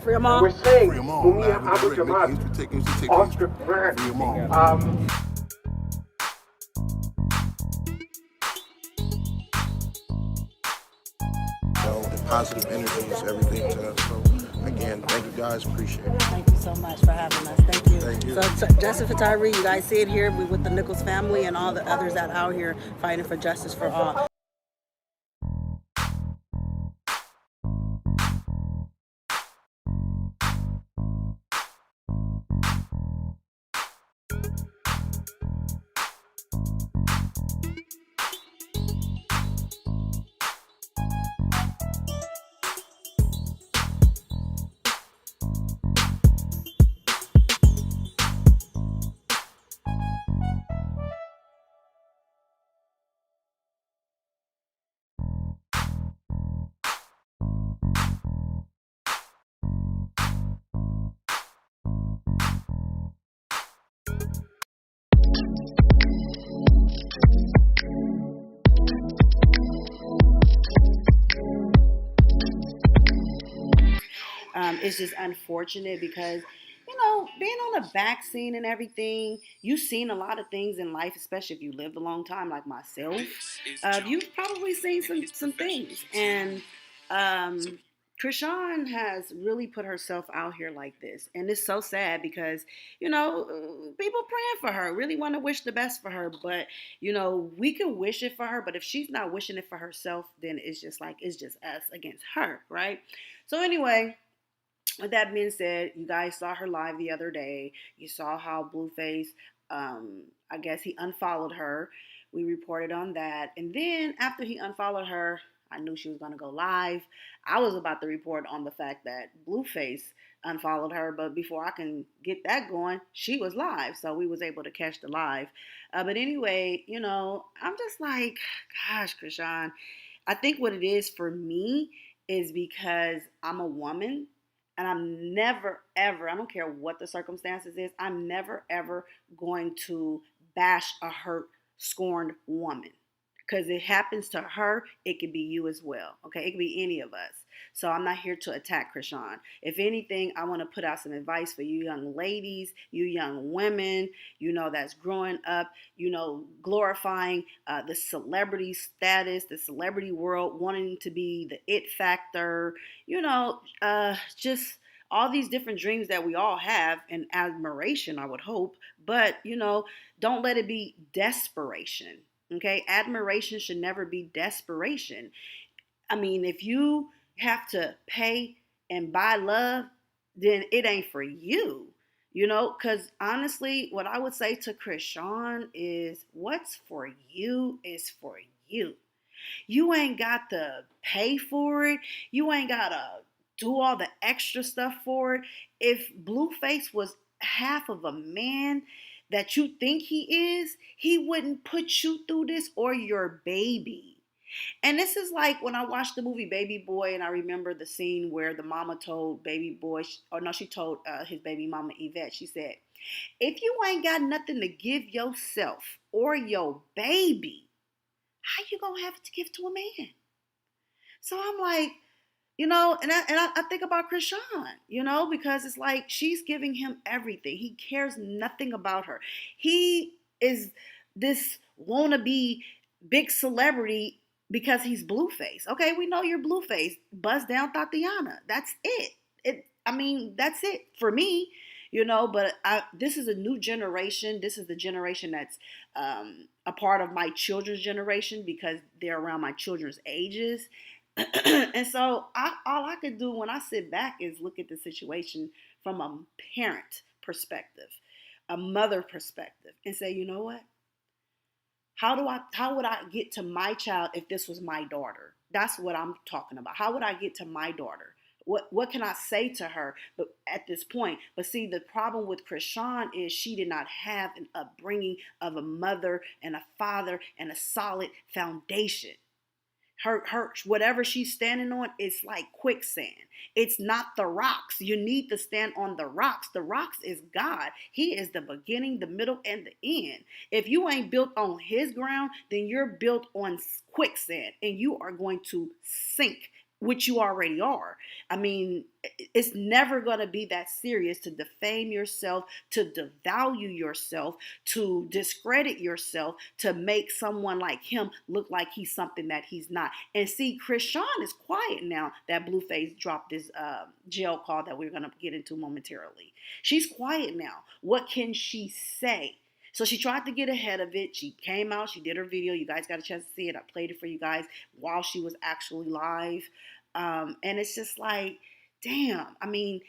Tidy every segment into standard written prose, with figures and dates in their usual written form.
Free them all. We're saying Free 'em all. Mumia Live Abu in the red. Jamal, Make history, take history, take Oscar history. Grant, Free 'em all. The positive energy is everything to us. So again, thank you guys. Appreciate it. Thank you so much for having us. Thank you. Thank you. So justice for Tyree. You guys see it here. We with the Nichols family and all the others that are out here fighting for justice for all. It's just unfortunate because, being on the back scene and everything, you've seen a lot of things in life, especially if you lived a long time like myself. You've probably seen some things. And Chrisean has really put herself out here like this. And it's so sad because, people praying for her, really want to wish the best for her. But, we can wish it for her. But if she's not wishing it for herself, then it's just us against her, right? So anyway, with that being said, you guys saw her live the other day. You saw how BlueFace, I guess he unfollowed her. We reported on that. And then after he unfollowed her, I knew she was going to go live. I was about to report on the fact that BlueFace unfollowed her, but before I can get that going, she was live. So we was able to catch the live. But anyway, I'm just like, gosh, Chrisean, I think what it is for me is because I'm a woman. And I'm never, ever, I don't care what the circumstances is, I'm never, ever going to bash a hurt, scorned woman. Because it happens to her, it could be you as well. Okay, it could be any of us. So I'm not here to attack Chrisean. If anything, I want to put out some advice for you young ladies, you young women, that's growing up, glorifying the celebrity status, the celebrity world, wanting to be the it factor, just all these different dreams that we all have and admiration, I would hope. But, don't let it be desperation. Okay, admiration should never be desperation. I mean, if you have to pay and buy love, then it ain't for you. Because honestly, what I would say to Chrisean is what's for you is for you. You ain't got to pay for it. You ain't got to do all the extra stuff for it. If BlueFace was half of a man that you think he is, he wouldn't put you through this or your baby. And this is like when I watched the movie Baby Boy, and I remember the scene where the mama told baby boy, she told his baby mama Yvette, she said, if you ain't got nothing to give yourself or your baby, how you gonna have to give to a man? So I'm like, and I think about Chrisean, because it's like she's giving him everything. He cares nothing about her. He is this wannabe big celebrity because he's BlueFace. Okay, we know you're BlueFace. Buzz down Tatiana. That's it. That's it for me. But this is a new generation. This is the generation that's a part of my children's generation because they're around my children's ages. And so all I could do when I sit back is look at the situation from a parent perspective, a mother perspective, and say, you know what? How would I get to my child if this was my daughter? That's what I'm talking about. How would I get to my daughter? What can I say to her but at this point? But see, the problem with Chrisean is she did not have an upbringing of a mother and a father and a solid foundation. Her whatever she's standing on is like quicksand. It's not the rocks. You need to stand on the rocks. The rocks is God. He is the beginning, the middle, and the end. If you ain't built on his ground, then you're built on quicksand and you are going to sink which you already are. I mean, it's never going to be that serious to defame yourself, to devalue yourself, to discredit yourself, to make someone like him look like he's something that he's not. And see, Chrisean is quiet now that BlueFace dropped this jail call that we're going to get into momentarily. She's quiet now. What can she say? So she tried to get ahead of it. She came out, she did her video. You guys got a chance to see it. I played it for you guys while she was actually live. And it's just like, damn. I mean,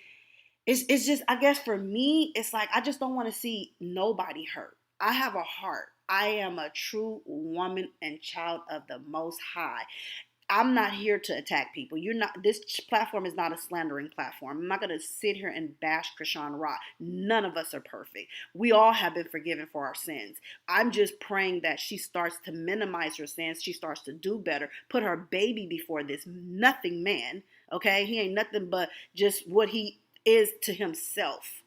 it's just, I guess for me, it's like, I just don't want to see nobody hurt. I have a heart. I am a true woman and child of the Most High. I'm not here to attack people. You're not. This platform is not a slandering platform. I'm not going to sit here and bash ChriseanRock. None of us are perfect. We all have been forgiven for our sins. I'm just praying that she starts to minimize her sins. She starts to do better. Put her baby before this nothing man. Okay, he ain't nothing but just what he is to himself.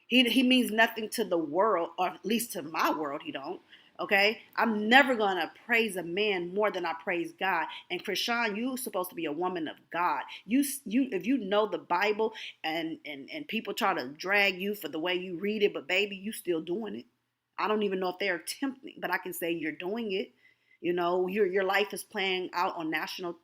He means nothing to the world, or at least to my world. He don't. Okay, I'm never gonna praise a man more than I praise God. And Chrisean, you're supposed to be a woman of God. You, if you know the Bible, and people try to drag you for the way you read it, but baby, you still doing it. I don't even know if they're attempting, but I can say you're doing it. You know, your life is playing out on national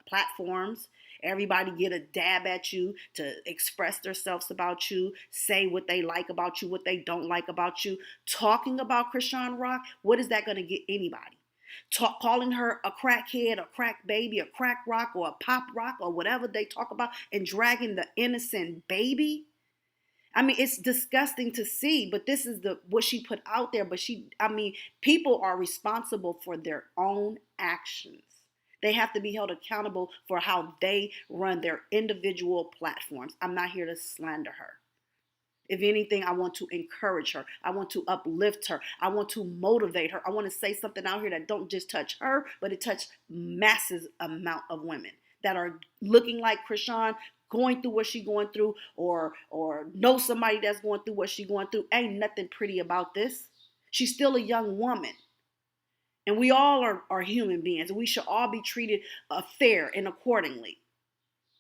platforms. Everybody get a dab at you to express themselves about you, say what they like about you, what they don't like about you. Talking about ChriseanRock, what is that going to get anybody? Calling her a crackhead, a crack baby, a crack rock, or a pop rock, or whatever they talk about, and dragging the innocent baby. I mean, it's disgusting to see, but this is what she put out there. But people are responsible for their own actions. They have to be held accountable for how they run their individual platforms. I'm not here to slander her. If anything, I want to encourage her. I want to uplift her. I want to motivate her. I want to say something out here that don't just touch her, but it touch massive amount of women that are looking like Chrisean, going through what she's going through, or know somebody that's going through what she's going through. Ain't nothing pretty about this. She's still a young woman. And we all are human beings, and we should all be treated fair and accordingly.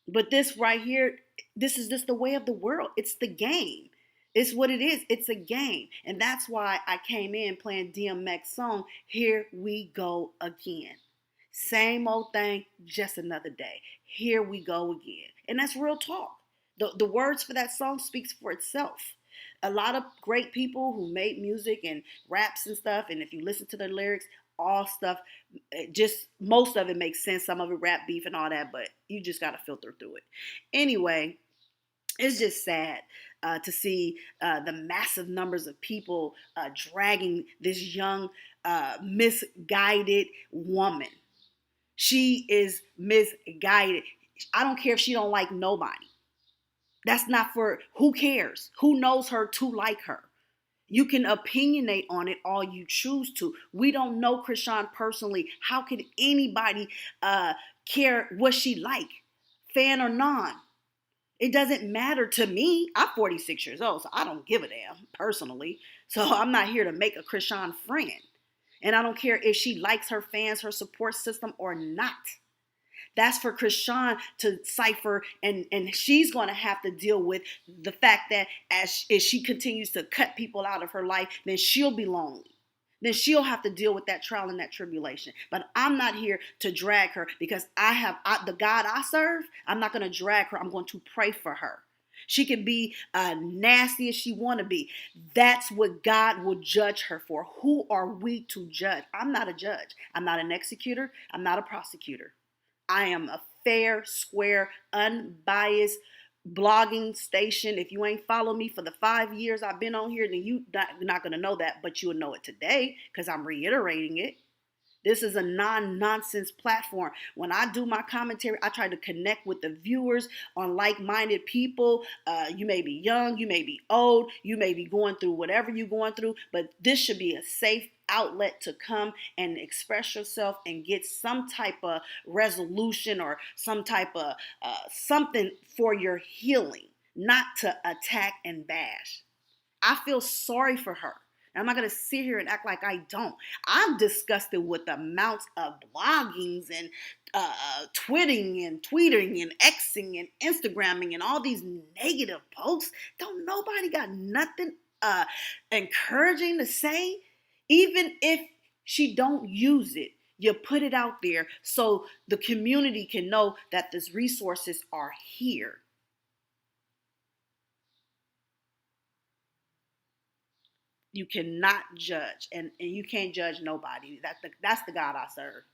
But this right here, this is just the way of the world. It's the game. It's what it is. It's a game. And that's why I came in playing DMX song, Here We Go Again. Same old thing, just another day. Here we go again. And that's real talk. The words for that song speaks for itself. A lot of great people who made music and raps and stuff, and if you listen to their lyrics, all stuff, just most of it makes sense. Some of it rap beef and all that, but you just got to filter through it. Anyway, it's just sad to see the massive numbers of people dragging this young, misguided woman. She is misguided. I don't care if she don't like nobody. That's not for, who cares? Who knows her to like her? You can opinionate on it all you choose to. We don't know Chrisean personally. How could anybody care what she like, fan or non? It doesn't matter to me. I'm 46 years old, so I don't give a damn personally. So I'm not here to make a Chrisean friend. And I don't care if she likes her fans, her support system or not. That's for Chrisean to cipher, and she's going to have to deal with the fact that as she continues to cut people out of her life, then she'll be lonely. Then she'll have to deal with that trial and that tribulation. But I'm not here to drag her, because the God I serve, I'm not going to drag her. I'm going to pray for her. She can be nasty as she want to be. That's what God will judge her for. Who are we to judge? I'm not a judge. I'm not an executor. I'm not a prosecutor. I am a fair, square, unbiased blogging station. If you ain't followed me for the 5 years I've been on here, then you're not going to know that, but you'll know it today because I'm reiterating it. This is a non-nonsense platform. When I do my commentary, I try to connect with the viewers on like-minded people. You may be young, you may be old, you may be going through whatever you're going through, but this should be a safe outlet to come and express yourself and get some type of resolution or some type of something for your healing, not to attack and bash. I feel sorry for her. I'm not going to sit here and act like I don't. I'm disgusted with the amounts of bloggings and tweeting and Xing and Instagramming and all these negative posts. Don't nobody got nothing encouraging to say, even if she don't use it. You put it out there so the community can know that these resources are here. You cannot judge, and you can't judge nobody. That's the God I serve.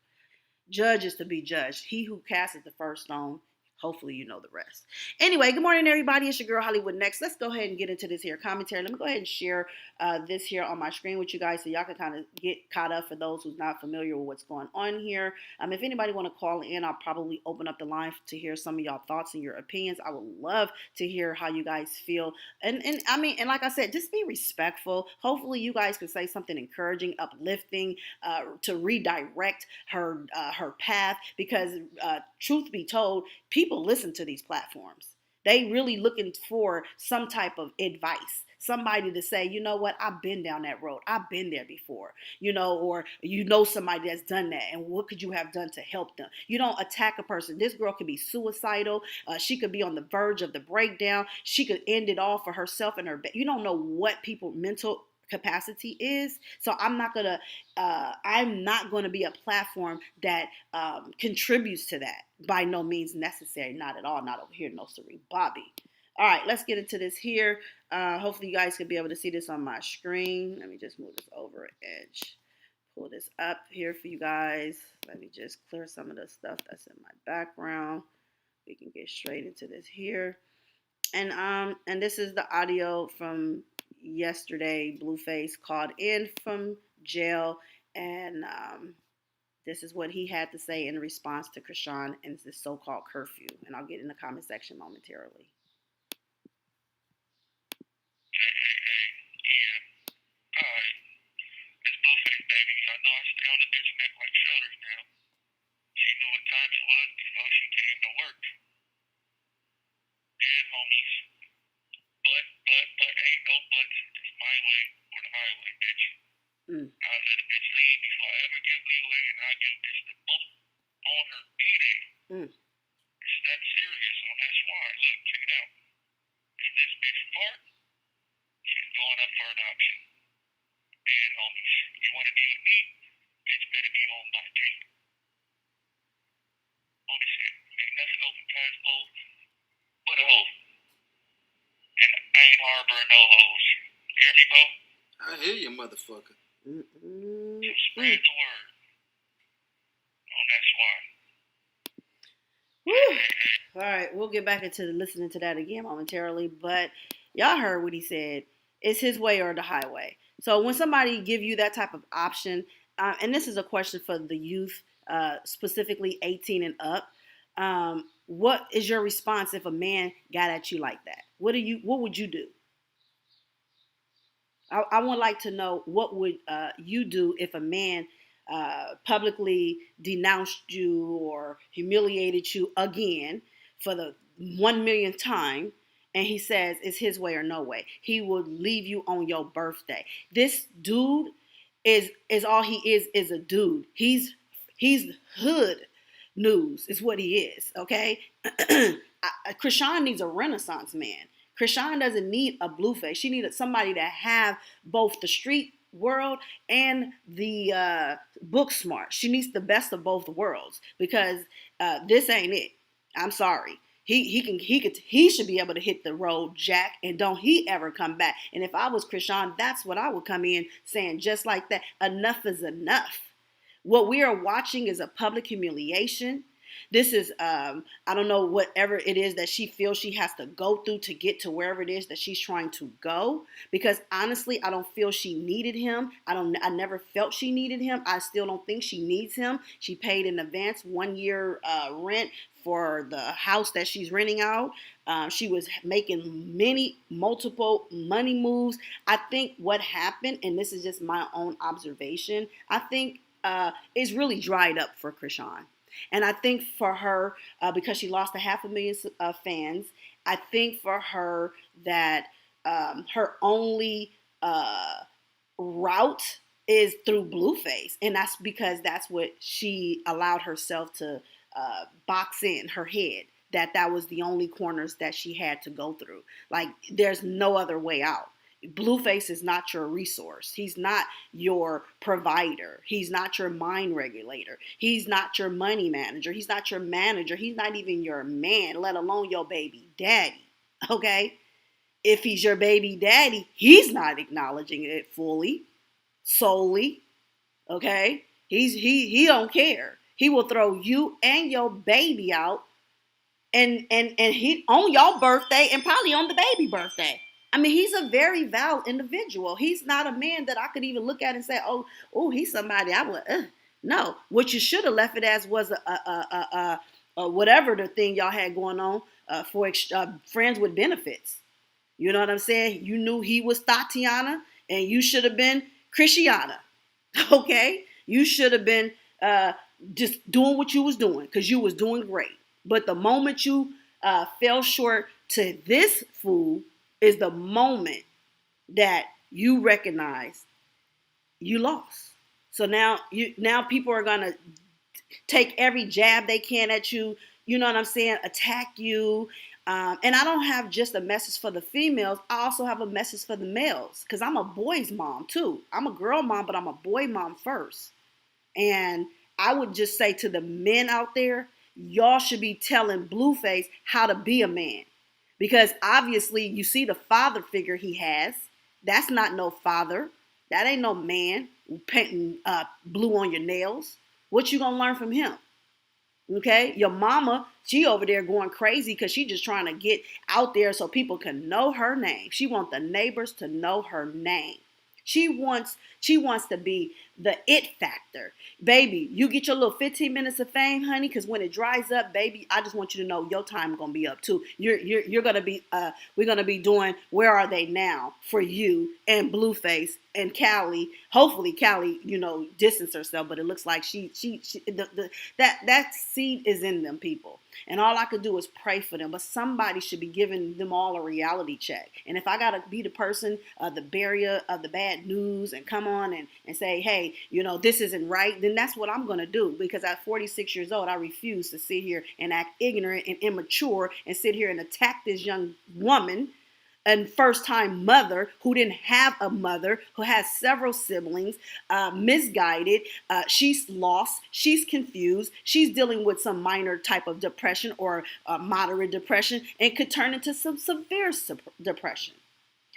Judge is to be judged. He who casts the first stone, hopefully you know the rest. Anyway, good morning, everybody. It's your girl, Hollywood Next. Let's go ahead and get into this here commentary. Let me go ahead and share this here on my screen with you guys so y'all can kind of get caught up for those who's not familiar with what's going on here. If anybody want to call in, I'll probably open up the line to hear some of y'all thoughts and your opinions. I would love to hear how you guys feel. And I mean, and like I said, just be respectful. Hopefully you guys can say something encouraging, uplifting, to redirect her path, because truth be told, people listen to these platforms. They really looking for some type of advice. Somebody to say, you know what, I've been down that road. I've been there before, or somebody that's done that, and what could you have done to help them? You don't attack a person. This girl could be suicidal. She could be on the verge of the breakdown. She could end it all for herself and her. You don't know what people mental capacity is. So I'm not gonna be a platform that contributes to that. By no means necessary. Not at all. Not over here. No siree, Bobby. All right, let's get into this here. Hopefully you guys can be able to see this on my screen. Let me just move this over an edge. Pull this up here for you guys. Let me just clear some of the stuff that's in my background. We can get straight into this here. And this is the audio from yesterday. BlueFace called in from jail, and this is what he had to say in response to Chrisean and this so-called curfew. And I'll get in the comment section momentarily. It's BlueFace, baby. I know I stay on the bitch neck like shoulders now. She knew what time it was before she came to work. Yeah, homies. But, ain't no buts. It's my way or the highway, bitch. I let a bitch lead before I ever give leeway, and I give a bitch the boot on her B-day. It's that serious on that swire. Look, check it out. If this bitch fart, she's going up for adoption. Dead homies. You want to be with me? Bitch better be on my dick. Homie said, ain't nothing open past both but a hoe. And I ain't harboring no hoes. You hear me, Bo? I hear you, motherfucker. So spread the word on that swine. All right, we'll get back into listening to that again momentarily. But y'all heard what he said. It's his way or the highway. So when somebody give you that type of option, and this is a question for the youth, specifically 18 and up, what is your response if a man got at you like that? What would you do? I would like to know, what would you do if a man publicly denounced you or humiliated you again for the 1 millionth time, and he says it's his way or no way? He will leave you on your birthday. This dude is all he is a dude. He's hood news is what he is, okay? Chrisean needs a renaissance man. Chrisean doesn't need a BlueFace. She needed somebody to have both the street world and the book smart. She needs the best of both worlds, because this ain't it. I'm sorry. He should be able to hit the road, Jack, and don't he ever come back. And if I was Chrisean, that's what I would come in saying, just like that. Enough is enough. What we are watching is a public humiliation. This is, I don't know, whatever it is that she feels she has to go through to get to wherever it is that she's trying to go. Because honestly, I don't feel she needed him. I never felt she needed him. I still don't think she needs him. She paid in advance 1 year rent for the house that she's renting out. She was making multiple money moves. I think what happened, and this is just my own observation, I think it's really dried up for Chrisean. And I think for her, because she lost 500,000 fans, I think for her that her only route is through BlueFace, and that's because that's what she allowed herself to box in her head, that was the only corners that she had to go through. Like, there's no other way out. BlueFace is not your resource. He's not your provider. He's not your mind regulator. He's not your money manager. He's not your manager. He's not even your man, let alone your baby daddy. Okay? If he's your baby daddy, he's not acknowledging it fully, solely. Okay? He don't care. He will throw you and your baby out and he on your birthday and probably on the baby birthday. I mean, he's a very valid individual. He's not a man that I could even look at and say, oh, he's somebody I would. No, what you should have left it as was a whatever the thing y'all had going on for friends with benefits. You know what I'm saying? You knew he was Tatiana, and you should have been Christiana. Okay, you should have been just doing what you was doing because you was doing great. But the moment you fell short to this fool is the moment that you recognize you lost. So now people are gonna take every jab they can at you. You know what I'm saying? Attack you. And I don't have just a message for the females. I also have a message for the males because I'm a boy's mom too. I'm a girl mom, but I'm a boy mom first. And I would just say to the men out there, y'all should be telling BlueFace how to be a man. Because obviously you see the father figure he has. That's not no father. That ain't no man painting blue on your nails. What you gonna learn from him? Okay, your mama, she over there going crazy because she just trying to get out there so people can know her name. She wants the neighbors to know her name. She wants to be the it factor. Baby, you get your little 15 minutes of fame, honey, because when it dries up, baby, I just want you to know your time gonna be up too. You're gonna be we're gonna be doing Where Are They Now for you and BlueFace and Callie. Hopefully Callie, distance herself, but it looks like that seed is in them people. And all I could do is pray for them. But somebody should be giving them all a reality check. And if I got to be the person, the barrier of the bad news and come on and say, hey, this isn't right, then that's what I'm going to do. Because at 46 years old, I refuse to sit here and act ignorant and immature and sit here and attack this young woman and first-time mother who didn't have a mother, who has several siblings, misguided, she's lost, she's confused, she's dealing with some minor type of depression or moderate depression and could turn into some severe depression.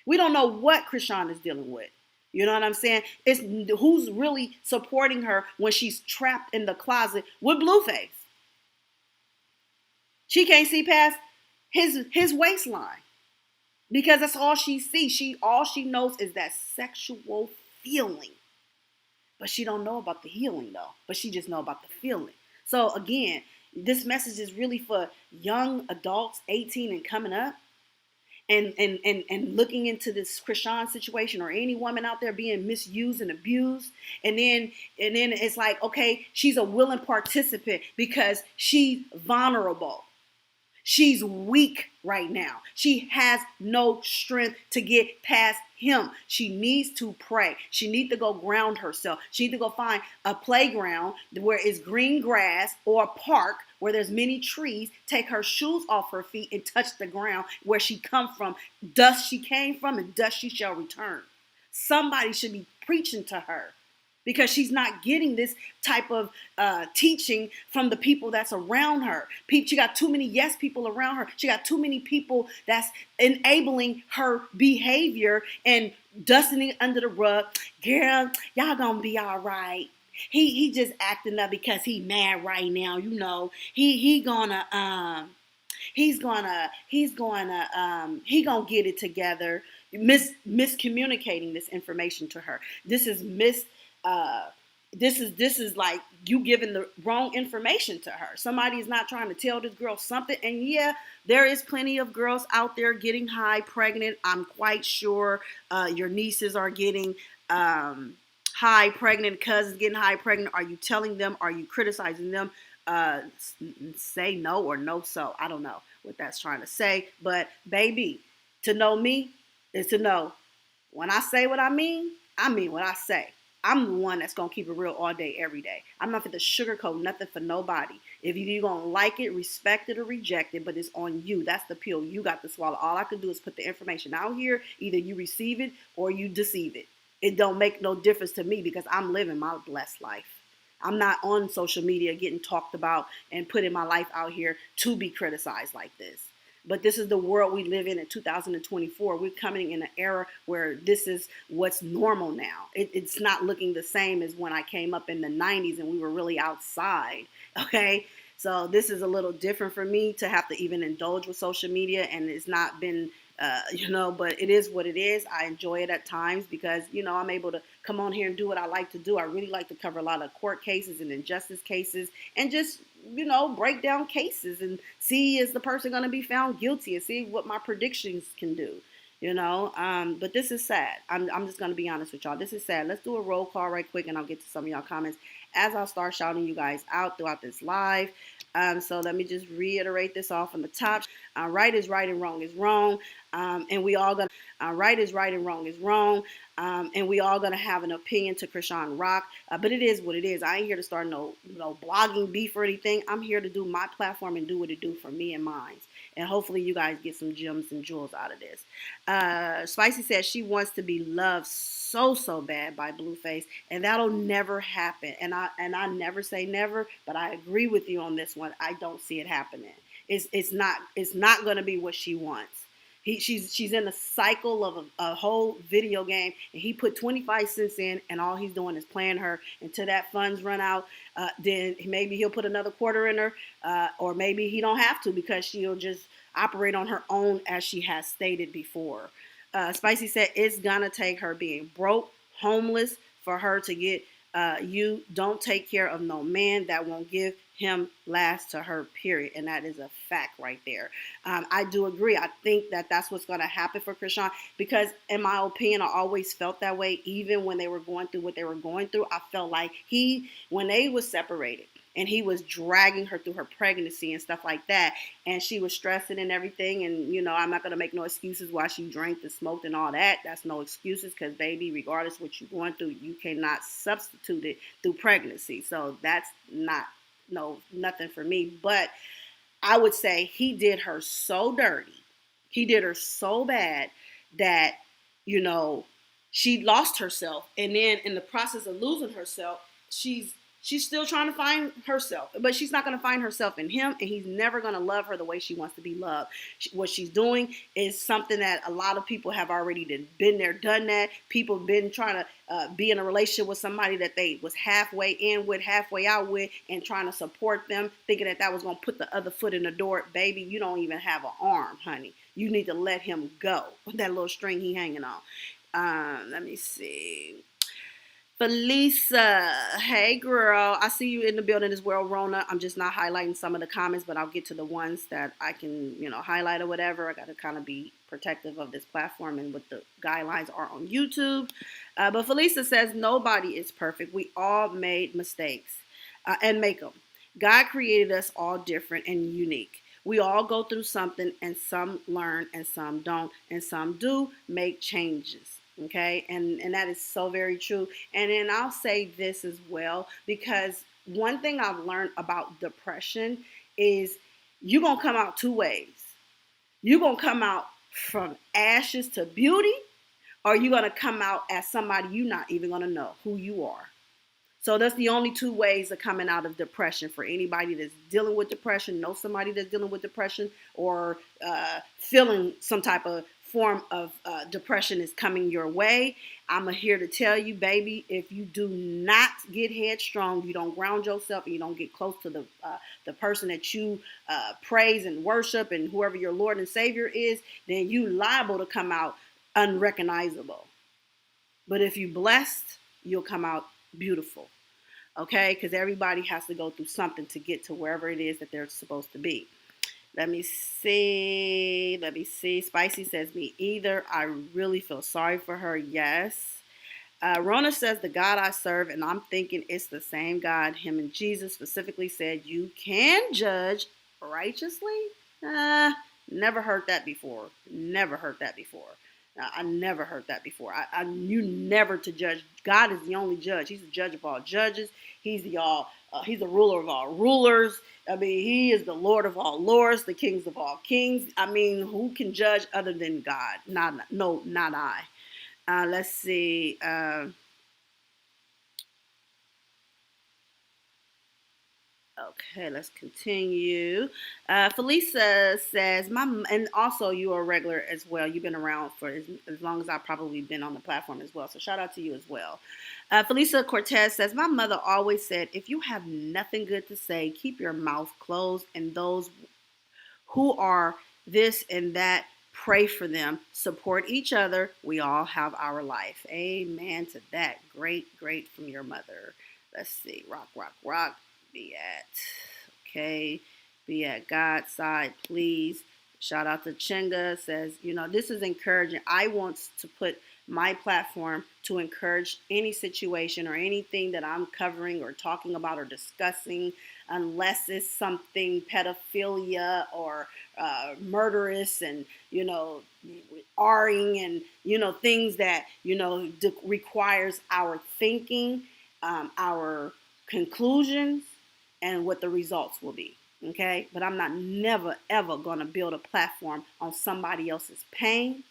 We don't know what Chrisean is dealing with. You know what I'm saying? It's who's really supporting her when she's trapped in the closet with BlueFace. She can't see past his waistline. Because that's all she sees. All she knows is that sexual feeling. But she don't know about the healing though. But she just know about the feeling. So again, this message is really for young adults, 18 and coming up. And looking into this Chrisean situation or any woman out there being misused and abused. And then it's like, okay, she's a willing participant because she's vulnerable. She's weak right now. She has no strength to get past him. She needs to pray. She needs to go ground herself. She needs to go find a playground where it's green grass or a park where there's many trees. Take her shoes off her feet and touch the ground where she come from. Dust she came from and dust she shall return. Somebody should be preaching to her. Because she's not getting this type of teaching from the people that's around her. She got too many yes people around her. She got too many people that's enabling her behavior and dusting it under the rug. Girl, y'all gonna be all right. He just acting up because he mad right now. He gonna get it together. Miscommunicating this information to her. This is like you giving the wrong information to her. Somebody is not trying to tell this girl something. And yeah, there is plenty of girls out there getting high pregnant. I'm quite sure your nieces are getting high pregnant, cousins getting high pregnant. Are you telling them? Are you criticizing them? Say no or no so. I don't know what that's trying to say. But baby, to know me is to know when I say what I mean, I mean what I say. I'm the one that's going to keep it real all day, every day. I'm not going to sugarcoat nothing for nobody. If you're going to like it, respect it, or reject it, but it's on you. That's the pill you got to swallow. All I can do is put the information out here. Either you receive it or you deceive it. It don't make no difference to me because I'm living my blessed life. I'm not on social media getting talked about and putting my life out here to be criticized like this. But this is the world we live in 2024. We're coming in an era where this is what's normal now. It's not looking the same as when I came up in the 90s and we were really outside, okay? So this is a little different for me to have to even indulge with social media, and it's not been, but it is what it is. I enjoy it at times because, I'm able to come on here and do what I like to do. I really like to cover a lot of court cases and injustice cases and just, break down cases and see is the person going to be found guilty and see what my predictions can do. But this is sad. I'm just going to be honest with y'all. This is sad. Let's do a roll call right quick and I'll get to some of y'all comments as I'll start shouting you guys out throughout this live. So let me just reiterate this off on the top. Right is right and wrong is wrong. And we all gonna right is right and wrong is wrong. And we all gonna have an opinion to ChriseanRock. But it is what it is. I ain't here to start no blogging beef or anything. I'm here to do my platform and do what it do for me and mine. And hopefully you guys get some gems and jewels out of this. Spicy says she wants to be loved so bad by BlueFace, and that'll never happen. And I never say never, but I agree with you on this one. I don't see it happening. It's not going to be what she wants. She's in a cycle of a whole video game, and he put 25 cents in, and all he's doing is playing her until that funds run out. Then maybe he'll put another quarter in her, or maybe he don't have to because she'll just operate on her own as she has stated before. Spicy said it's gonna take her being broke, homeless for her to get you. Don't take care of no man that won't give him last to her, period. And that is a fact right there. I do agree. I think that that's what's going to happen for Chrisean because in my opinion, I always felt that way. Even when they were going through what they were going through, I felt like when they was separated and he was dragging her through her pregnancy and stuff like that, and she was stressing and everything, and I'm not going to make no excuses why she drank and smoked and all that. That's no excuses because baby, regardless of what you're going through, you cannot substitute it through pregnancy. So that's nothing for me. But I would say he did her so dirty. He did her so bad that, she lost herself. And then in the process of losing herself, she's still trying to find herself. But she's not going to find herself in him, and he's never going to love her the way she wants to be loved. What she's doing is something that a lot of people have already been there, done that. People have been trying to be in a relationship with somebody that they was halfway in with, halfway out with, and trying to support them, thinking that was going to put the other foot in the door. Baby, you don't even have an arm, honey. You need to let him go with that little string he hanging on. Let me see. Felisa, hey girl, I see you in the building as well, Rona. I'm just not highlighting some of the comments, but I'll get to the ones that I can, highlight or whatever. I got to kind of be protective of this platform and what the guidelines are on YouTube. But Felisa says, nobody is perfect. We all made mistakes and make them. God created us all different and unique. We all go through something, and some learn and some don't, and some do make changes. Okay, and that is so very true. And then I'll say this as well, because one thing I've learned about depression is you're going to come out two ways. You're going to come out from ashes to beauty, or you're going to come out as somebody you're not even going to know who you are. So that's the only two ways of coming out of depression for anybody that's dealing with depression, know somebody that's dealing with depression, or feeling some type of form of depression is coming your way. I'm here to tell you, baby, if you do not get headstrong, you don't ground yourself, and you don't get close to the person that you praise and worship and whoever your Lord and Savior is, then you liable to come out unrecognizable. But if you blessed, you'll come out beautiful. Okay? Because everybody has to go through something to get to wherever it is that they're supposed to be. Let me see. Spicy says, me either. I really feel sorry for her. Yes. Rona says, the God I serve, and I'm thinking it's the same God. Him and Jesus specifically said, you can judge righteously. Never heard that before. I never heard that before. You never to judge. God is the only judge. He's the judge of all judges. He's he's the ruler of all rulers. I mean, he is the Lord of all lords, the kings of all kings. I mean, who can judge other than God? Not I. Let's see. Okay, let's continue. Felisa says, and also you are a regular as well. You've been around for as long as I've probably been on the platform as well. So shout out to you as well. Felisa Cortez says, my mother always said, if you have nothing good to say, keep your mouth closed, and those who are this and that, pray for them, support each other. We all have our life. Amen to that. Great from your mother. Let's see. Rock. Be at, okay. Be at God's side, please. Shout out to Chinga. Says, this is encouraging. I want to put my platform to encourage any situation or anything that I'm covering or talking about or discussing, unless it's something pedophilia or murderous and, R-ing and, things that, requires our thinking, our conclusions, and what the results will be. Okay. But I'm not never, ever going to build a platform on somebody else's pain.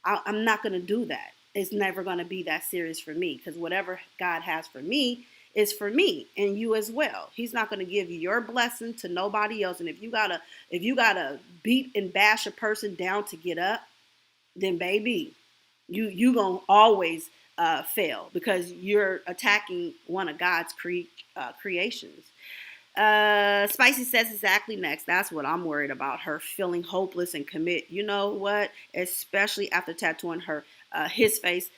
I'm not going to do that. It's never going to be that serious for me, because whatever God has for me is for me and you as well. He's not going to give your blessing to nobody else. And if you gotta beat and bash a person down to get up, then baby, you gonna always fail, because you're attacking one of God's creations. Spicy says exactly next. That's what I'm worried about. Her feeling hopeless and commit. You know what? Especially after tattooing her face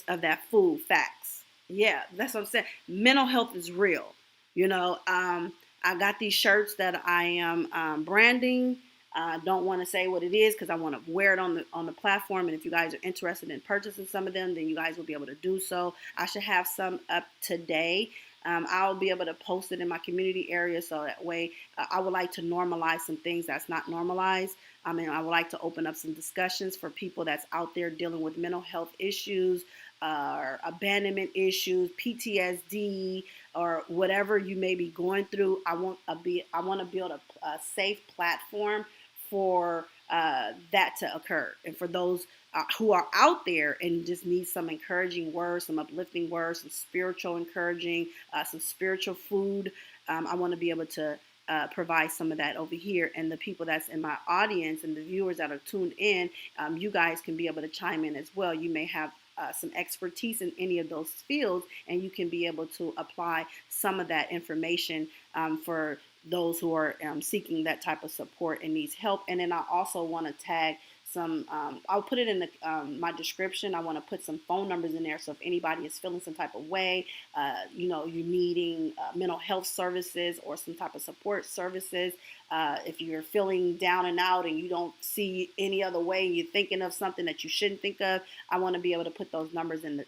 of that food. Facts. Yeah, that's what I'm saying. Mental health is real. I got these shirts that I am branding. I don't want to say what it is because I want to wear it on the platform. And if you guys are interested in purchasing some of them, then you guys will be able to do so. I should have some up today. I'll be able to post it in my community area, so that way I would like to normalize some things that's not normalized. I would like to open up some discussions for people that's out there dealing with mental health issues, or abandonment issues, PTSD, or whatever you may be going through. I want to build a safe platform for that to occur, and for those who are out there and just need some encouraging words, some uplifting words, some spiritual encouraging, some spiritual food. I want to be able to provide some of that over here. And the people that's in my audience and the viewers that are tuned in, you guys can be able to chime in as well. You may have some expertise in any of those fields, and you can be able to apply some of that information for those who are seeking that type of support and needs help. And then I also want to tag some, I'll put it in my description. I want to put some phone numbers in there. So if anybody is feeling some type of way, you're needing mental health services or some type of support services, if you're feeling down and out and you don't see any other way, you're thinking of something that you shouldn't think of, I want to be able to put those numbers in the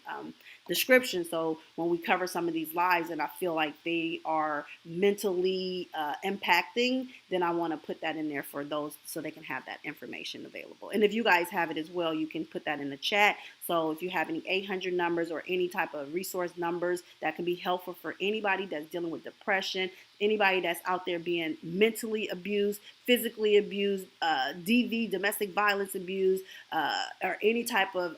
description. So when we cover some of these lives and I feel like they are mentally impacting, then I want to put that in there for those so they can have that information available. And if you guys have it as well, you can put that in the chat. So if you have any 800 numbers or any type of resource numbers that can be helpful for anybody that's dealing with depression, anybody that's out there being mentally abused, physically abused, DV, domestic violence abuse, or any type of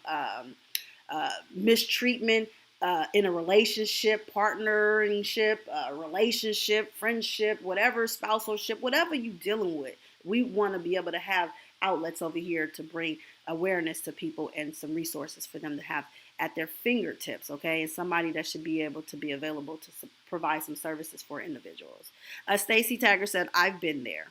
mistreatment in a relationship, partnership, relationship, friendship, whatever, spousalship, whatever you're dealing with. We want to be able to have outlets over here to bring awareness to people and some resources for them to have at their fingertips, okay? And somebody that should be able to be available to provide some services for individuals. Stacy Tagger said, I've been there.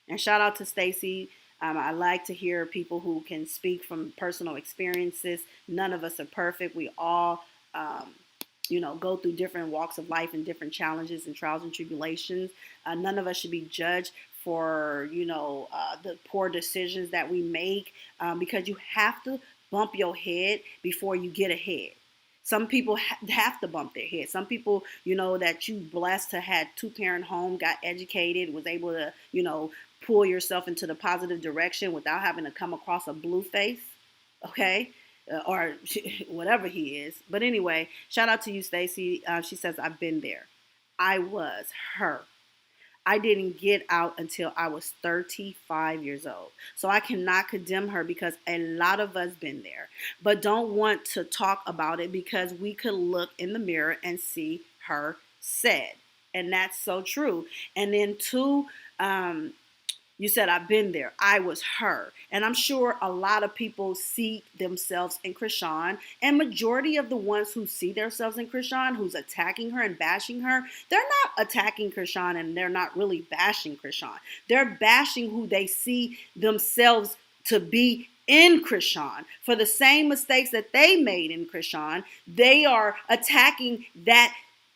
And shout out to Stacy. I like to hear people who can speak from personal experiences. None of us are perfect. We all, go through different walks of life and different challenges and trials and tribulations. None of us should be judged for, the poor decisions that we make, because you have to bump your head before you get ahead. Some people have to bump their head. Some people, that you blessed to had 2-parent home, got educated, was able to, pull yourself into the positive direction without having to come across a BlueFace, okay? Or whatever he is. But anyway, shout out to you, Stacy. She says, I've been there. I was her. I didn't get out until I was 35 years old. So I cannot condemn her because a lot of us been there, but don't want to talk about it because we could look in the mirror and see her said. And that's so true. And then two, you said, I've been there. I was her. And I'm sure a lot of people see themselves in Chrisean. And majority of the ones who see themselves in Chrisean, who's attacking her and bashing her, they're not attacking Chrisean and they're not really bashing Chrisean. They're bashing who they see themselves to be in Chrisean. For the same mistakes that they made in Chrisean, they are attacking that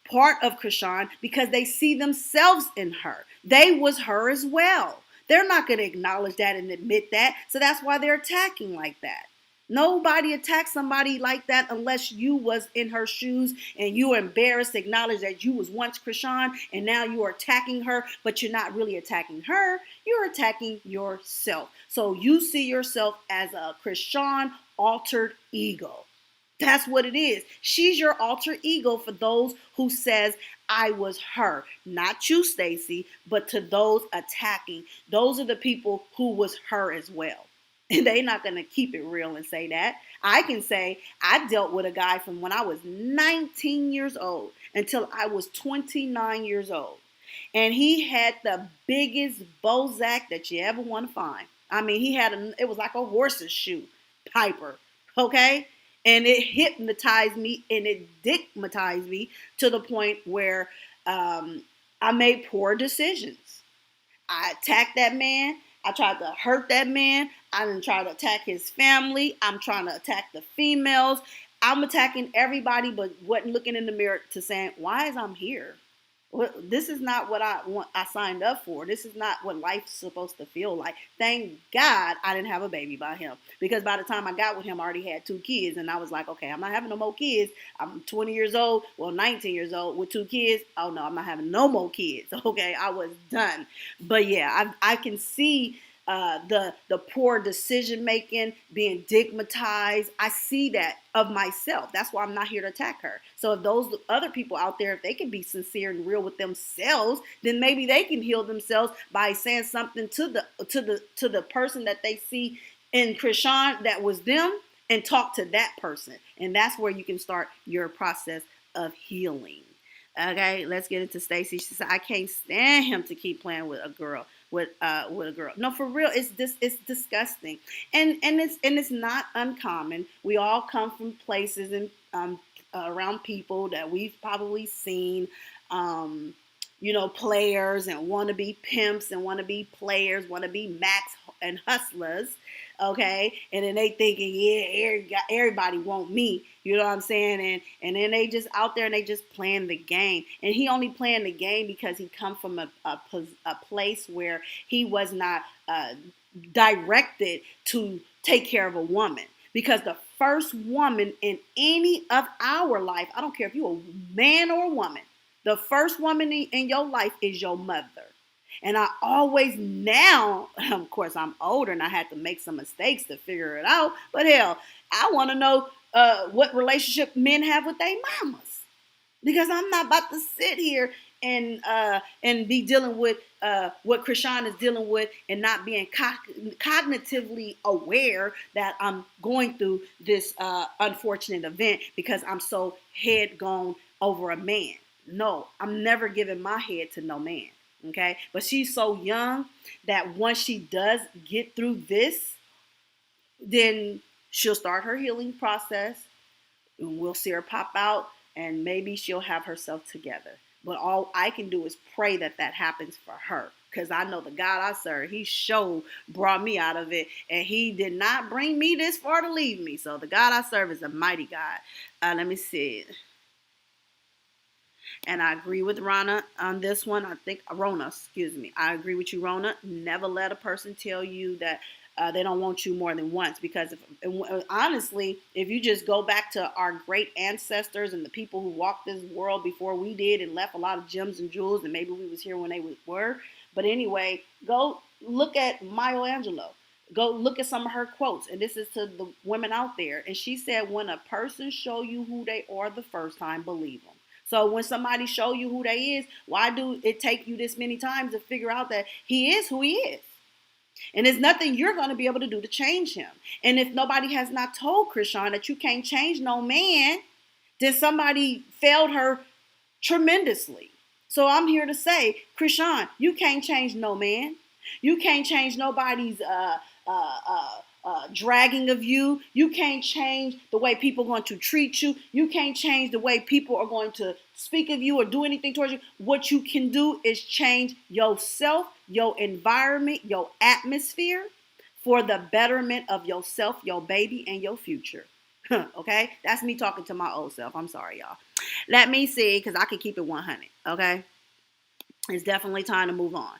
part of Chrisean because they see themselves in her. They was her as well. They're not going to acknowledge that and admit that. So that's why they're attacking like that. Nobody attacks somebody like that unless you was in her shoes and you were embarrassed to acknowledge that you was once Chrisean and now you are attacking her, but you're not really attacking her. You're attacking yourself. So you see yourself as a Chrisean altered ego. That's what it is. She's your alter ego for those who says, I was her. Not you, Stacy, but to those attacking. Those are the people who was her as well. And they're not going to keep it real and say that. I can say I dealt with a guy from when I was 19 years old until I was 29 years old. And he had the biggest Bozak that you ever want to find. I mean, it was like a horse's shoe, Piper, okay? And it hypnotized me and it digmatized me to the point where I made poor decisions. I attacked that man. I tried to hurt that man. I didn't try to attack his family. I'm trying to attack the females. I'm attacking everybody, but wasn't looking in the mirror to saying, why is I'm here? This is not what I signed up for. This is not what life's supposed to feel like. Thank God I didn't have a baby by him. Because by the time I got with him, I already had 2 kids. And I was like, okay, I'm not having no more kids. I'm 20 years old, 19 years old with 2 kids. Oh no, I'm not having no more kids. Okay, I was done. But yeah, I can see the poor decision making, being stigmatized. I see that of myself. That's why I'm not here to attack her. So if those other people out there, if they can be sincere and real with themselves, then maybe they can heal themselves by saying something to the person that they see in Chrisean that was them, and talk to that person. And that's where you can start your process of healing. Okay, let's get into Stacy. She said, I can't stand him to keep playing with a girl. With a girl. No, for real, it's disgusting. And it's not uncommon. We all come from places and around people that we've probably seen players and want to be pimps and want to be players, want to be max and hustlers. Okay, and then they thinking, yeah, everybody want me. You know what I'm saying? And then they just out there and they just playing the game. And he only playing the game because he come from a place where he was not directed to take care of a woman. Because the first woman in any of our life, I don't care if you're a man or a woman, the first woman in your life is your mother. And I always now, of course, I'm older and I had to make some mistakes to figure it out. But hell, I want to know what relationship men have with their mamas. Because I'm not about to sit here and be dealing with what Chrisean is dealing with and not being cognitively aware that I'm going through this unfortunate event because I'm so head gone over a man. No, I'm never giving my head to no man. Okay, but she's so young that once she does get through this, then she'll start her healing process. And we'll see her pop out and maybe she'll have herself together. But all I can do is pray that happens for her. Because I know the God I serve, he sure brought me out of it. And he did not bring me this far to leave me. So the God I serve is a mighty God. Let me see. And I agree with Rona on this one. Rona, excuse me. I agree with you, Rona. Never let a person tell you that they don't want you more than once. Because honestly, if you just go back to our great ancestors and the people who walked this world before we did and left a lot of gems and jewels, and maybe we was here when they were. But anyway, go look at Maya Angelou. Go look at some of her quotes, and this is to the women out there. And she said, when a person show you who they are the first time, believe them. So when somebody show you who they is, why do it take you this many times to figure out that he is who he is? And there's nothing you're going to be able to do to change him. And if nobody has not told Chrisean that you can't change no man, then somebody failed her tremendously. So I'm here to say, Chrisean, you can't change no man. You can't change nobody's dragging of you. You can't change the way people are going to treat you. You can't change the way people are going to speak of you or do anything towards you. What you can do is change yourself, your environment, your atmosphere for the betterment of yourself, your baby, and your future. Okay? That's me talking to my old self. I'm sorry, y'all. Let me see, because I can keep it 100. Okay? It's definitely time to move on.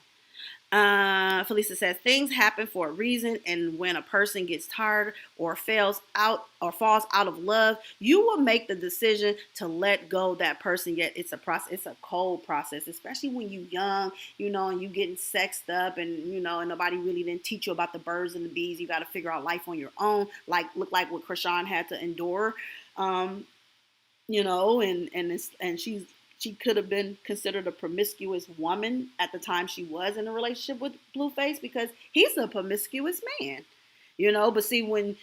Felisa says, things happen for a reason, and when a person gets tired or falls out of love, you will make the decision to let go of that person. Yet it's a process. It's a cold process, especially when you're young, and you getting sexed up, and and nobody really didn't teach you about the birds and the bees. You got to figure out life on your own. Look like what Chrisean had to endure, and she could have been considered a promiscuous woman at the time she was in a relationship with BlueFace, because he's a promiscuous man, But see, when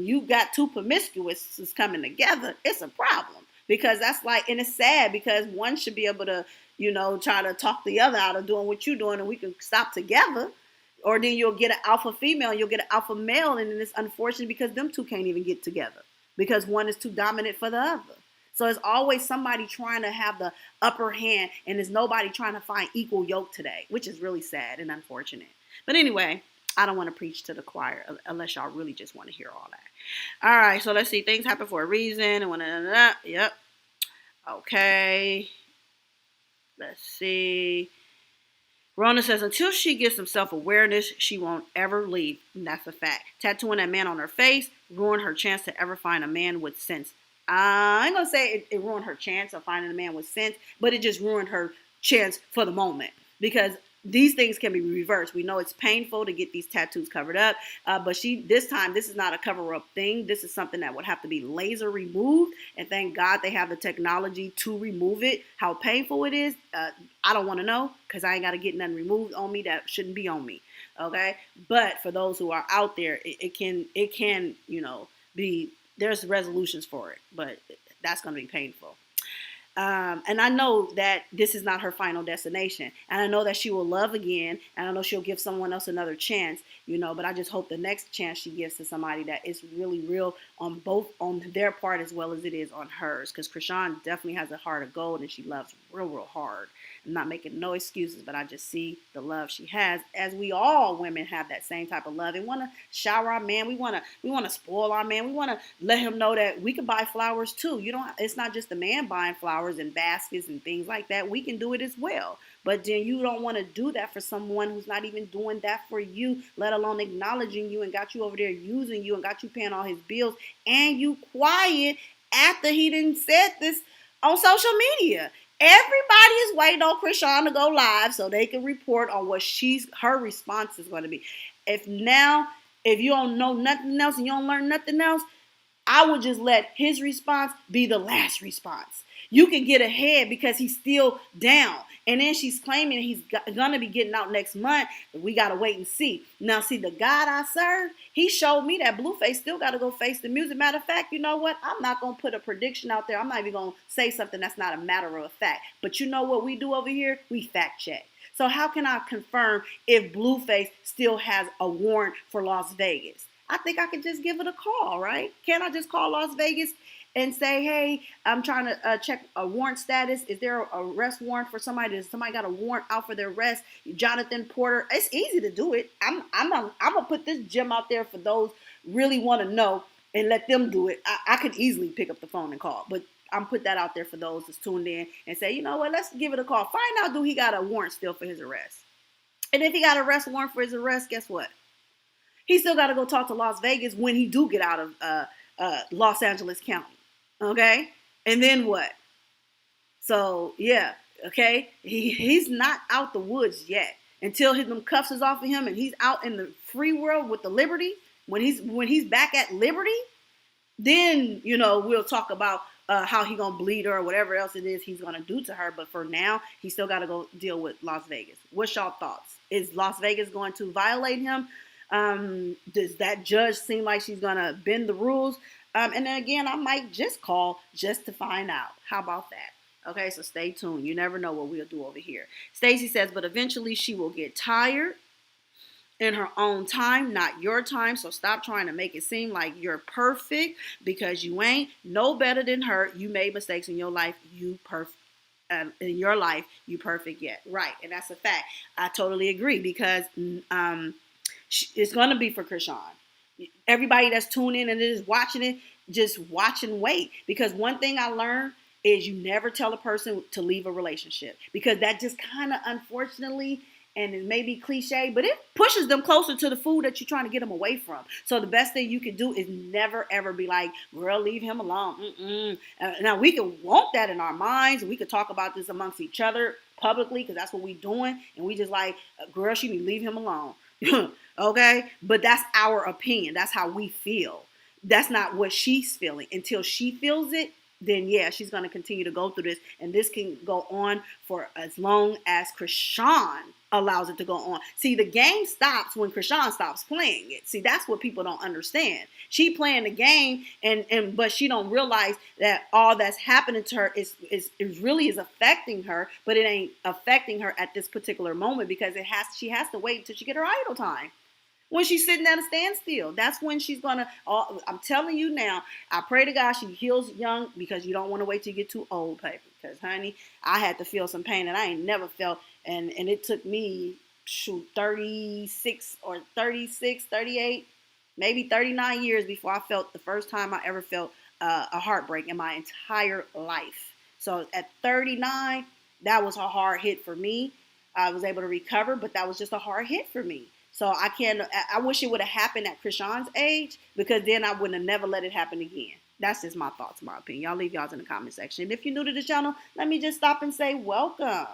you got two promiscuous coming together, it's a problem, because that's like, and it's sad because one should be able to, try to talk the other out of doing what you're doing, and we can stop together. Or then you'll get an alpha female and you'll get an alpha male, and then it's unfortunate because them two can't even get together because one is too dominant for the other. So it's always somebody trying to have the upper hand, and there's nobody trying to find equal yoke today, which is really sad and unfortunate. But anyway, I don't want to preach to the choir unless y'all really just want to hear all that. All right, so let's see. Things happen for a reason. Yep. Okay. Let's see. Rona says, until she gets some self-awareness, she won't ever leave. And that's a fact. Tattooing that man on her face ruined her chance to ever find a man with sense. I ain't going to say it ruined her chance of finding a man with sense, but it just ruined her chance for the moment, because these things can be reversed. We know it's painful to get these tattoos covered up, but this is not a cover-up thing. This is something that would have to be laser removed, and thank God they have the technology to remove it. How painful it is, I don't want to know, because I ain't got to get nothing removed on me that shouldn't be on me, okay? But for those who are out there, it can be... There's resolutions for it, but that's going to be painful. And I know that this is not her final destination. And I know that she will love again. And I know she'll give someone else another chance, but I just hope the next chance she gives to somebody that is really real on their part as well as it is on hers. Because Chrisean definitely has a heart of gold, and she loves real, real hard. I'm not making no excuses, but I just see the love she has, as we all women have that same type of love and want to shower our man. We want to spoil our man. We want to let him know that we can buy flowers too. It's not just the man buying flowers and baskets and things like that. We can do it as well. But then you don't want to do that for someone who's not even doing that for you, let alone acknowledging you and got you over there using you and got you paying all his bills, and you quiet after he didn't said this on social media. Everybody is waiting on Chrisean to go live so they can report on what her response is going to be. If you don't know nothing else and you don't learn nothing else, I would just let his response be the last response. You can get ahead because he's still down. And then she's claiming he's going to be getting out next month. We got to wait and see. Now, see, the God I serve, he showed me that BlueFace still got to go face the music. Matter of fact, you know what? I'm not going to put a prediction out there. I'm not even going to say something that's not a matter of fact. But you know what we do over here? We fact check. So how can I confirm if BlueFace still has a warrant for Las Vegas? I think I could just give it a call, right? Can't I just call Las Vegas and say, hey, I'm trying to check a warrant status. Is there an arrest warrant for somebody? Does somebody got a warrant out for their arrest? Jonathan Porter. It's easy to do it. I'm gonna put this gem out there for those really want to know and let them do it. I could easily pick up the phone and call, but I'm put that out there for those that's tuned in and say, you know what? Let's give it a call. Find out, do he got a warrant still for his arrest? And if he got an arrest warrant for his arrest, guess what? He still got to go talk to Las Vegas when he do get out of Los Angeles County. Okay? And then what? So, yeah. Okay? He's not out the woods yet. until them cuffs is off of him and he's out in the free world with the liberty. When he's back at liberty, then we'll talk about how he gonna bleed her or whatever else it is he's gonna do to her. But for now, he still got to go deal with Las Vegas. What's y'all thoughts? Is Las Vegas going to violate him? Does that judge seem like she's gonna bend the rules? And then again, I might just call just to find out. How about that? Okay, so stay tuned. You never know what we'll do over here. Stacy says, but eventually she will get tired in her own time, not your time. So stop trying to make it seem like you're perfect, because you ain't. No better than her. You made mistakes in your life. You perfect. In your life, you perfect yet. Right, and that's a fact. I totally agree, because it's going to be for Chrisean. Everybody that's tuning in and is watching it, just watch and wait. Because one thing I learned is you never tell a person to leave a relationship, because that just kind of, unfortunately, and it may be cliche, but it pushes them closer to the food that you're trying to get them away from. So the best thing you can do is never, ever be like, girl, leave him alone. Now, we can want that in our minds, and we could talk about this amongst each other publicly, because that's what we doing. And we just like, girl, she need to leave him alone. Okay? But that's our opinion. That's how we feel. That's not what she's feeling. Until she feels it, then yeah, she's going to continue to go through this. And this can go on for as long as Chrisean allows it to go on. See, the game stops when Chrisean stops playing it. See, that's what people don't understand. She playing the game, but she don't realize that all that's happening to her is really affecting her, but it ain't affecting her at this particular moment, because she has to wait until she get her idle time. When she's sitting at a standstill, that's when she's gonna. I'm telling you now. I pray to God she heals young, because you don't want to wait till you get too old, baby. Because, honey, I had to feel some pain that I ain't never felt, and it took me 36 or 36, 38, maybe 39 years before I felt the first time I ever felt a heartbreak in my entire life. So at 39, that was a hard hit for me. I was able to recover, but that was just a hard hit for me. So I wish it would have happened at Chrisean's age, because then I wouldn't have never let it happen again. That's just my thoughts, my opinion. Y'all leave y'all's in the comment section. And if you're new to the channel, let me just stop and say welcome.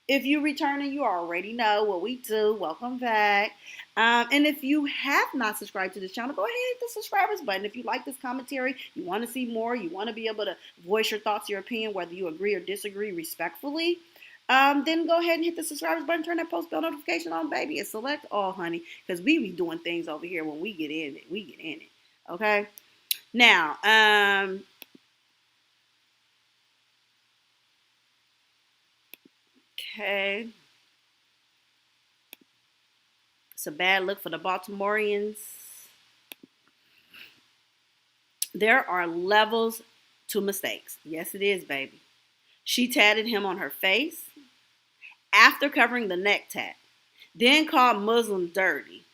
If you're returning, you already know what we do. Welcome back. And if you have not subscribed to this channel, go ahead and hit the subscribers button. If you like this commentary, you want to see more, you want to be able to voice your thoughts, your opinion, whether you agree or disagree respectfully, then go ahead and hit the subscribers button, turn that post bell notification on, baby, and select all, honey, because we be doing things over here when we get in it. We get in it, okay? Now, okay. It's a bad look for the Baltimoreans. There are levels to mistakes. Yes, it is, baby. She tatted him on her face after covering the neck tat, then called Muslims dirty,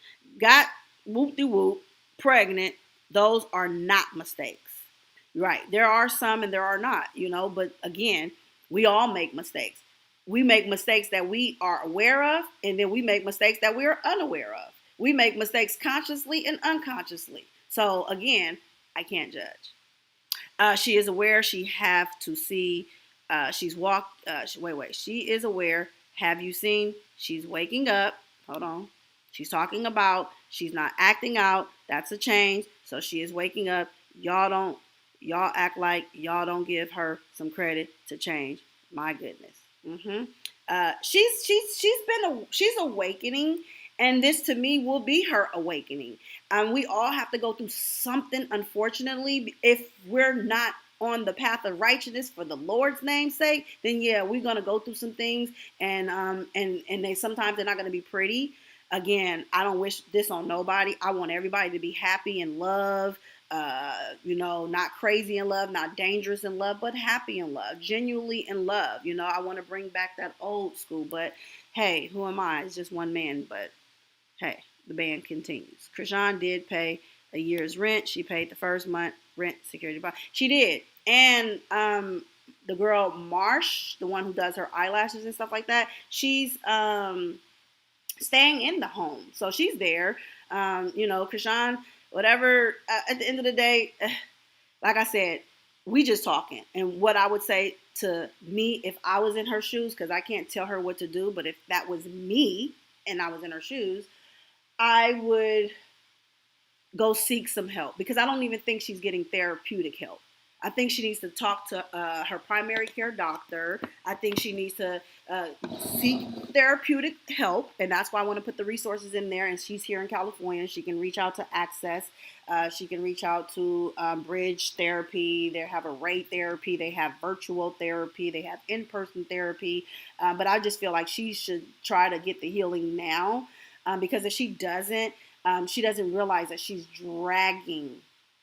got whoop-de-whoop, pregnant. Those are not mistakes. Right. There are some and there are not, but again, we all make mistakes. We make mistakes that we are aware of, and then we make mistakes that we are unaware of. We make mistakes consciously and unconsciously. So again, I can't judge. She is aware she have to see, she's walked, she is aware. Have you seen? She's waking up. Hold on. She's talking about she's not acting out. That's a change. So she is waking up. Y'all act like y'all don't give her some credit to change. My goodness. She's awakening, and this to me will be her awakening. We all have to go through something, unfortunately. If we're not on the path of righteousness for the Lord's name's sake, then yeah, we're gonna go through some things, and they sometimes they're not gonna be pretty. Again, I don't wish this on nobody. I want everybody to be happy in love, not crazy in love, not dangerous in love, but happy in love, genuinely in love. I want to bring back that old school, but hey, who am I? It's just one man, but hey, the band continues. Chrisean did pay a year's rent. She paid the first month rent, security deposit. She did. And the girl Marsh, the one who does her eyelashes and stuff like that, she's staying in the home. So she's there. Chrisean, whatever, at the end of the day, like I said, we just talking. And what I would say to me, if I was in her shoes, because I can't tell her what to do, but if that was me, and I was in her shoes, I would go seek some help because I don't even think she's getting therapeutic help. I think she needs to talk to her primary care doctor. I think she needs to seek therapeutic help, and that's why I want to put the resources in there. And she's here in California. She can reach out to Access. She can reach out to Bridge Therapy. They have a rate therapy. They have virtual therapy. They have in-person therapy. But I just feel like she should try to get the healing now because if she doesn't realize that she's dragging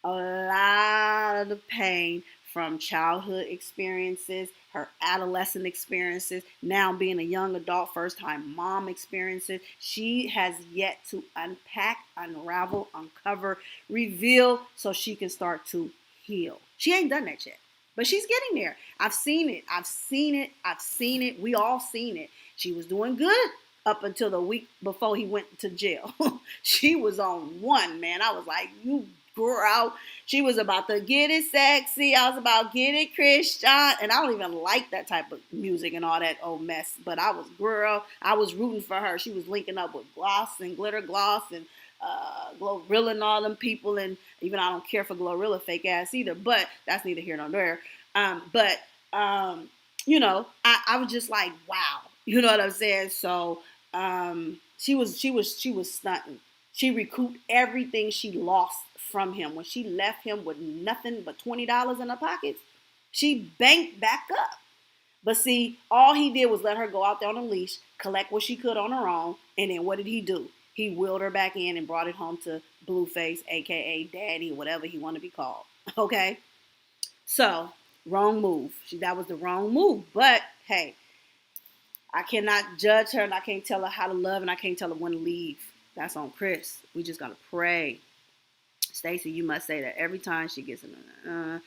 a lot of the pain from childhood experiences, her adolescent experiences, now being a young adult, first-time mom experiences. She has yet to unpack, unravel, uncover, reveal so she can start to heal. She ain't done that yet, but she's getting there. I've seen it. I've seen it. I've seen it. We all seen it. She was doing good up until the week before he went to jail. She was on one, man. I was like, you girl. She was about to get it sexy. I was about to get it Christian. And I don't even like that type of music and all that old mess. But I was rooting for her. She was linking up with Gloss and Glitter Gloss and Glorilla and all them people. And even I don't care for Glorilla fake ass either. But that's neither here nor there. You know, I was just like, wow. You know what I'm saying? So she was stunting. She recouped everything she lost from him. When she left him with nothing but $20 in her pockets, she banked back up. But see, all he did was let her go out there on a leash, collect what she could on her own, and then what did he do? He wheeled her back in and brought it home to BlueFace, a.k.a. Daddy, whatever he wanted to be called. Okay? So, wrong move. That was the wrong move. But, hey, I cannot judge her, and I can't tell her how to love, and I can't tell her when to leave. That's on Chris. We just gotta pray. Stacy, you must say that every time she gets in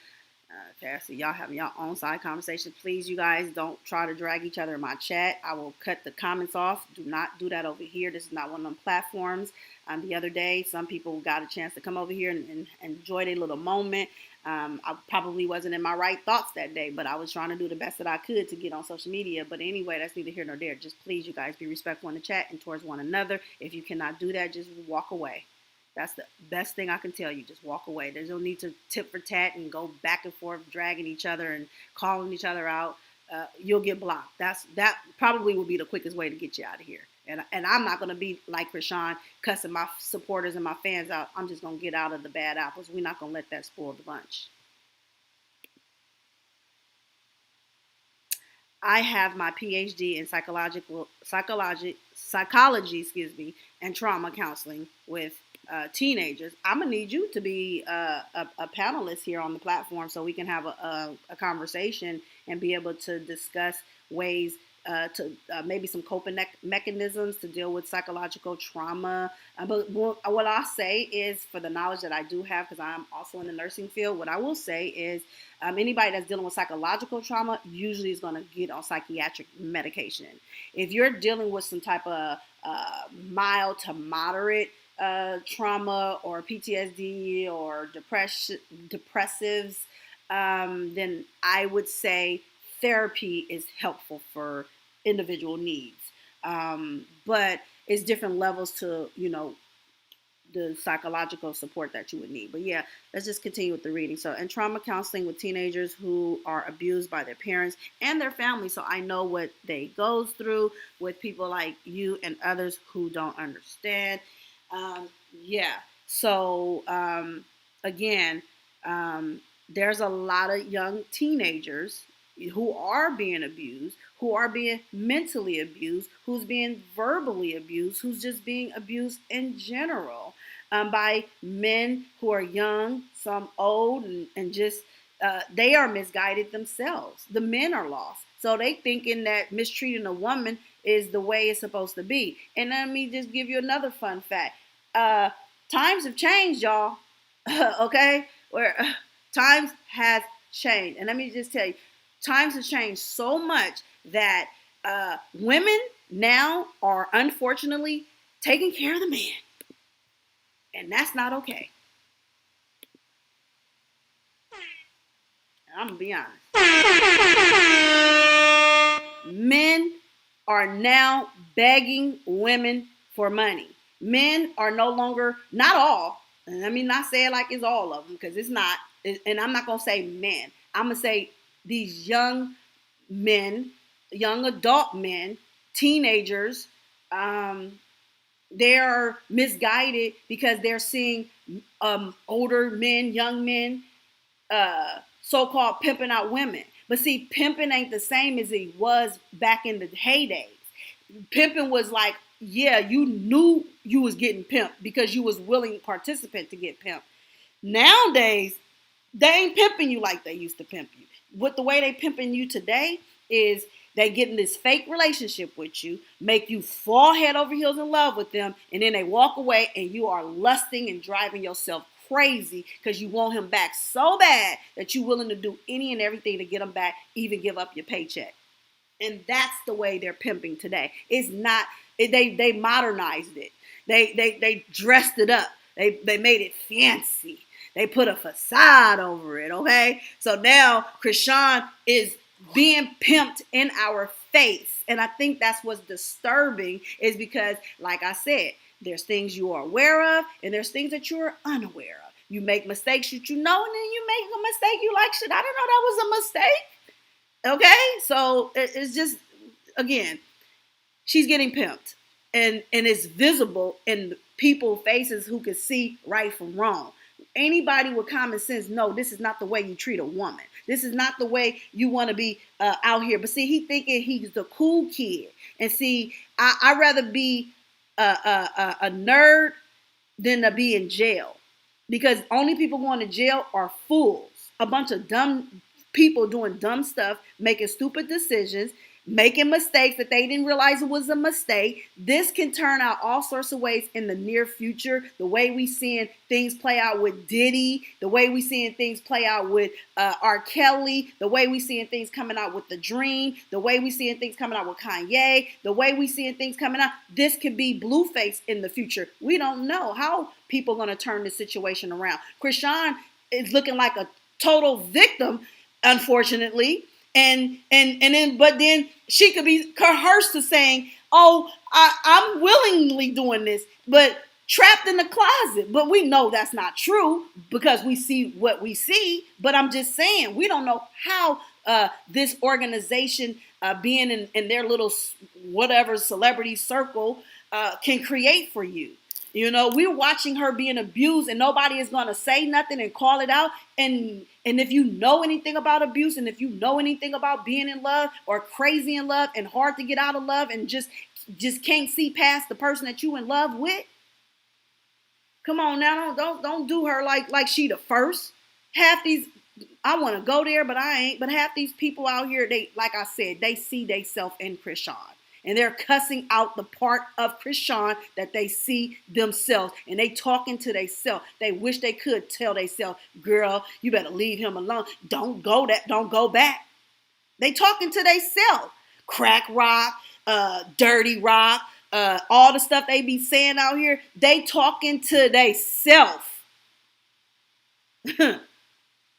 Cassie, y'all having your own side conversation. Please, you guys, don't try to drag each other in my chat. I will cut the comments off. Do not do that over here. This is not one of them platforms. The other day, some people got a chance to come over here and enjoy their little moment. I probably wasn't in my right thoughts that day, but I was trying to do the best that I could to get on social media. But anyway, that's neither here nor there. Just please, you guys, be respectful in the chat and towards one another. If you cannot do that, just walk away. That's the best thing I can tell you. Just walk away. There's no need to tit for tat and go back and forth, dragging each other and calling each other out. You'll get blocked. That probably will be the quickest way to get you out of here. And I'm not going to be like Chrisean, cussing my supporters and my fans out. I'm just going to get out of the bad apples. We're not going to let that spoil the bunch. I have my PhD in psychology, and trauma counseling with teenagers. I'm going to need you to be a panelist here on the platform so we can have a conversation and be able to discuss ways to maybe some coping mechanisms to deal with psychological trauma. But what I say is, for the knowledge that I do have, because I'm also in the nursing field, what I will say is anybody that's dealing with psychological trauma usually is going to get on psychiatric medication. If you're dealing with some type of mild to moderate trauma or PTSD or depressives, then I would say therapy is helpful for individual needs. But it's different levels to, the psychological support that you would need. But yeah, let's just continue with the reading. So, and trauma counseling with teenagers who are abused by their parents and their family. So I know what they goes through with people like you and others who don't understand. So again, there's a lot of young teenagers who are being abused, who are being mentally abused, who's being verbally abused, who's just being abused in general by men who are young, some old, and just they are misguided themselves. The men are lost. So they thinking that mistreating a woman is the way it's supposed to be. And let me just give you another fun fact. Times have changed, y'all. Okay? Times have changed. And let me just tell you, times have changed so much that women now are unfortunately taking care of the man. And that's not okay. And I'm going to be honest. Men are now begging women for money. Men are no longer, not all, and let me not say it like it's all of them, because it's not, and I'm not going to say men. I'm going to say these young men, young adult men, teenagers, they're misguided because they're seeing older men, young men, so-called pimping out women. But see, pimping ain't the same as it was back in the heydays. Pimping was like, yeah, you knew you was getting pimped because you was willing participant to get pimped. Nowadays, they ain't pimping you like they used to pimp you. What the way they pimping you today is they get in this fake relationship with you, make you fall head over heels in love with them, and then they walk away and you are lusting and driving yourself crazy because you want him back so bad that you're willing to do any and everything to get him back, even give up your paycheck. And that's the way they're pimping today. It's not, they modernized it. They dressed it up. They made it fancy. They put a facade over it, okay? So now Chrisean is being pimped in our face. And I think that's what's disturbing is because, like I said, there's things you are aware of and there's things that you're unaware of. You make mistakes that you know, and then you make a mistake. You like, shit, I didn't know that was a mistake. Okay? So it's just, again, she's getting pimped. And it's visible in people's faces who can see right from wrong. Anybody with common sense know this is not the way you treat a woman. This is not the way you want to be out here. But see, he thinking he's the cool kid. And see, I'd rather be a nerd than to be in jail. Because only people going to jail are fools. A bunch of dumb people doing dumb stuff, making stupid decisions, making mistakes that they didn't realize it was a mistake. This can turn out all sorts of ways in the near future. The way we seeing things play out with Diddy, the way we seeing things play out with R. Kelly, the way we seeing things coming out with The Dream, the way we seeing things coming out with Kanye, the way we seeing things coming out. This could be BlueFace in the future. We don't know how people are going to turn this situation around. Chrisean is looking like a total victim, unfortunately. And then she could be coerced to saying, oh, I'm willingly doing this, but trapped in the closet. But we know that's not true because we see what we see. But I'm just saying, we don't know how this organization being in their little whatever celebrity circle can create for you. You know, we're watching her being abused and nobody is going to say nothing and call it out. And if you know anything about abuse and if you know anything about being in love or crazy in love and hard to get out of love and just can't see past the person that you in love with. Come on now, don't do her like she the first. Half these, I want to go there, but I ain't. But half these people out here, they, like I said, they see themselves in Chrisean. And they're cussing out the part of Chrisean that they see themselves. And they talking to themselves. They wish they could tell themselves, girl, you better leave him alone. Don't go back. They talking to themselves. Crack rock, dirty rock, all the stuff they be saying out here. They talking to themselves.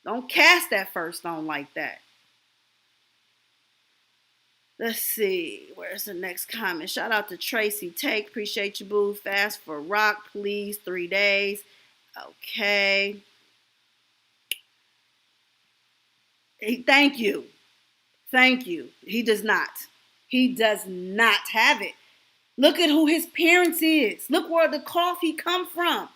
Don't cast that first stone like that. Let's see. Where's the next comment? Shout out to Tracy Take. Appreciate you, boo. Fast for rock, please. 3 days. Okay. Thank you. Thank you. He does not. He does not have it. Look at who his parents is. Look where the coffee come from.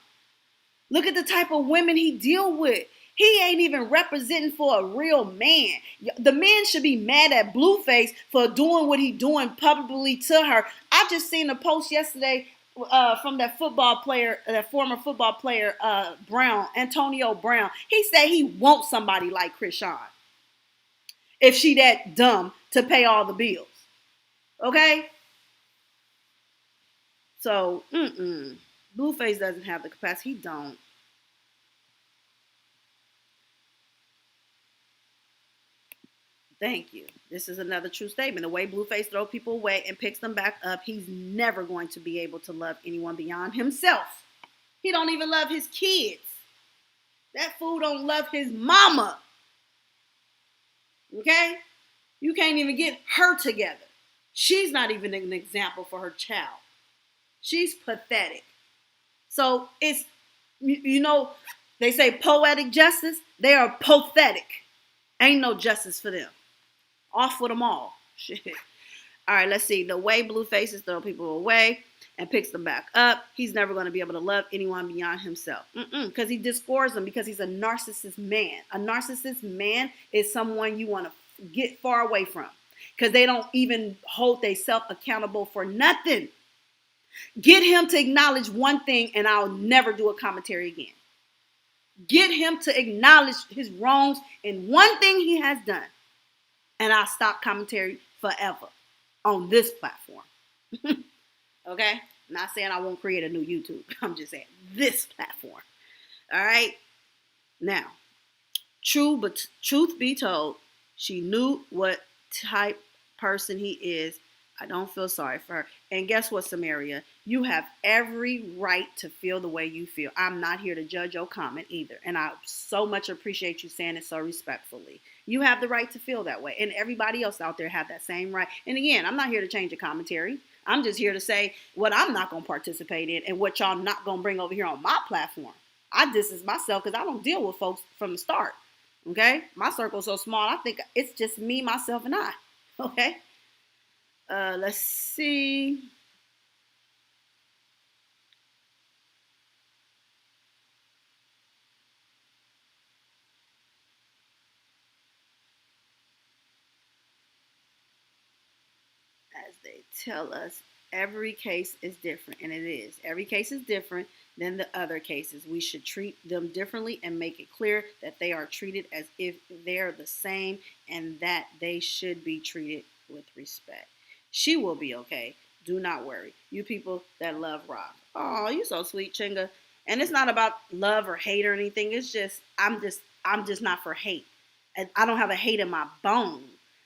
Look at the type of women he deal with. He ain't even representing for a real man. The man should be mad at BlueFace for doing what he doing publicly to her. I just seen a post yesterday from that football player, that former football player, Brown, Antonio Brown. He said he wants somebody like Chrisean if she that dumb to pay all the bills. Okay? So, BlueFace doesn't have the capacity. He don't. Thank you. This is another true statement. The way BlueFace throws people away and picks them back up, he's never going to be able to love anyone beyond himself. He don't even love his kids. That fool don't love his mama. Okay? You can't even get her together. She's not even an example for her child. She's pathetic. So it's, they say poetic justice. They are pathetic. Ain't no justice for them. Off with them all. Shit. All right, let's see. The way BlueFace is throwing people away and picks them back up, he's never going to be able to love anyone beyond himself. Because he discords them because he's a narcissist man. A narcissist man is someone you want to get far away from because they don't even hold themselves accountable for nothing. Get him to acknowledge one thing and I'll never do a commentary again. Get him to acknowledge his wrongs in one thing he has done and I'll stop commentary forever on this platform. Okay? I'm not saying I won't create a new YouTube. I'm just saying this platform. All right? Now, truth be told, she knew what type person he is. I don't feel sorry for her. And guess what, Samaria? You have every right to feel the way you feel. I'm not here to judge your comment either. And I so much appreciate you saying it so respectfully. You have the right to feel that way. And everybody else out there have that same right. And again, I'm not here to change a commentary. I'm just here to say what I'm not going to participate in and what y'all not going to bring over here on my platform. I distance myself because I don't deal with folks from the start. Okay? My circle's so small, I think it's just me, myself, and I. Okay? Let's see. As they tell us, every case is different, and it is. Every case is different than the other cases. We should treat them differently and make it clear that they are treated as if they're the same and that they should be treated with respect. She will be okay. Do not worry. You people that love Rock. Oh, you so sweet, Chinga. And it's not about love or hate or anything. It's just I'm just not for hate. And I don't have a hate in my bone.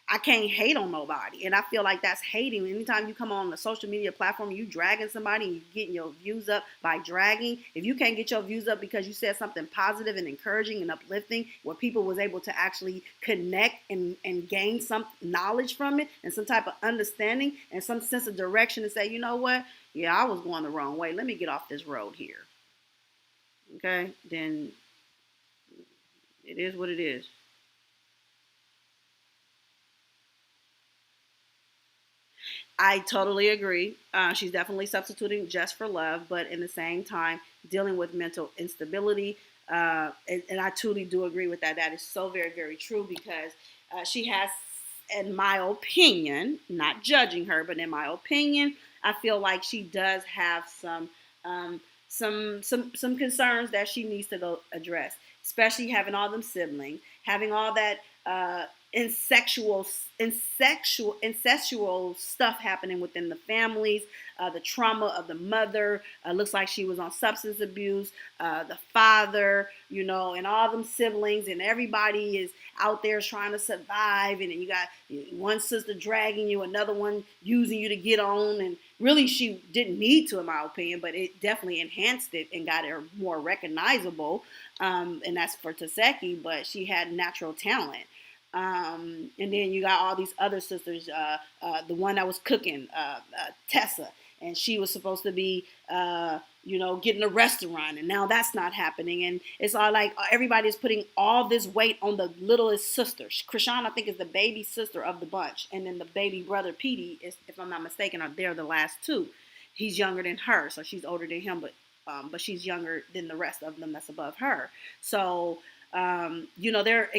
I can't hate on nobody. And I feel like that's hating. Anytime you come on a social media platform, you dragging somebody and you getting your views up by dragging. If you can't get your views up because you said something positive and encouraging and uplifting where people was able to actually connect and gain some knowledge from it and some type of understanding and some sense of direction and say, you know what? Yeah, I was going the wrong way. Let me get off this road here. Okay? Then it is what it is. I totally agree. She's definitely substituting just for love, but in the same time, dealing with mental instability. And I truly do agree with that. That is so very, very true because she has, in my opinion, not judging her, but in my opinion, I feel like she does have some concerns that she needs to go address, especially having all them siblings, having all that incestual stuff happening within the families, the trauma of the mother, looks like she was on substance abuse, the father, and all them siblings, and everybody is out there trying to survive, and then you got one sister dragging you, another one using you to get on, and really she didn't need to, in my opinion, but it definitely enhanced it and got her more recognizable, and that's for Taseki, but she had natural talent. And then you got all these other sisters, the one that was cooking, Tessa, and she was supposed to be, getting a restaurant, and now that's not happening. And it's all like everybody's putting all this weight on the littlest sister. Chrisean, I think, is the baby sister of the bunch, and then the baby brother, Petey, is, if I'm not mistaken, they're the last two. He's younger than her, so she's older than him, but she's younger than the rest of them that's above her. So their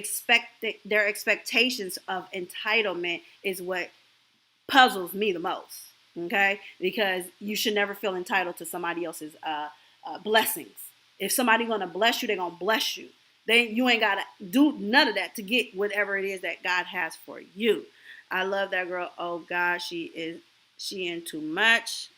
expectations of entitlement is what puzzles me the most. Okay, because you should never feel entitled to somebody else's blessings. If somebody gonna bless you, they're gonna bless you. You ain't gotta do none of that to get whatever it is that God has for you. I love that girl. Oh God, she in too much.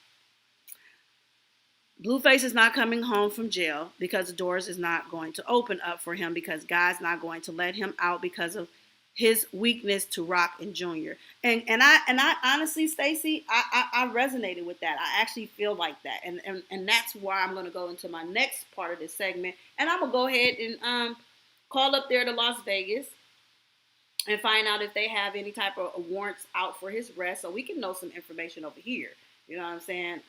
BlueFace is not coming home from jail because the doors is not going to open up for him because God's not going to let him out because of his weakness to Rock and Junior. And I honestly, Stacey, I resonated with that. I actually feel like that. And that's why I'm going to go into my next part of this segment. And I'm going to go ahead and call up there to Las Vegas. and find out if they have any type of warrants out for his arrest, so we can know some information over here. You know what I'm saying?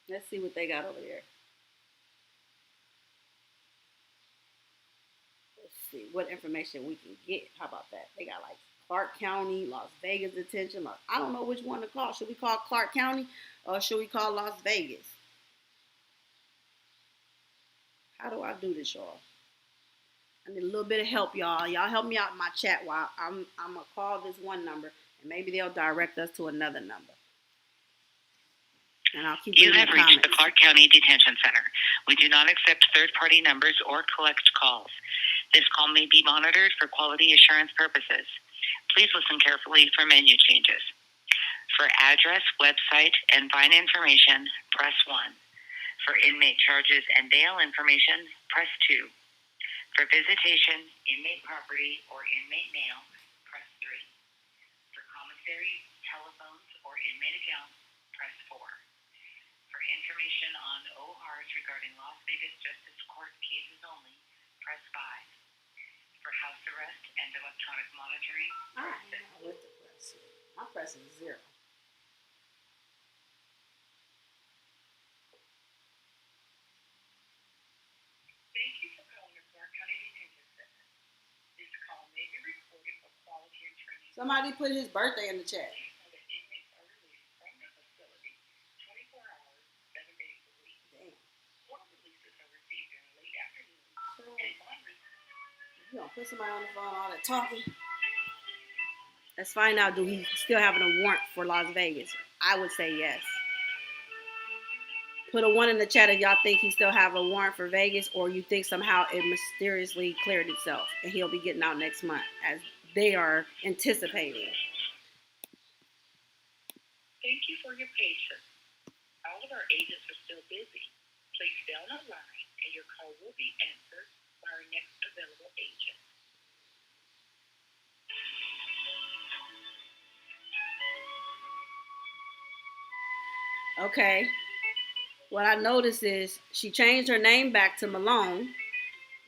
Let's see what they got over there. Let's see what information we can get. How about that? They got like Clark County, Las Vegas detention. I don't know which one to call. Should we call Clark County or should we call Las Vegas? How do I do this, y'all? I need a little bit of help, y'all. Y'all help me out in my chat while I'm gonna call this one number, and maybe they'll direct us to another number. And I'll keep. You have reached the Clark County Detention Center. We do not accept third-party numbers or collect calls. This call may be monitored for quality assurance purposes. Please listen carefully for menu changes. For address, website, and fine information, press 1. For inmate charges and bail information, press 2. For visitation, inmate property, or inmate mail, press 3. For commissary, telephones, or inmate accounts, press 4. For information on ORs regarding Las Vegas Justice Court cases only, press 5. For house arrest and electronic monitoring, press 6. I'm pressing 0. Thank you for calling the Clark County Detention Center. This call may be recorded for quality and training. Somebody put his birthday in the chat. Inmates are released from the facility 24 hours, 7 days a week. Damn. One releases are received in the late afternoon, and one releases. You gonna put somebody on the phone, all that talking? Let's find out, do he still have a warrant for Las Vegas? I would say yes. Put a 1 in the chat if y'all think he still have a warrant for Vegas, or you think somehow it mysteriously cleared itself and he'll be getting out next month as they are anticipating. Thank you for your patience. All of our agents are still busy. Please stay on the line and your call will be answered by our next available agent. Okay. What I noticed is she changed her name back to Malone.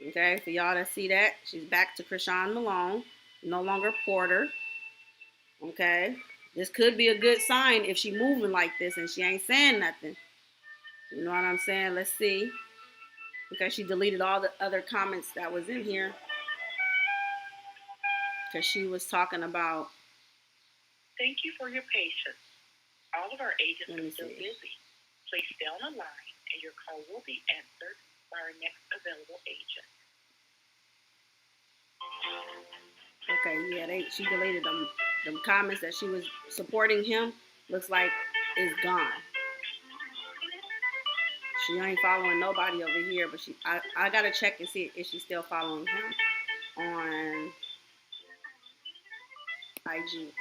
Okay, for y'all that see that, she's back to Chrisean Malone, no longer Porter. Okay, this could be a good sign if she moving like this and she ain't saying nothing. You know what I'm saying? Let's see. Okay, she deleted all the other comments that was in here because she was talking about. Thank you for your patience. All of our agents are still busy. Please stay on the line and your call will be answered by our next available agent. Okay, yeah, she deleted them comments that she was supporting him. Looks like it's gone. She ain't following nobody over here, but I gotta check and see if she's still following him on IG.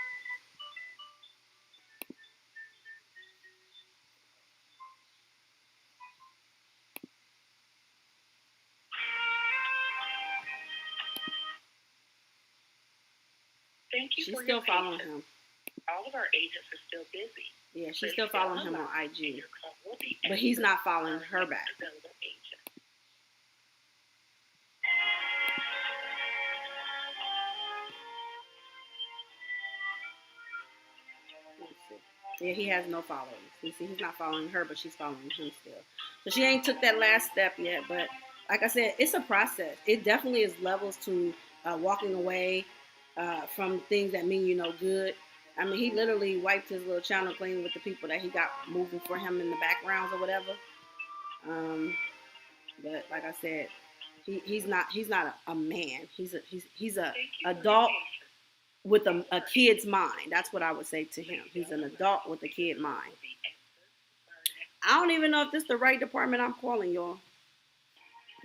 Thank you She's for still your following patience. him. All of our agents are still busy. Yeah, she's Please still stay following him the on line IG. and your call will be But he's answered not following by our her next back. available agent. Yeah, he has no followers. You see, he's not following her, but she's following him still. So she ain't took that last step yet. But like I said, it's a process. It definitely is levels to walking away from things that mean you no good. I mean, he literally wiped his little channel clean with the people that he got moving for him in the backgrounds or whatever. But like I said, he's not a man. He's a adult with a kid's mind. That's what I would say to him. He's an adult with a kid mind. I don't even know if this is the right department I'm calling, y'all.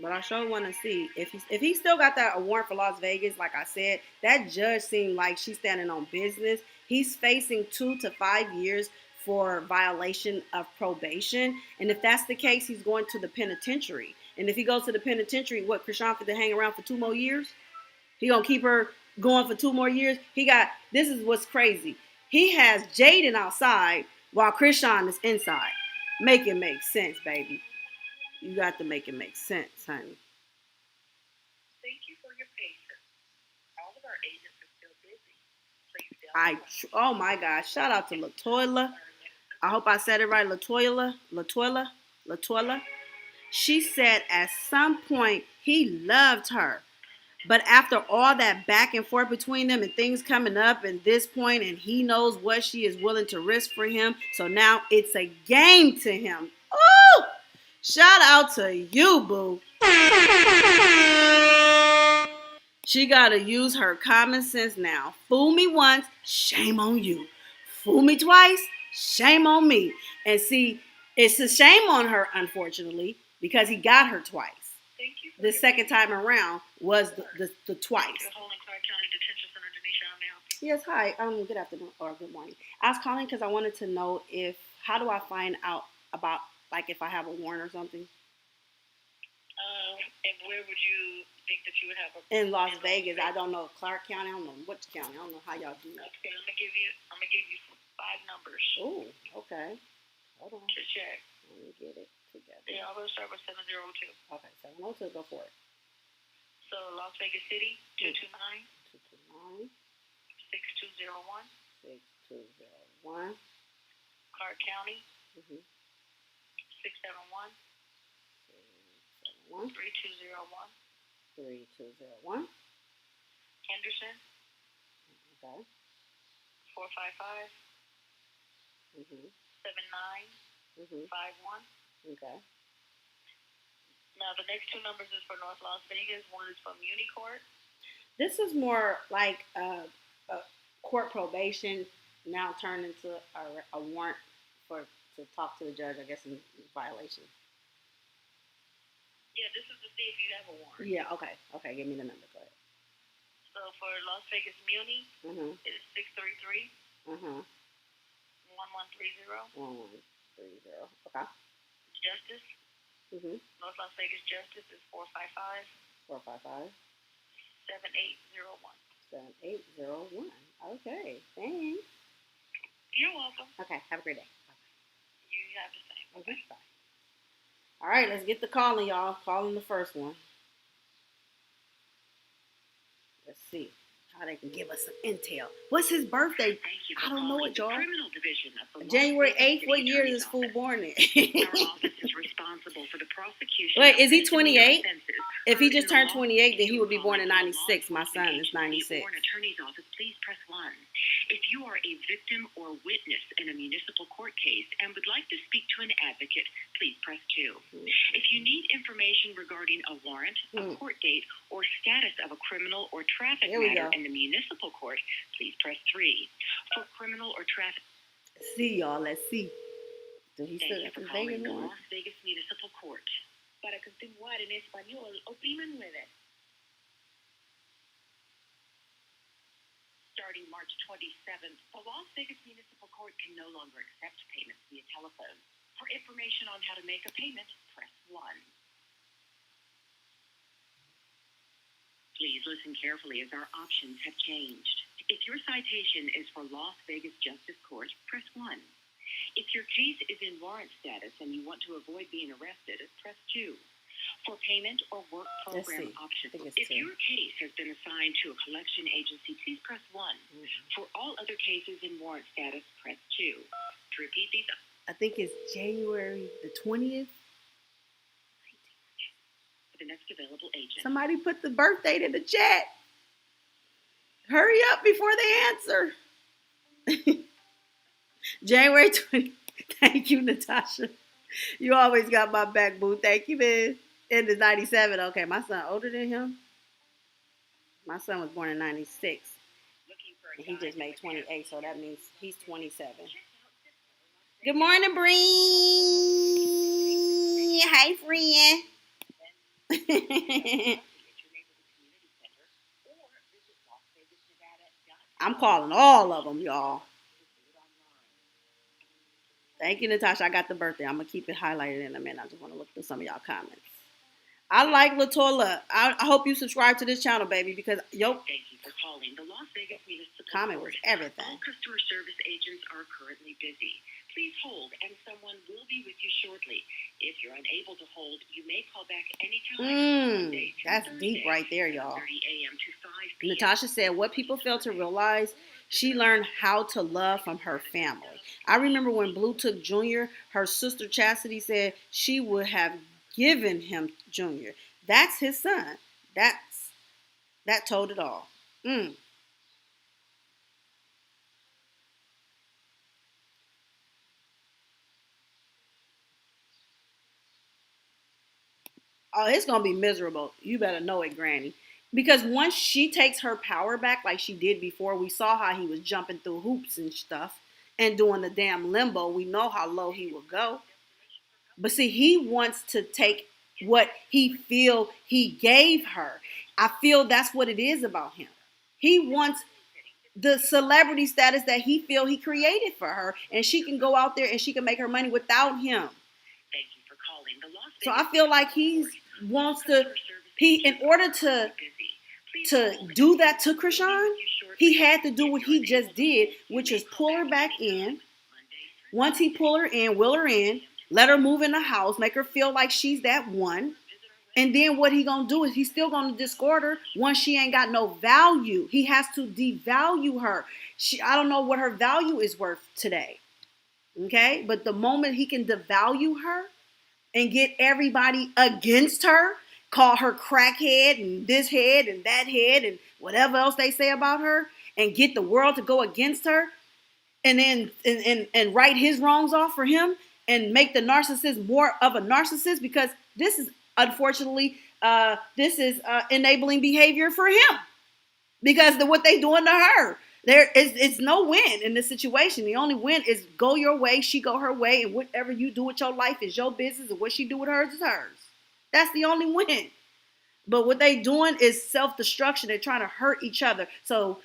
But I sure want to see if he still got that warrant for Las Vegas. Like I said, that judge seemed like she's standing on business. He's facing 2 to 5 years for violation of probation. And if that's the case, he's going to the penitentiary. And if he goes to the penitentiary, what, Chrisean to hang around for 2 more years? He gonna keep her going for 2 more years? This is what's crazy. He has Jaden outside while Chrisean is inside. Make it make sense, baby. You got to make it make sense, honey. Oh my gosh! Shout out to Latoya. I hope I said it right. Latoya. She said at some point he loved her. But after all that back and forth between them and things coming up at this point, and he knows what she is willing to risk for him, so now it's a game to him. Oh, shout out to you, boo. She got to use her common sense now. Fool me once, shame on you. Fool me twice, shame on me. And see, it's a shame on her, unfortunately, because he got her twice. The second time around was the twice. Yes, hi. Good afternoon or good morning. I was calling because I wanted to know how do I find out about if I have a warrant or something? And where would you think that you would have a? In Las Vegas. I don't know Clark County. I don't know which county. I don't know how y'all do that. Okay, I'm gonna give you 5 numbers. Oh, okay. Hold on. To check. Let me get it together. Yeah, I'm gonna start with 702. Okay, 702. Go for it. So Las Vegas City 229 229 6201. 6201. Clark County 671 671 3201. 3201. Henderson Okay. 455 7951. Okay. Now the next 2 numbers is for North Las Vegas. One is from Unicourt. This is more like a court probation now turned into a warrant to talk to the judge, I guess, in violation. Yeah, this is to see if you have a warrant. Yeah, okay. Okay, give me the number. Go ahead. So for Las Vegas Muni, it is 633 1130. 1130. Okay. Justice. North Las Vegas Justice is 455 455 7801. 7801. Okay, thanks. You're welcome. Okay, have a great day. Bye. You have the same. Okay, bye. All right, let's get the calling, y'all. Calling the first one. Let's see how they can give us some intel. What's his birthday? I don't know it, y'all. January 8th. What year is this fool born in? Our office is responsible for the prosecution. Wait, is he 28? If he just turned 28, then he would be born in 96. My son is 96. Attorney's office, please press 1. If you are a victim or witness in a municipal court case and would like to speak to an advocate, please press 2. If you need information regarding a warrant, a court date, or status of a criminal or traffic matter in the municipal court, please press 3. For criminal or traffic... See, y'all. Let's see. Thank you for calling the Las Vegas Municipal Court. Para continuar en español, opriman 9. Starting March 27th, the Las Vegas Municipal Court can no longer accept payments via telephone. For information on how to make a payment, press 1. Please listen carefully as our options have changed. If your citation is for Las Vegas Justice Court, press 1. If your case is in warrant status and you want to avoid being arrested, press 2. For payment or work program options, if your case has been assigned to a collection agency, please press 1. For all other cases in warrant status, press 2. To repeat these, I think it's January the 20th. the next available agent. Somebody put the birth date in the chat. Hurry up before they answer. January 20th. Thank you, Natasha. You always got my back, boo. Thank you, man. It is 97. Okay, my son older than him. My son was born in 96. And he just made 28, so that means he's 27. Good morning, Bree. Hi, friend. I'm calling all of them, y'all. Thank you, Natasha. I got the birthday. I'm going to keep it highlighted in a minute. I just want to look through some of y'all comments. I like Latoya. I hope you subscribe to this channel, baby, because Thank you for calling the Las Vegas Municipal comment was everything. All customer service agents are currently busy. Please hold, and someone will be with you shortly. If you're unable to hold, you may call back anytime. That's deep right there, y'all. 30 a.m. to 5 p.m. Natasha said, what people fail to realize, She learned how to love from her family. I remember when Blue took Junior, her sister Chastity said she would have given him Junior. That's his son. That told it all. Mm. Oh, it's gonna be miserable. You better know it, Granny. Because once she takes her power back, like she did before, we saw how he was jumping through hoops and stuff and doing the damn limbo. We know how low he will go. But see, he wants to take what he feel he gave her. I feel that's what it is about him. He wants the celebrity status that he feel he created for her, and she can go out there and she can make her money without him. So I feel like he wants to. He, in order to do that to Chrisean, he had to do what he just did, which is pull her back in. Once he pull her in, will her in, let her move in the house, make her feel like she's that one. And then what he gonna do is he's still gonna discard her once she ain't got no value. He has to devalue her. I don't know what her value is worth today. Okay? But the moment he can devalue her and get everybody against her, call her crackhead and this head and that head and whatever else they say about her, and get the world to go against her, and then and write his wrongs off for him, and make the narcissist more of a narcissist, because this is unfortunately enabling behavior for him, because what they doing to her. It's no win in this situation. The only win is go your way, she go her way, and whatever you do with your life is your business, and what she do with hers is hers. That's the only win. But what they doing is self-destruction. They're trying to hurt each other. So,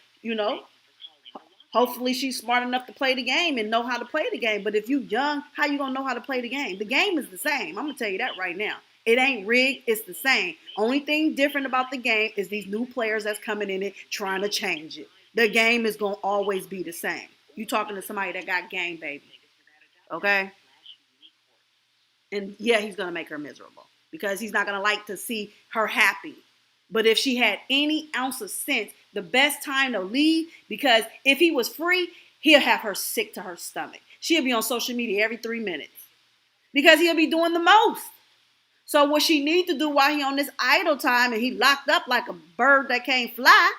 hopefully she's smart enough to play the game and know how to play the game. But if you young, how you gonna know how to play the game? The game is the same. I'm gonna tell you that right now. It ain't rigged. It's the same. Only thing different about the game is these new players that's coming in it trying to change it. The game is gonna always be the same. You talking to somebody that got game, baby. Okay? And yeah, he's gonna make her miserable, because he's not gonna like to see her happy. But if she had any ounce of sense, the best time to leave, because if he was free, he'll have her sick to her stomach. She'll be on social media every 3 minutes, because he'll be doing the most. So what she need to do while he on this idle time and he locked up like a bird that can't fly,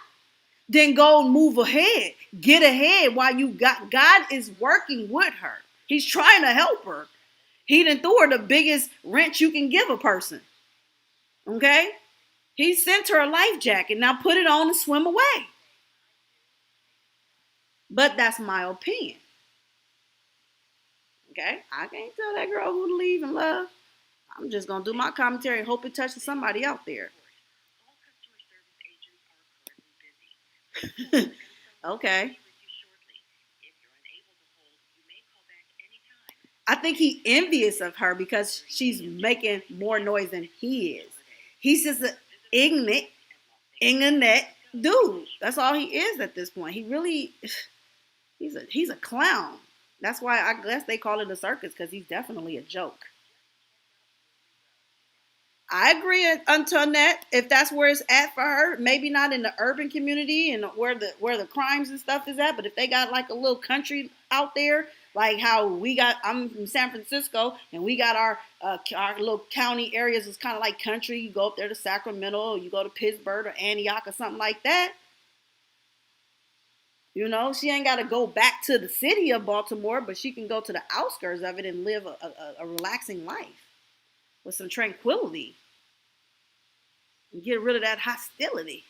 then go and move ahead. Get ahead while you got. God is working with her. He's trying to help her. He done threw her the biggest wrench you can give a person. Okay? He sent her a life jacket. Now put it on and swim away. But that's my opinion. Okay? I can't tell that girl who to leave and love. I'm just going to do my commentary and hope it touches somebody out there. Okay. I think he envious of her because she's making more noise than he is. He's just an ignorant dude. That's all he is at this point. He really, he's a clown. That's why I guess they call it a circus, because he's definitely a joke. I agree, Antoinette. If that's where it's at for her, maybe not in the urban community and where the crimes and stuff is at, but if they got like a little country out there, like how I'm from San Francisco, and we got our little county areas. It's kind of like country. You go up there to Sacramento, or you go to Pittsburgh or Antioch or something like that. She ain't got to go back to the city of Baltimore, but she can go to the outskirts of it and live a relaxing life with some tranquility and get rid of that hostility.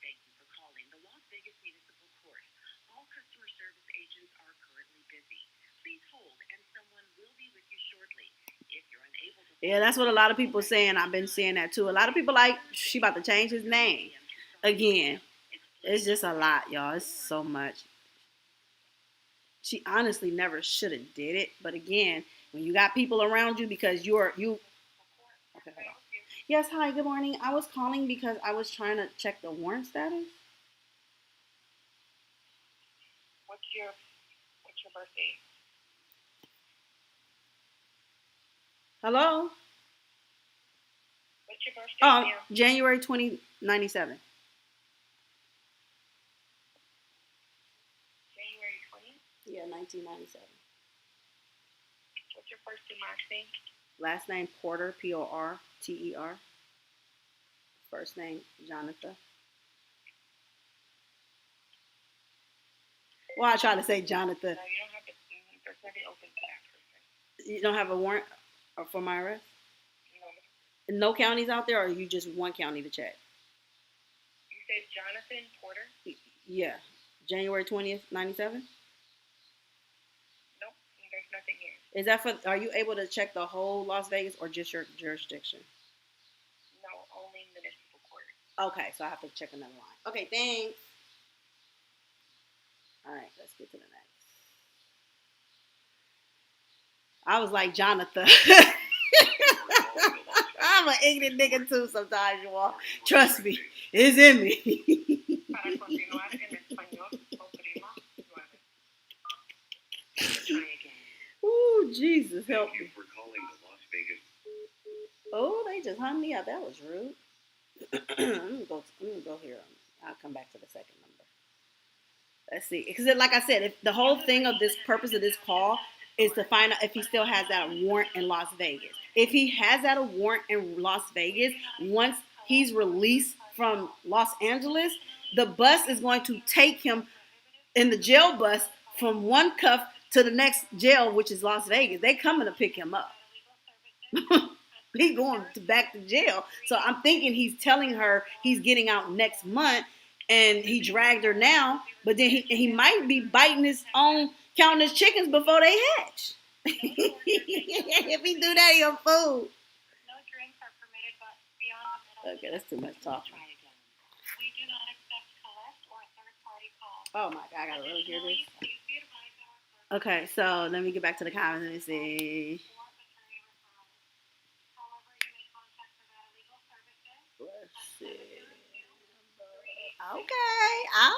Thank you for calling the Las Vegas Municipal Court. All customer service agents are currently busy. Please hold, and someone will be with you shortly. If you're unable to... Yeah, that's what a lot of people saying. I've been seeing that too. A lot of people like, she about to change his name. Again, it's just a lot, y'all. It's so much. She honestly never should have did it. But again, when you got people around you, because you. Okay, hold on. Yes, hi, good morning. I was calling because I was trying to check the warrant status. What's your birthday? Hello? What's your birthday? January 2097. Yeah, 1997. What's your first and last name? Last name Porter, Porter. First name Jonathan. Well, I try to say Jonathan. No, you don't have to. There's nothing open to that person. You don't have a warrant for my arrest? No. No counties out there, or you just one county to check? You said Jonathan Porter? Yeah. January 20th, 97? Nope. There's nothing here. Is that for, are you able to check the whole Las Vegas or just your jurisdiction? No, only municipal court. Okay, so I have to check another line. Okay, thanks. All right, let's get to the next. I was like Jonathan. I'm an ignorant nigga too sometimes, you all. Trust me, it's in me. Para continuar en español, oprima 9. Ooh, Jesus, help me. For calling the Las Vegas. Oh, they just hung me up. That was rude. I'm gonna go here. I'll come back to the second number. Let's see. Because like I said, if the whole thing of this purpose of this call is to find out if he still has that warrant in Las Vegas. If he has that warrant in Las Vegas, once he's released from Los Angeles, the bus is going to take him in the jail bus from one cuff to the next jail, which is Las Vegas. They coming to pick him up. He's going back to jail. So I'm thinking he's telling her he's getting out next month, and he dragged her now, but then he might be biting his own, counting his chickens before they hatch. If he do that, he'll fool. No drinks are permitted, but beyond. Okay, that's too much talking. We do not accept collect or third-party calls. Oh my God, I gotta really hear this. Okay, so let me get back to the comments. Let me see. Let's see. Okay.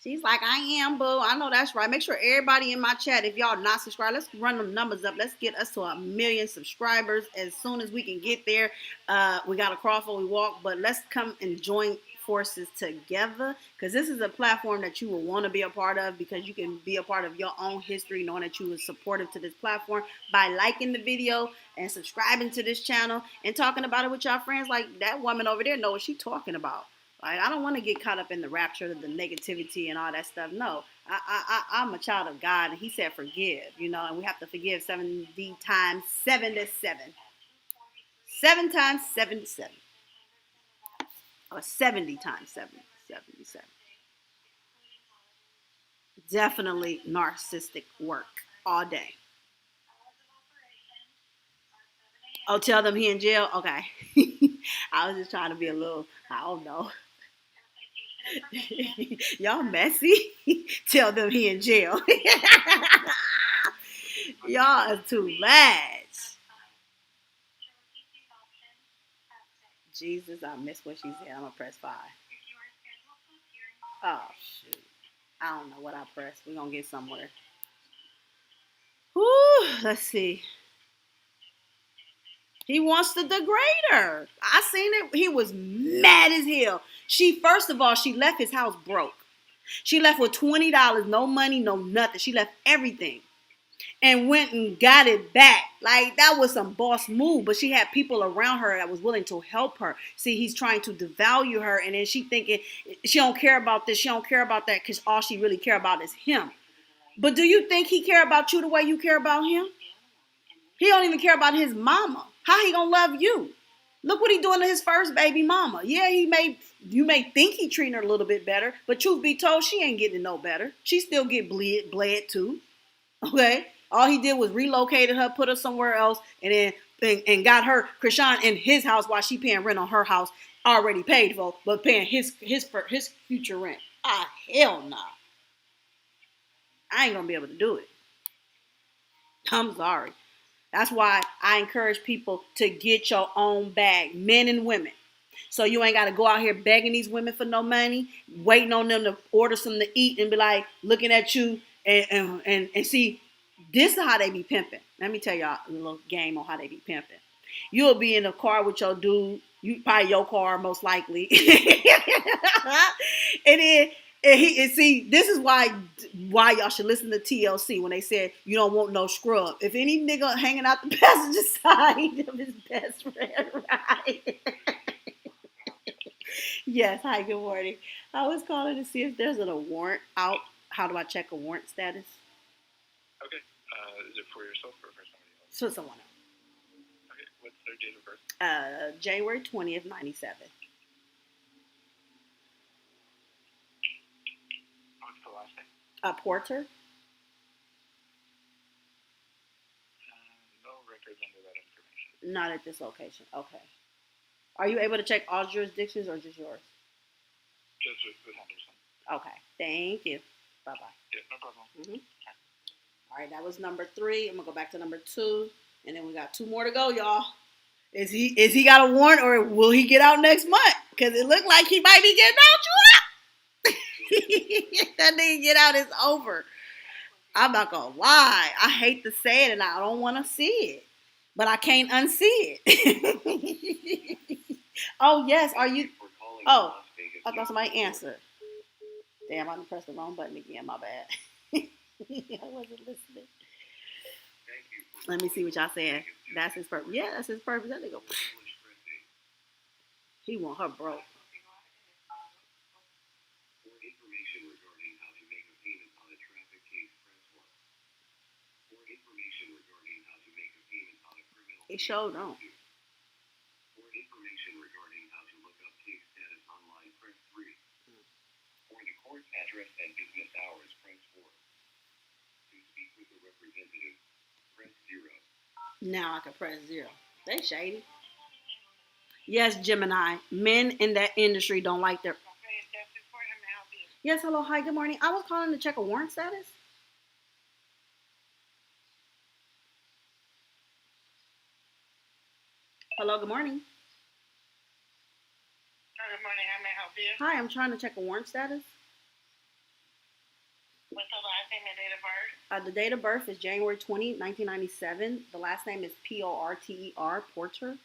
She's like, I am, boo. I know that's right. Make sure everybody in my chat, if y'all not subscribed, let's run them numbers up. Let's get us to 1 million subscribers as soon as we can get there. We got to crawl before we walk, but let's come and join forces together, because this is a platform that you will want to be a part of, because you can be a part of your own history, knowing that you were supportive to this platform by liking the video and subscribing to this channel and talking about it with your friends. Like that woman over there know what she's talking about. Like, I don't want to get caught up in the rapture, the negativity and all that stuff. No, I'm a child of God, and he said forgive, and we have to forgive 70 times 77. 7 times 77. Or 70 times 77. Definitely narcissistic work all day. Oh, tell them he in jail? Okay. I was just trying to be a little, I don't know. Y'all messy. Tell them he in jail. Y'all are too much. Jesus, I missed what she said. I'm going to press 5. Oh, shoot. I don't know what I pressed. We're going to get somewhere. Whew, let's see. He wants to degrade her. I seen it. He was mad as hell. First of all, she left his house broke. She left with $20, no money, no nothing. She left everything and went and got it back. Like, that was some boss move, but she had people around her that was willing to help her. See, he's trying to devalue her, and then she thinking she don't care about this, she don't care about that, because all she really care about is him. But do you think he care about you the way you care about him? He don't even care about his mama. How he gonna love you? Look what he doing to his first baby mama. Yeah, you may think he treating her a little bit better, but truth be told, she ain't getting no better. She still get bled too. Okay? All he did was relocated her, put her somewhere else, and then got her Chrisean in his house while she paying rent on her house, already paid for, but paying his future rent. Ah, hell nah. I ain't gonna be able to do it. I'm sorry. That's why I encourage people to get your own bag, men and women. So you ain't got to go out here begging these women for no money, waiting on them to order something to eat and be like looking at you and see, this is how they be pimping. Let me tell y'all a little game on how they be pimping. You'll be in a car with your dude, probably your car most likely. And then And see, this is why y'all should listen to TLC when they said you don't want no scrub. If any nigga hanging out the passenger side of his best friend, right? Yes. Hi. Good morning. I was calling to see if there's a warrant out. How do I check a warrant status? Okay. Is it for yourself or for somebody else? So someone else. Okay. What's their date of birth? January 20th, 97. What's the last name? Porter. No records under that information. Not at this location. Okay. Are you able to check all jurisdictions or just yours? Just with Henderson. Okay. Thank you. Bye-bye. Yeah, no problem. Mm-hmm. All right, that was number 3. I'm going to go back to number 2. And then we got 2 more to go, y'all. Is he got a warrant or will he get out next month? Because it looked like he might be getting out. That nigga get out, it's over. I'm not going to lie. I hate to say it and I don't want to see it. But I can't unsee it. Oh, yes. Are you? Oh, I thought somebody answered. Damn, I pressed the wrong button again. My bad. I wasn't listening. Let me see what y'all saying. That's his purpose. Yeah, that's his purpose. That nigga. He want her broke. It sure don't. For information regarding how to look up case status online, press 3. For the court address and business hours, press 4. To speak with a representative, press 0. Now I can press 0. They shady. Yes, Gemini. Men in that industry don't like their... Yes, hello, hi, good morning. I was calling to check a warrant status. Hello, good morning. Good morning, how may I help you? Hi, I'm trying to check a warrant status. What's the last name and date of birth? The date of birth is January 20, 1997. The last name is Porter, Porter. And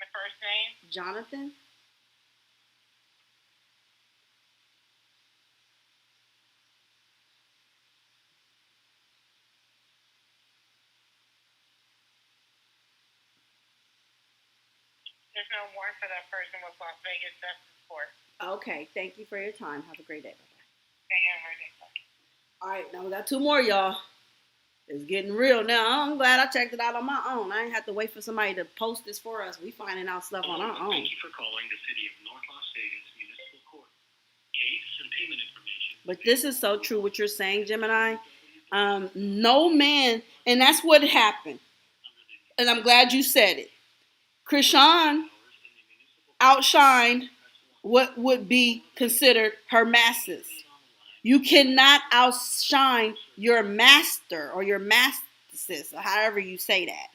the first name? Jonathan. There's no warrant for that person with Las Vegas Justice Court. Okay, thank you for your time. Have a great day. Bye-bye. All right, now we got 2 more, y'all. It's getting real now. I'm glad I checked it out on my own. I ain't have to wait for somebody to post this for us. We finding out stuff on our own. Thank you for calling the City of North Las Vegas Municipal Court. Case and payment information. But this is so true what you're saying, Gemini. No man, and that's what happened. And I'm glad you said it. Chrisean outshined what would be considered her masses. You cannot outshine your master or your masteress, or however you say that.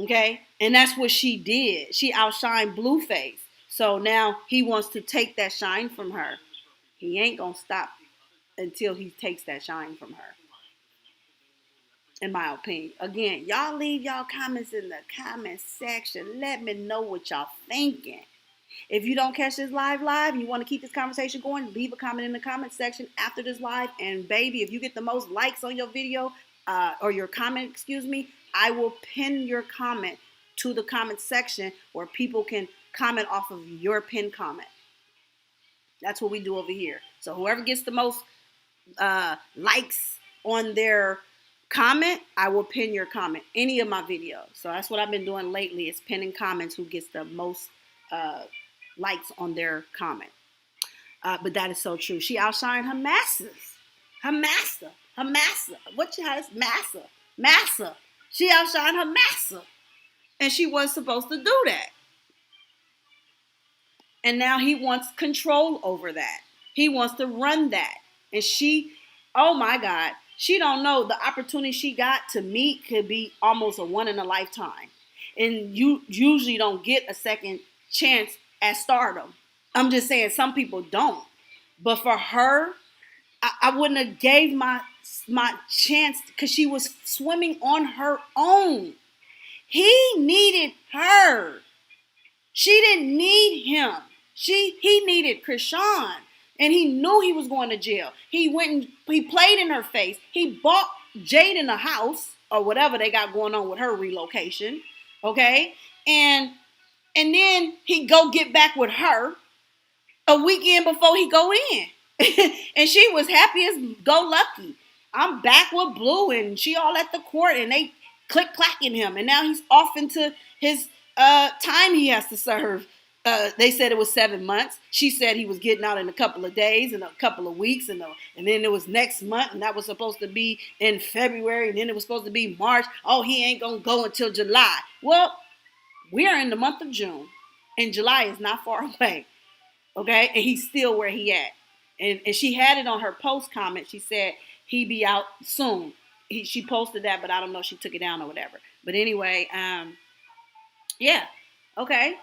Okay? And that's what she did. She outshined BlueFace. So now he wants to take that shine from her. He ain't going to stop until he takes that shine from her. In my opinion. Again, y'all leave y'all comments in the comment section. Let me know what y'all thinking. If you don't catch this live, you want to keep this conversation going, leave a comment in the comment section after this live. And baby, if you get the most likes on your video, or your comment, excuse me, I will pin your comment to the comment section where people can comment off of your pinned comment. That's what we do over here. So whoever gets the most likes on their comment, I will pin your comment, any of my videos. So that's what I've been doing lately, is pinning comments who gets the most likes on their comment. But that is so true. She outshined her masters. Her master. What you have is massa. She outshined her master. And she was supposed to do that. And now he wants control over that. He wants to run that. And she, oh my God, she don't know the opportunity she got to meet could be almost a one in a lifetime. And you usually don't get a second chance at stardom. I'm just saying some people don't. But for her, I wouldn't have gave my chance because she was swimming on her own. He needed her. She didn't need him. He needed Chrisean, and he knew he was going to jail. He went and he played in her face. He bought Jaden a house or whatever they got going on with her relocation, okay? And then he go get back with her a weekend before he go in. And she was happy as go lucky. I'm back with Blue, and she all at the court, and they click-clacking him. And now he's off into his time he has to serve. They said it was 7 months. She said he was getting out in a couple of days and a couple of weeks. And then it was next month, and that was supposed to be in February. And then it was supposed to be March. Oh, he ain't going to go until July. Well, we are in the month of June, and July is not far away. Okay? And he's still where he at. And she had it on her post comment. She said he be out soon. She posted that, but I don't know if she took it down or whatever. But anyway, yeah. Okay.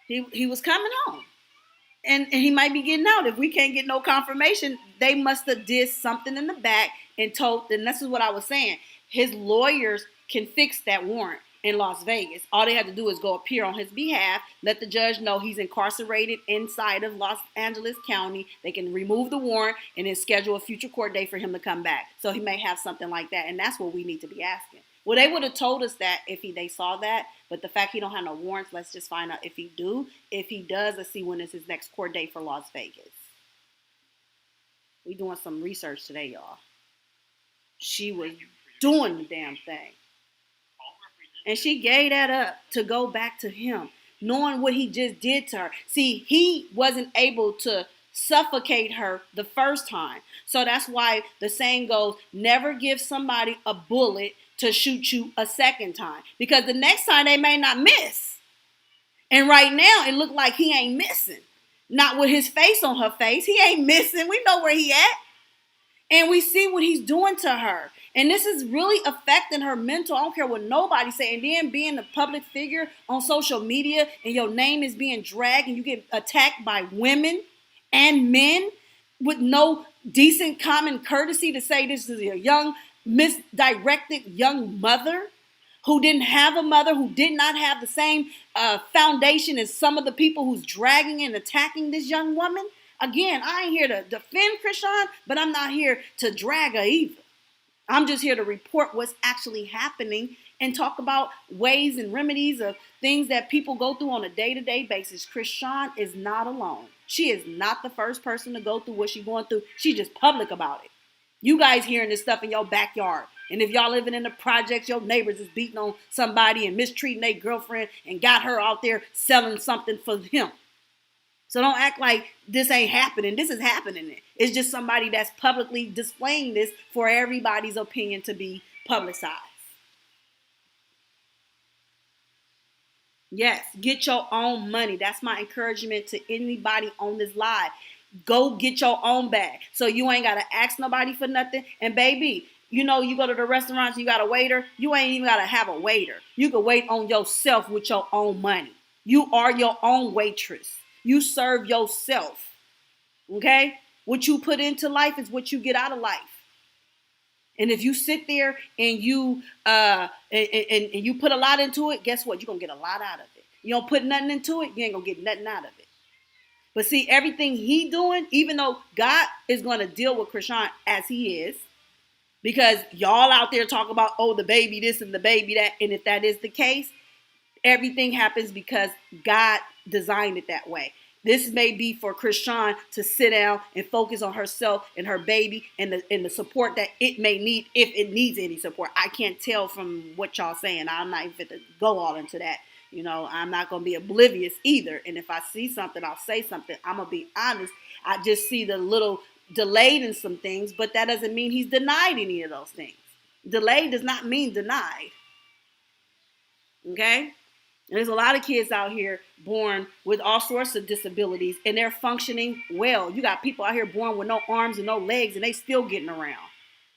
He was coming home. And he might be getting out. If we can't get no confirmation, they must have did something in the back and told, and this is what I was saying. His lawyers can fix that warrant in Las Vegas. All they have to do is go appear on his behalf, let the judge know he's incarcerated inside of Los Angeles County. They can remove the warrant and then schedule a future court date for him to come back. So he may have something like that, and that's what we need to be asking. Well, they would have told us that if they saw that, but the fact he don't have no warrants, let's just find out if he do. If he does, let's see when is his next court date for Las Vegas. We doing some research today, y'all. She was doing the damn thing. And she gave that up to go back to him, knowing what he just did to her. See, he wasn't able to suffocate her the first time. So that's why the saying goes, never give somebody a bullet to shoot you a second time. Because the next time they may not miss. And right now, it looked like he ain't missing. Not with his face on her face. He ain't missing. We know where he at. And we see what he's doing to her. And this is really affecting her mental. I don't care what nobody say. And then being a public figure on social media and your name is being dragged and you get attacked by women and men with no decent common courtesy to say this is a young, misdirected young mother who didn't have a mother, who did not have the same foundation as some of the people who's dragging and attacking this young woman. Again, I ain't here to defend Chrisean, but I'm not here to drag her either. I'm just here to report what's actually happening and talk about ways and remedies of things that people go through on a day-to-day basis. Chrisean is not alone. She is not the first person to go through what she's going through. She's just public about it. You guys hearing this stuff in your backyard. And if y'all living in the projects, your neighbors is beating on somebody and mistreating their girlfriend and got her out there selling something for him. So don't act like this ain't happening. This is happening. It's just somebody that's publicly displaying this for everybody's opinion to be publicized. Yes, get your own money. That's my encouragement to anybody on this live. Go get your own bag. So you ain't got to ask nobody for nothing. And baby, you know, you go to the restaurants, you got a waiter. You ain't even got to have a waiter. You can wait on yourself with your own money. You are your own waitress. You serve yourself. Okay? What you put into life is what you get out of life. And if you sit there and you and you put a lot into it, guess what? You're going to get a lot out of it. You don't put nothing into it, you ain't going to get nothing out of it. But see, everything he doing, even though God is going to deal with Chrisean as he is, because y'all out there talk about, oh, the baby this and the baby that. And if that is the case, everything happens because God designed it that way. This may be for Chrisean to sit down and focus on herself and her baby and the support that it may need, if it needs any support. I can't tell from what y'all saying. I'm not even fit to go all into that. You know, I'm not going to be oblivious either. And if I see something, I'll say something. I'm going to be honest. I just see the little delayed in some things, but that doesn't mean he's denied any of those things. Delayed does not mean denied. Okay? There's a lot of kids out here born with all sorts of disabilities, and they're functioning well. You got people out here born with no arms and no legs, and they still getting around.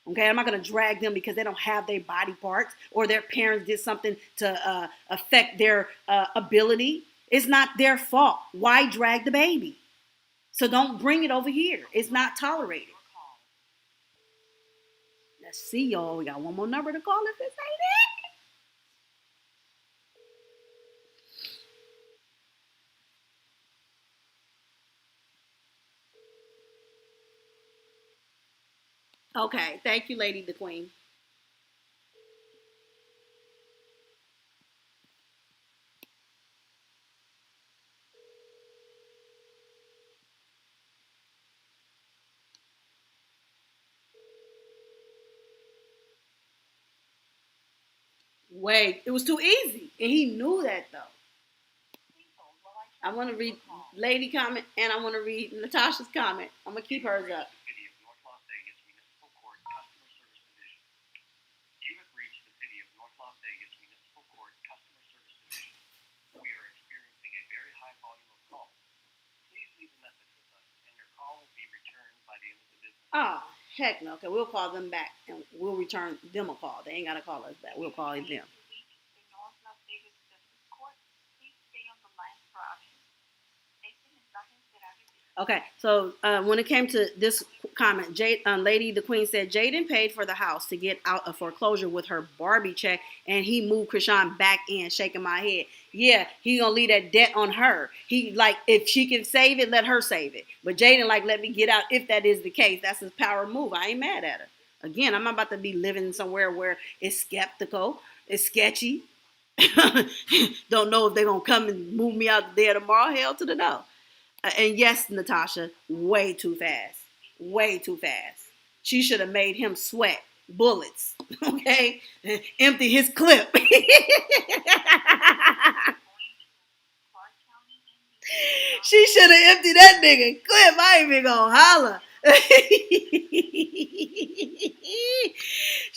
Okay, I'm not going to drag them because they don't have their body parts or their parents did something to affect their ability. It's not their fault. Why drag the baby? So don't bring it over here. It's not tolerated. Let's see, y'all. We got one more number to call if this ain't it. Okay, thank you, Lady the Queen. Wait, it was too easy, and he knew that though. I want to read Lady comment, and I want to read Natasha's comment. I'm gonna keep hers up. City of North Las Vegas Municipal Court Customer Service Division. You have reached the City of North Las Vegas Municipal Court Customer Service Division. We are experiencing a very high volume of calls. Please leave a message with us, and your call will be returned by the end of the business. Oh, heck no. Okay, we'll call them back, and we'll return them a call. They ain't gotta call us back. We'll call them. Okay, so when it came to this comment, Lady the Queen said Jaden paid for the house to get out of foreclosure with her Barbie check, and he moved Chrisean back in, shaking my head. Yeah, he gonna leave that debt on her. He like, if she can save it, let her save it. But Jaden like, let me get out if that is the case. That's his power move. I ain't mad at her. Again, I'm not about to be living somewhere where it's skeptical, it's sketchy. Don't know if they're gonna come and move me out there tomorrow. Hell to the no. And yes, Natasha, way too fast. Way too fast. She should have made him sweat bullets. Okay? Empty his clip. She should have emptied that nigga clip. I ain't even gonna holler.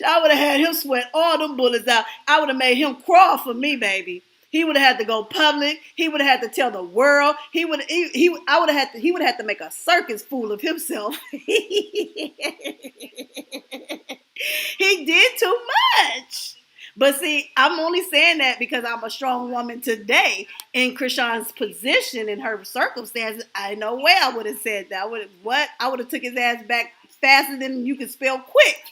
I would have had him sweat all them bullets out. I would have made him crawl for me, baby. He would have had to go public. He would have had to tell the world. He would have to make a circus fool of himself. He did too much. But see, I'm only saying that because I'm a strong woman today. In Chrisean's position, in her circumstances, I no way I would have said that. I would have took his ass back faster than you could spell quick.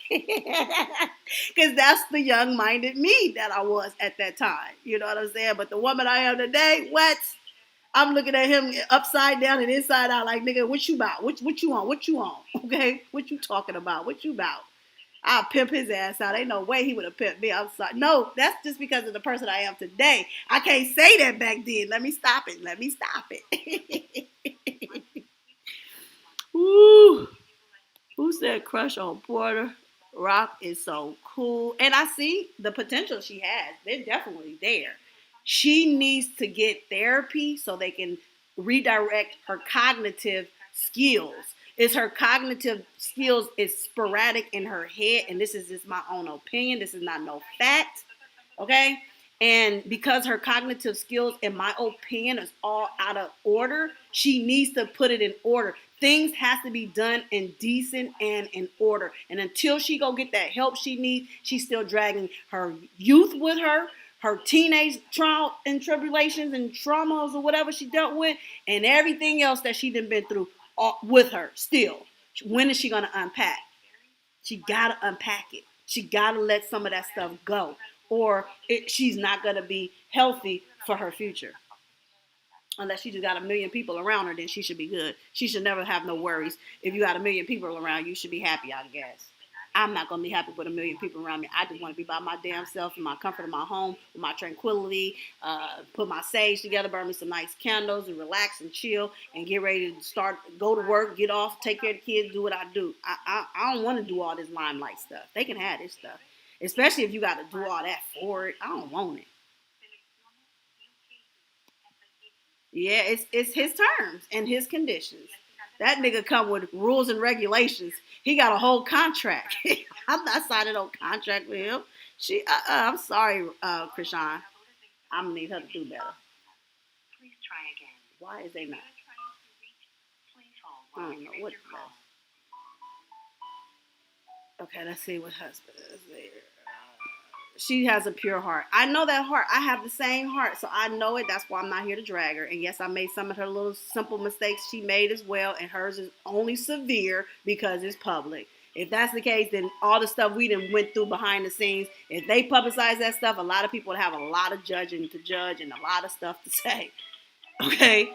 Because that's the young-minded me that I was at that time. You know what I'm saying? But the woman I am today, what? I'm looking at him upside down and inside out like, nigga, what you about? What you on? What you on? Okay? What you talking about? What you about? I'll pimp his ass out. Ain't no way he would have pimped me. I'm sorry. No, that's just because of the person I am today. I can't say that back then. Let me stop it. Let me stop it. Woo. Who said crush on Porter? Rock is so cool. And I see the potential she has. They're definitely there. She needs to get therapy so they can redirect her cognitive skills. Is her cognitive skills is sporadic in her head, and this is just my own opinion. This is not no fact, okay? And because her cognitive skills, in my opinion, is all out of order, she needs to put it in order. Things has to be done in decent and in order. And until she go get that help she needs, she's still dragging her youth with her, her teenage trial and tribulations and traumas or whatever she dealt with, and everything else that she done been through with her still. When is she going to unpack? She got to unpack it. She got to let some of that stuff go, or she's not going to be healthy for her future. Unless she just got a million people around her, then she should be good. She should never have no worries. If you got a million people around, you should be happy, I guess. I'm not going to be happy with a million people around me. I just want to be by my damn self in my comfort of my home, with my tranquility, put my sage together, burn me some nice candles, and relax and chill, and get ready to go to work, get off, take care of the kids, do what I do. I don't want to do all this limelight stuff. They can have this stuff. Especially if you got to do all that for it. I don't want it. Yeah, it's his terms and his conditions. That nigga come with rules and regulations. He got a whole contract. I'm not signing no contract with him. I'm sorry, Chrisean. I'm gonna need her to do better. Please try again. Why is they not? I don't know what. Okay, let's see what husband is there. She has a pure heart. I know that heart. I have the same heart, so I know it. That's why I'm not here to drag her. And yes, I made some of her little simple mistakes she made as well, and hers is only severe because it's public. If that's the case, then all the stuff we done went through behind the scenes, if they publicize that stuff, a lot of people would have a lot of judging to judge and a lot of stuff to say. Okay?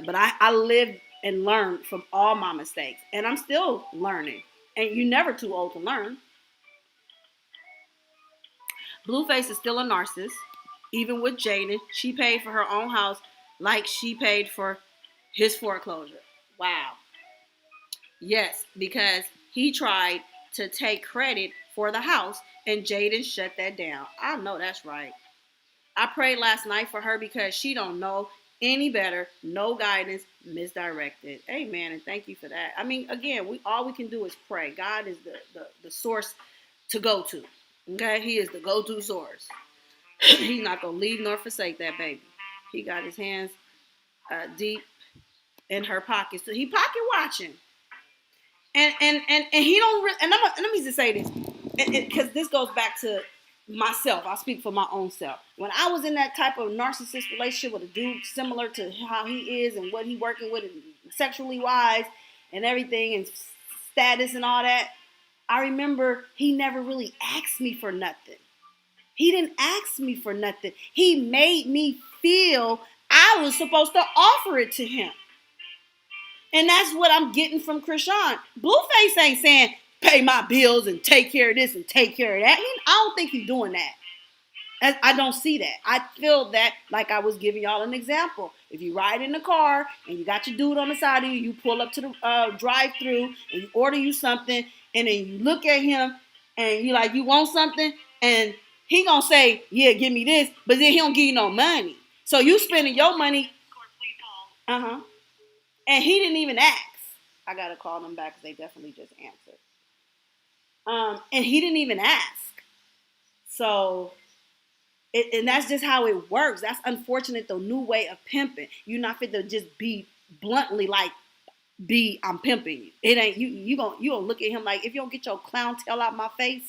But I lived and learned from all my mistakes, and I'm still learning. And you're never too old to learn. BlueFace is still a narcissist. Even with Jaden, she paid for her own house like she paid for his foreclosure. Wow. Yes, because he tried to take credit for the house and Jaden shut that down. I know that's right. I prayed last night for her because she don't know any better, no guidance, misdirected. Amen, and thank you for that. I mean, again, all we can do is pray. God is the source to go to. Okay, He is the go-to source. He's not gonna leave nor forsake that baby. He got his hands deep in her pockets, so he pocket watching. And he don't really, and let me just say this, because this goes back to myself. I speak for my own self. When I was in that type of narcissist relationship with a dude similar to how he is and what he working with sexually wise and everything and status and all that, I remember he never really asked me for nothing. He didn't ask me for nothing. He made me feel I was supposed to offer it to him. And that's what I'm getting from Chrisean. BlueFace ain't saying, pay my bills and take care of this and take care of that. I don't think he's doing that. I don't see that. I feel that, like I was giving y'all an example. If you ride in the car and you got your dude on the side of you, you pull up to the drive-thru and you order you something, and then you look at him and you like, you want something? And he gonna say, yeah, give me this, but then he don't give you no money. So you spending your money. Uh-huh. And he didn't even ask. I got to call them back because they definitely just answered. And he didn't even ask. So, and that's just how it works. That's unfortunate, the new way of pimping. You're not fit to just be bluntly like, I'm pimping you. It ain't, you gonna look at him like, if you don't get your clown tail out my face,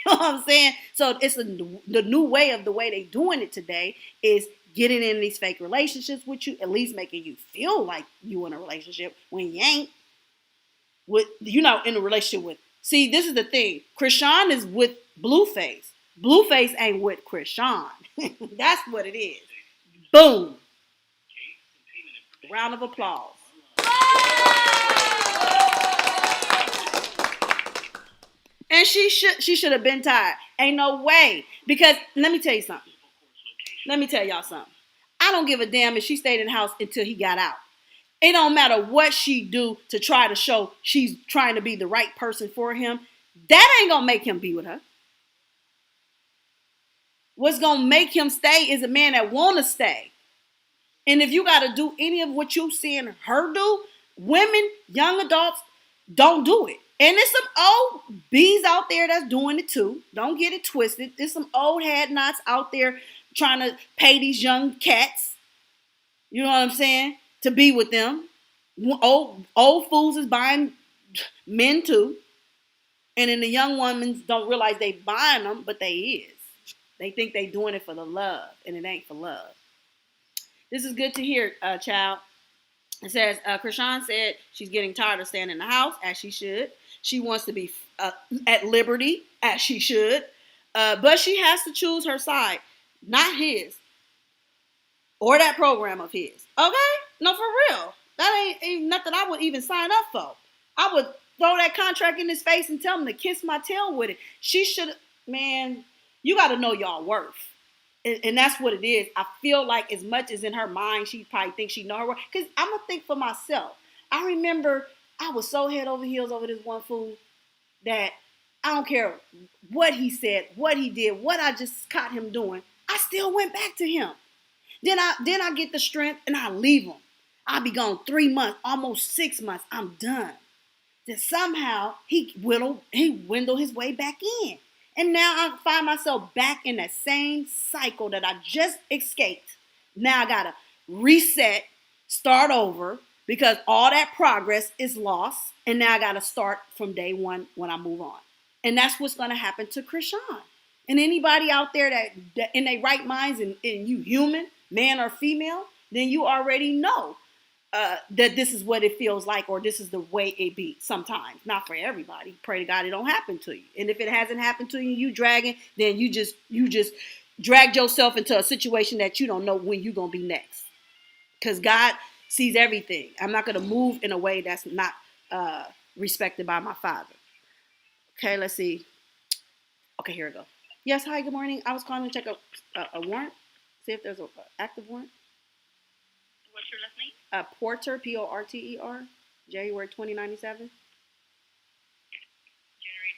you know what I'm saying? So it's the new way of the way they doing it today is getting in these fake relationships with you, at least making you feel like you in a relationship when you ain't. You're not in a relationship with. See, this is the thing. Chrisean is with BlueFace. BlueFace ain't with Chrisean. That's what it is. Boom. Round of applause. And she should have been tired. Ain't no way. Because let me tell you something. Let me tell y'all something. I don't give a damn if she stayed in the house until he got out. It don't matter what she do to try to show she's trying to be the right person for him. That ain't gonna make him be with her. What's gonna make him stay is a man that wanna stay. And if you gotta do any of what you seeing her do, women, young adults, don't do it. And there's some old bees out there that's doing it too. Don't get it twisted. There's some old head knots out there trying to pay these young cats, you know what I'm saying, to be with them. Old fools is buying men too. And then the young women don't realize they buying them, but they is. They think they doing it for the love, and it ain't for love. This is good to hear, child. It says, Chrisean said she's getting tired of staying in the house, as she should. She wants to be at liberty, as she should. But she has to choose her side, not his. Or that program of his. Okay? No, for real. That ain't nothing I would even sign up for. I would throw that contract in his face and tell him to kiss my tail with it. She should, man, you got to know y'all worth. And that's what it is. I feel like as much as in her mind, she probably thinks she know her worth. Because I'm going to think for myself. I remember I was so head over heels over this one fool that I don't care what he said, what he did, what I just caught him doing. I still went back to him. Then I get the strength and I leave him. I'll be gone 3 months, almost 6 months. I'm done. Then somehow he dwindled his way back in. And now I find myself back in that same cycle that I just escaped. Now I got to reset, start over, because all that progress is lost. And now I got to start from day one when I move on. And that's what's going to happen to Chrisean. And anybody out there that in their right minds and you human, man or female, then you already know that this is what it feels like, or this is the way it be sometimes. Not for everybody. Pray to God it don't happen to you. And if it hasn't happened to you, you dragging, then you just dragged yourself into a situation that you don't know when you're going to be next. Because God sees everything. I'm not going to move in a way that's not respected by my Father. Okay, let's see. Okay, here we go. Yes, hi, good morning. I was calling to check a warrant, see if there's an active warrant. What's your last name? Porter, Porter, January 2097. January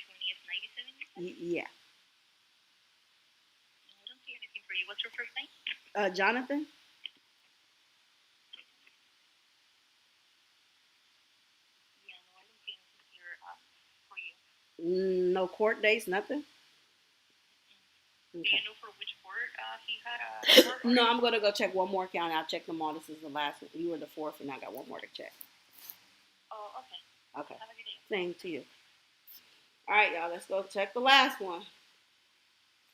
20th, 97? Yeah. I don't see anything for you. What's your first name? Jonathan? Yeah, no, I don't see anything here for you. No court dates, nothing? Do Okay. you know for which court he had a court? No, I'm going to go check one more county. I'll check them all. This is the last one. You were the fourth, and I got one more to check. Oh, okay. Okay. Have a good day. Same to you. All right, y'all. Let's go check the last one.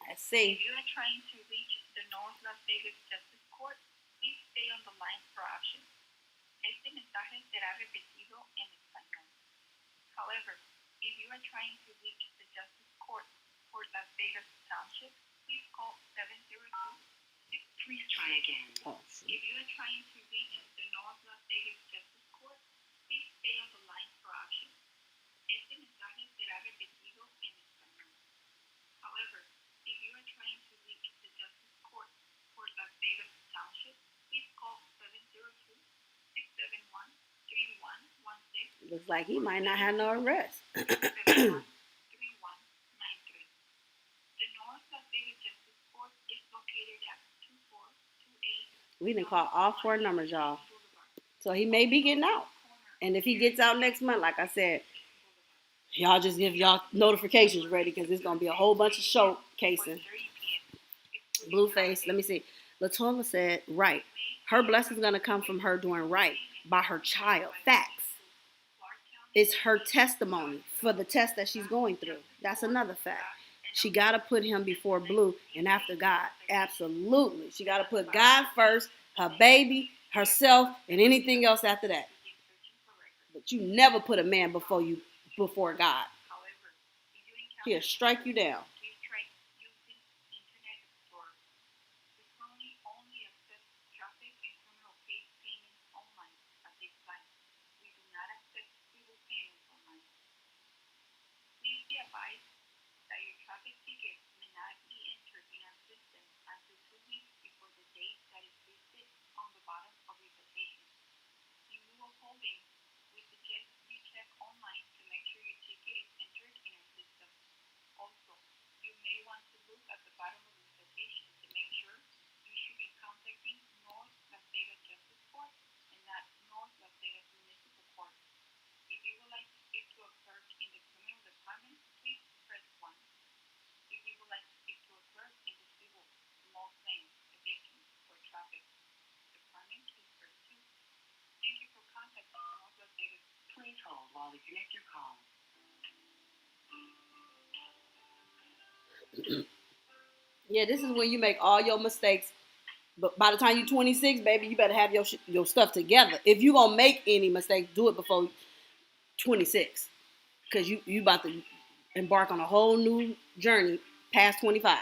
Let's see. If you are trying to reach the North Las Vegas Justice Court, please stay on the line for options. Este mensaje será repetido en español. However, if you are trying to reach the Justice Court for Las Vegas Township, please call 702. Please try again. Oh, If you are trying to reach the North Las Vegas Justice Court, please stay on the line for options. Este mensaje será repetido en español. However, if you are trying to reach the Justice Court for Las Vegas Township, please call 702-671-3116. looks like he might not have no arrest. 3193. The North Las Vegas Justice Court is located at 2428 We done call all four numbers, y'all. So he may be getting out. And if he gets out next month, like I said, y'all just give y'all notifications ready because there's going to be a whole bunch of showcasing. BlueFace, let me see. Latola said, right. Her blessing's going to come from her doing right by her child. Facts. It's her testimony for the test that she's going through. That's another fact. She got to put him before Blue and after God. Absolutely. She got to put God first, her baby, herself, and anything else after that. But you never put a man before God. He'll strike you down. Please hold while we connect your call. Yeah, this is when you make all your mistakes. But by the time you're 26, baby, you better have your stuff together. If you're going to make any mistakes, do it before 26. Because you about to embark on a whole new journey past 25.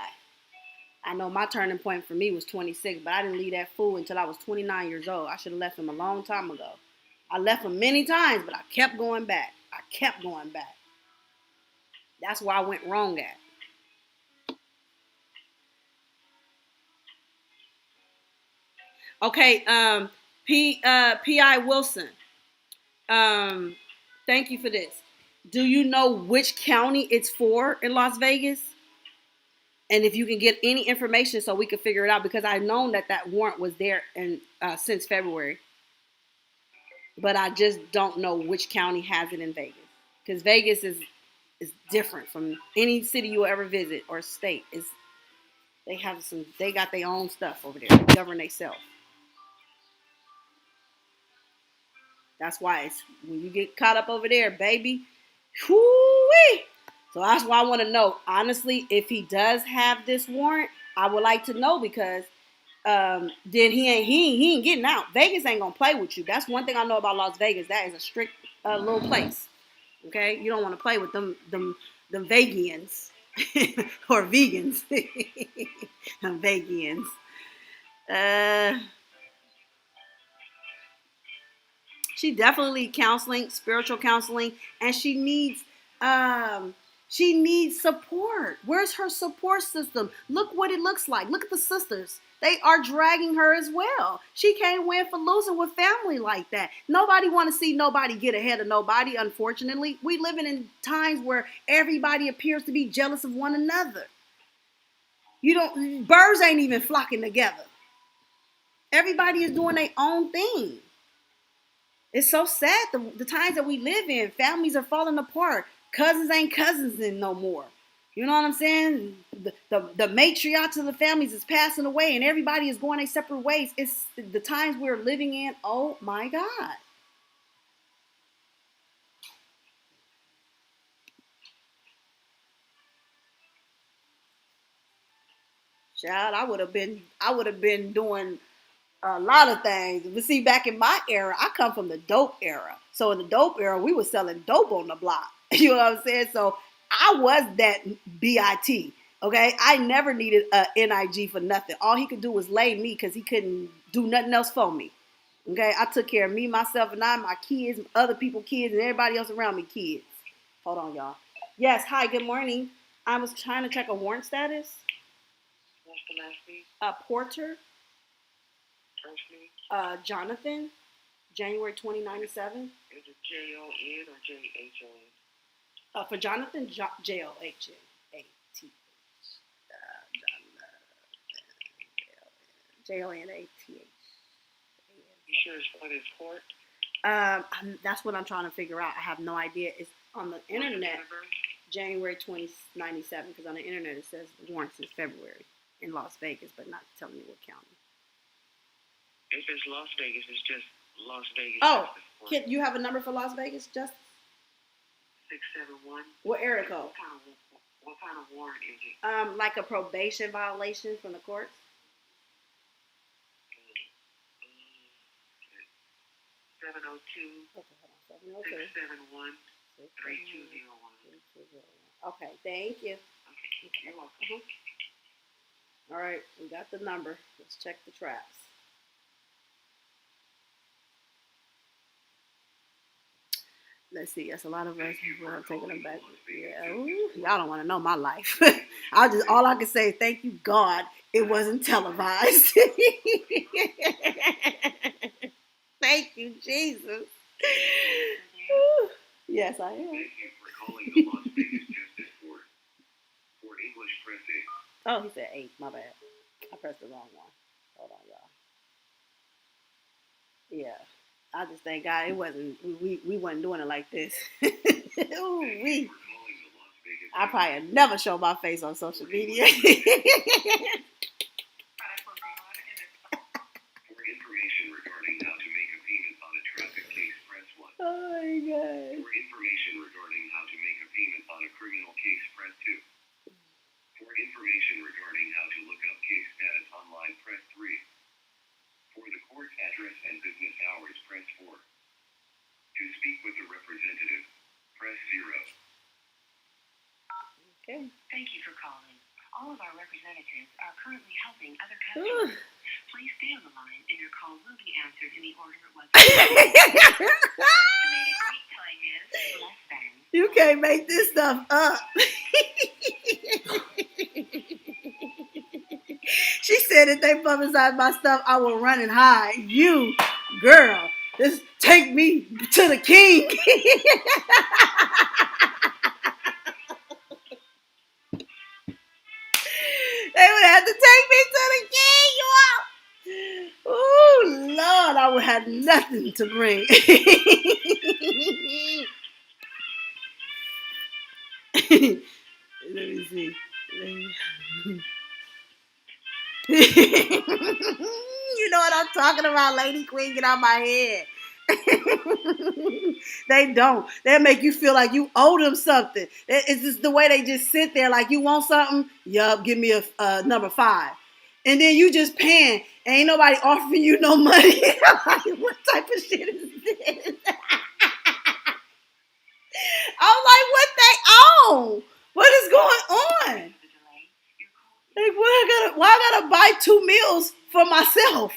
I know my turning point for me was 26, but I didn't leave that fool until I was 29 years old. I should have left him a long time ago. I left him many times, but I kept going back. That's where I went wrong at. Okay, P.I. Wilson. Thank you for this. Do you know which county it's for in Las Vegas? And if you can get any information so we can figure it out, because I've known that warrant was there since February. But I just don't know which county has it in Vegas. Because Vegas is different from any city you'll ever visit or state. They got their own stuff over there. They govern themselves. That's why it's when you get caught up over there, baby. Whoo-wee. So that's why I want to know, honestly, if he does have this warrant, I would like to know because then he ain't getting out. Vegas ain't gonna play with you. That's one thing I know about Las Vegas. That is a strict little place. Okay, you don't want to play with them Vegians or vegans. Vegians. She definitely counseling, spiritual counseling, and she needs She needs support. Where's her support system? Look what it looks like. Look at the sisters. They are dragging her as well. She can't win for losing with family like that. Nobody want to see nobody get ahead of nobody, unfortunately. We living in times where everybody appears to be jealous of one another. Birds ain't even flocking together. Everybody is doing their own thing. It's so sad the times that we live in. Families are falling apart. Cousins ain't cousins no more. You know what I'm saying? The matriarchs of the families is passing away and everybody is going their separate ways. It's the times we're living in. Oh my God. Child, I would have been doing a lot of things. But see, back in my era, I come from the dope era. So in the dope era, we were selling dope on the block. You know what I'm saying? So I was that BIT. Okay, I never needed a NIG for nothing. All he could do was lay me because he couldn't do nothing else for me. Okay, I took care of me, myself, and my kids, other people, kids, and everybody else around me, kids. Hold on, y'all. Yes, hi, good morning. I was trying to check a warrant status. What's the last name? Porter. First name? Jonathan, January 2097. Is it Jon or JHON? For Jonathan, JOHAT. JONATH. You sure it's for this court? That's what I'm trying to figure out. I have no idea. It's on the internet, January 2097, because on the internet it says the warrant is February in Las Vegas, but not telling me what county. If it's Las Vegas, it's just Las Vegas. Oh, you have a number for Las Vegas, Justice? 671. What area code? What kind of warrant is it? Like a probation violation from the courts. 702. Okay, hold on. 671 3201. Okay, thank you. Okay, you're welcome. All right, we got the number. Let's check the traps. Let's see. That's a lot of us who are taking them back. Yeah, ooh, y'all don't want to know my life. All I can say is thank you, God, it wasn't televised. Thank you, Jesus. Yes, I am. Thank you for calling the Las Vegas Justice Court. For English, press 8. Oh, he said 8. My bad. I pressed the wrong one. Hold on, y'all. Yeah. I just thank God it wasn't. We wasn't doing it like this. Ooh, I probably have never show my face on social media. For information regarding how to make a payment on a traffic case, press 1. Oh my God. For information regarding how to make a payment on a criminal case, press 2. For information regarding how to look up case status online, press 3. For the court address and business hours, press 4. To speak with a representative, press 0. Okay. Thank you for calling. All of our representatives are currently helping other customers. Please stay on the line and your call will be answered in the order it was. Estimated wait time is less than. You can't make this stuff up. She said if they publicize my stuff, I will run and hide. You, girl, just take me to the king. They would have to take me to the king, you all. Ooh, Lord, I would have nothing to bring. Let me see. You know what I'm talking about, Lady Queen? Get out my head. They don't. They'll make you feel like you owe them something. It's just the way they just sit there like, you want something? Yup, give me a number 5. And then you just paying. Ain't nobody offering you no money. Like, what type of shit is this? I'm like, what they own? What is going on? Like, why I gotta buy 2 meals for myself?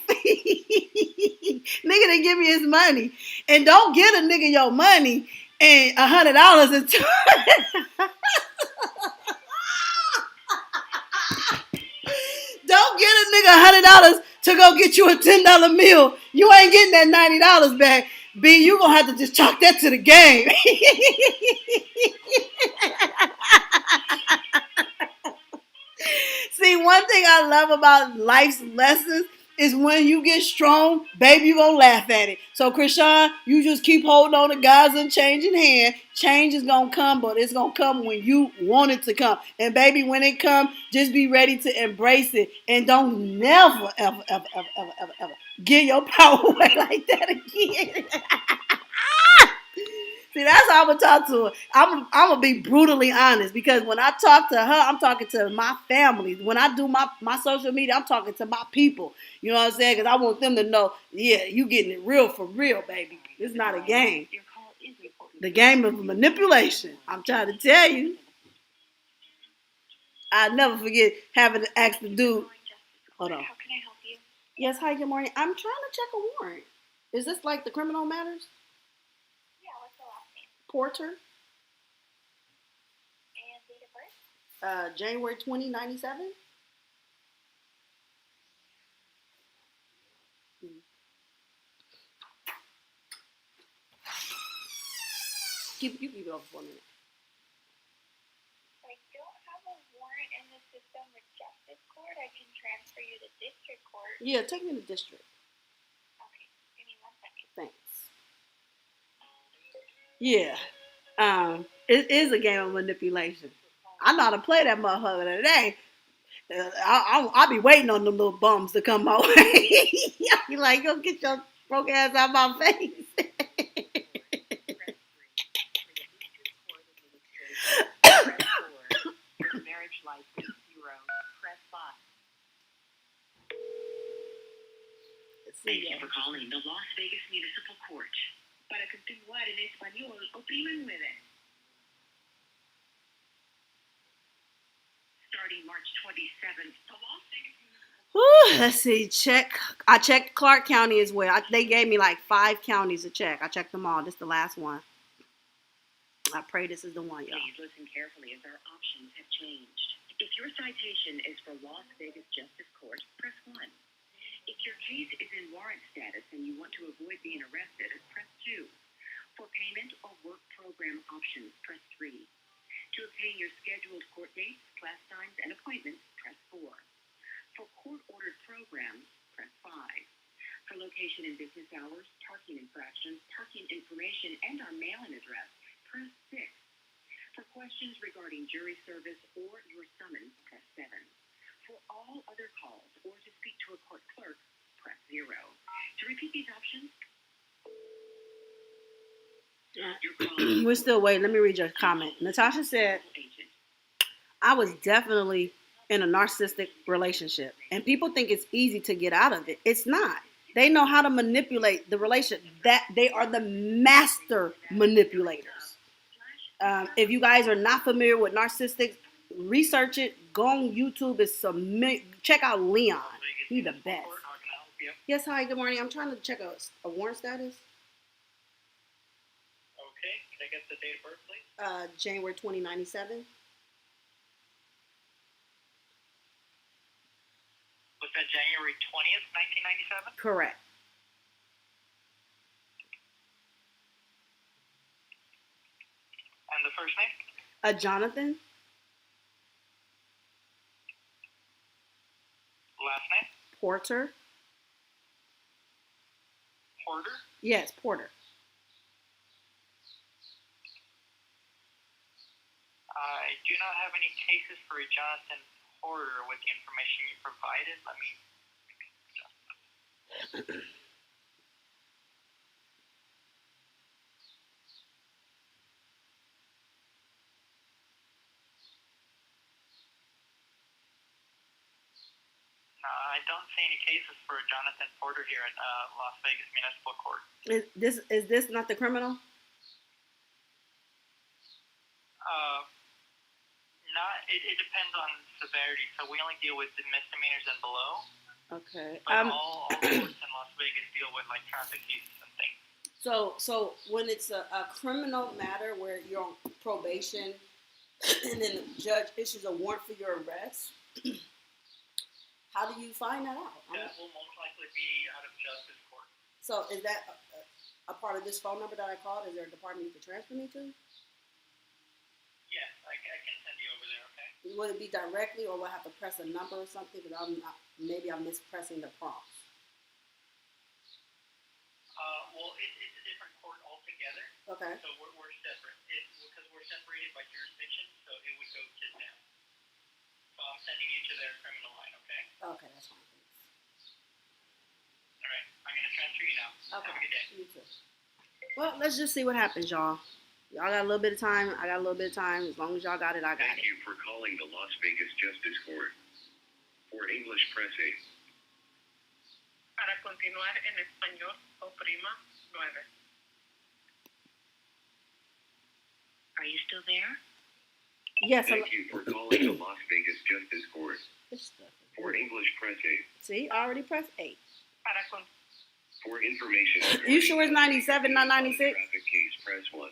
Nigga didn't give me his money. And don't get a nigga your money and $100 and Don't get a nigga $100 to go get you a $10 meal. You ain't getting that $90 back. B, you gonna have to just chalk that to the game. See, one thing I love about life's lessons is when you get strong, baby, you gonna laugh at it. So, Chrisean, you just keep holding on to God's unchanging hand. Change is gonna come, but it's gonna come when you want it to come. And baby, when it comes, just be ready to embrace it. And don't never, ever, ever, ever, ever, ever, ever give your power away like that again. See, that's how I'm gonna talk to her. I'm gonna be brutally honest because when I talk to her, I'm talking to my family. When I do my social media, I'm talking to my people. You know what I'm saying? Because I want them to know, yeah, you getting it real for real, baby. It's not a game. The game of manipulation. I'm trying to tell you. I'll never forget having to ask the dude. Hold on. How can I help you? Yes, hi, good morning. I'm trying to check a warrant. Is this like the criminal matters? Yeah, what's the last name? Porter, And date of birth? January 20, 97. You keep it over for a minute. I don't have a warrant in the system with justice court. I can transfer you to district court. Yeah, take me to district. Okay, give me 1 second. Thanks. Yeah. It is a game of manipulation. I know how to play that motherfucker today. I'll be waiting on them little bums to come my way. I'll be like, go get your broke ass out my face. Marriage license 0. Press 5. Thank you for calling the Las Vegas Municipal Court. Para continuar en español, oprima 9. Starting March 27th, the Las Vegas Municipal Whew, let's see. I checked Clark County as well. They gave me like 5 counties to check. I checked them all. This is the last one. I pray this is the one, y'all. Please listen carefully as our options have changed. If your citation is for Las Vegas Justice Court, press 1. If your case is in warrant status and you want to avoid being arrested, press 2. For payment or work program options, press 3. To obtain your scheduled court dates, class times, and appointments, press 4. For court-ordered programs, press 5. For location and business hours, parking infractions, parking information, and our mailing address, press 6. For questions regarding jury service or your summons, press 7. For all other calls or to speak to a court clerk, press 0. To repeat these options, We're still waiting. Let me read your comment. Natasha said, I was definitely in a narcissistic relationship. And people think it's easy to get out of it. It's not. They know how to manipulate the relationship. That they are the master manipulators. If you guys are not familiar with narcissists, research it. Go on YouTube. Check out Leon. He's the best. Yes, hi, good morning. I'm trying to check a warrant status. Okay, can I get the date of birth, please? January 2097. Was that January 20th, 1997? Correct. And the first name? Jonathan. Last name? Porter. Porter? Yes, Porter. I do not have any cases for a Jonathan Porter with the information you provided. Let me... I don't see any cases for Jonathan Porter here at Las Vegas Municipal Court. Is this not the criminal? It depends on severity. So we only deal with the misdemeanors and below. Okay. But all courts in Las Vegas deal with like traffic cases and things. So when it's a criminal matter where you're on probation, and then the judge issues a warrant for your arrest. How do you find that out? That will most likely be out of justice court. So is that a part of this phone number that I called? Is there a department you can transfer me to? Yes, I can send you over there, okay? Will it be directly, or will I have to press a number or something? Because maybe I'm mispressing the prompts. Well, it's a different court altogether. Okay. So we're separate. Because we're separated by jurisdiction, so it would go to them. So I'm sending you to their criminal line, okay? Okay, that's fine. Thanks. All right. I'm going to transfer you now. Okay. Have a good day. You too. Well, let's just see what happens, y'all. Y'all got a little bit of time. I got a little bit of time. As long as y'all got it, I got it. Thank you for calling the Las Vegas Justice Court. For English, press 8. Para continuar en español, oprima 9. Are you still there? Yes. Thank you for calling the Las Vegas Justice Court. For English, press 8. See, I already pressed 8. Para For information, You sure it's 97, not 96? traffic case, press 1.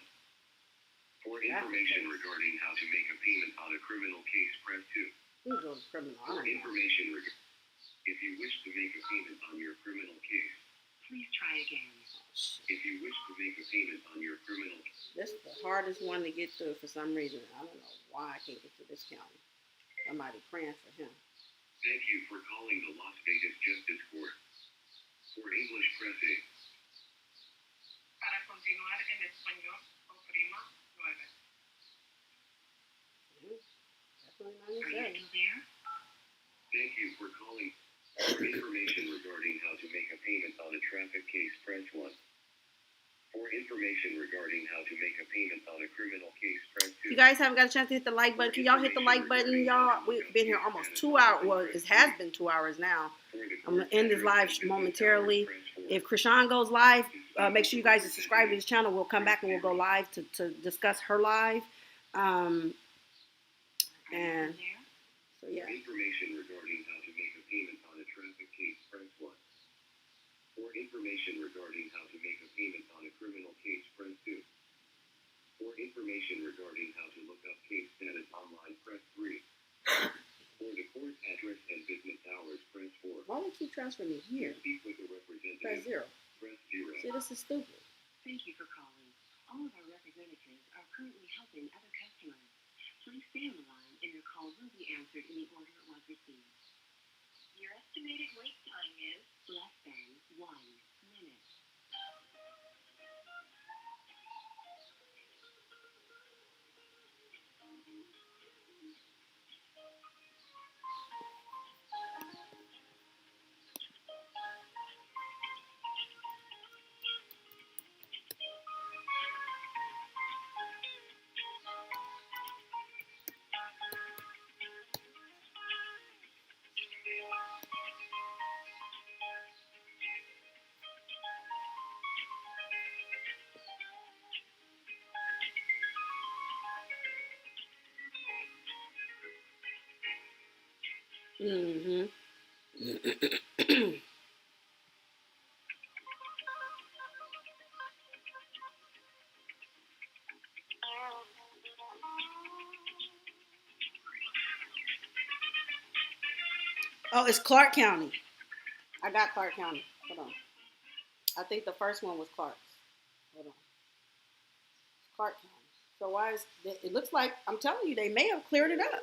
For information regarding how to make a payment on a criminal case, press 2. We go to criminal. I For don't know. information if you wish to make a payment on your criminal case, Please try again. if you wish to make a payment on your criminal case, This is the hardest one to get through for some reason. I don't know why I can't get through this county. Somebody praying for him. thank you for calling the Las Vegas Justice Court. For English, press 8. Para continuar en español, oprima 9. Definitely Are you 97. still there? Thank you for calling. For information regarding how to make a payment on a traffic case, press 1. For information regarding how to make a payment on a criminal case, press 2. If you guys haven't got a chance to hit the like button, can y'all hit the like button, y'all? We've been here almost 2 hours. Well, it has been 2 hours now. I'm going to end this live momentarily. If Krishan goes live, make sure you guys are subscribed to this channel. We'll come back and we'll go live to discuss her live. And so, yeah. Information regarding how to make a payment on a traffic case, press 1. For information regarding how to make a payment on a criminal case, press 2. For information regarding how to look up case status online, press 3. For the court address and business hours, press 4. Why would you transfer me here? To speak with a representative, Press 0. press 0. See, this is stupid. Thank you for calling. All of our representatives are currently helping other customers. Please stay on the line and your call will be answered in the order it was received. Your estimated wait time is Less than 1 minute. Mm-hmm. Oh, it's Clark County. I got Clark County. Hold on. I think the first one was Clark's. Hold on. Clark County. So why is it looks like, I'm telling you, they may have cleared it up.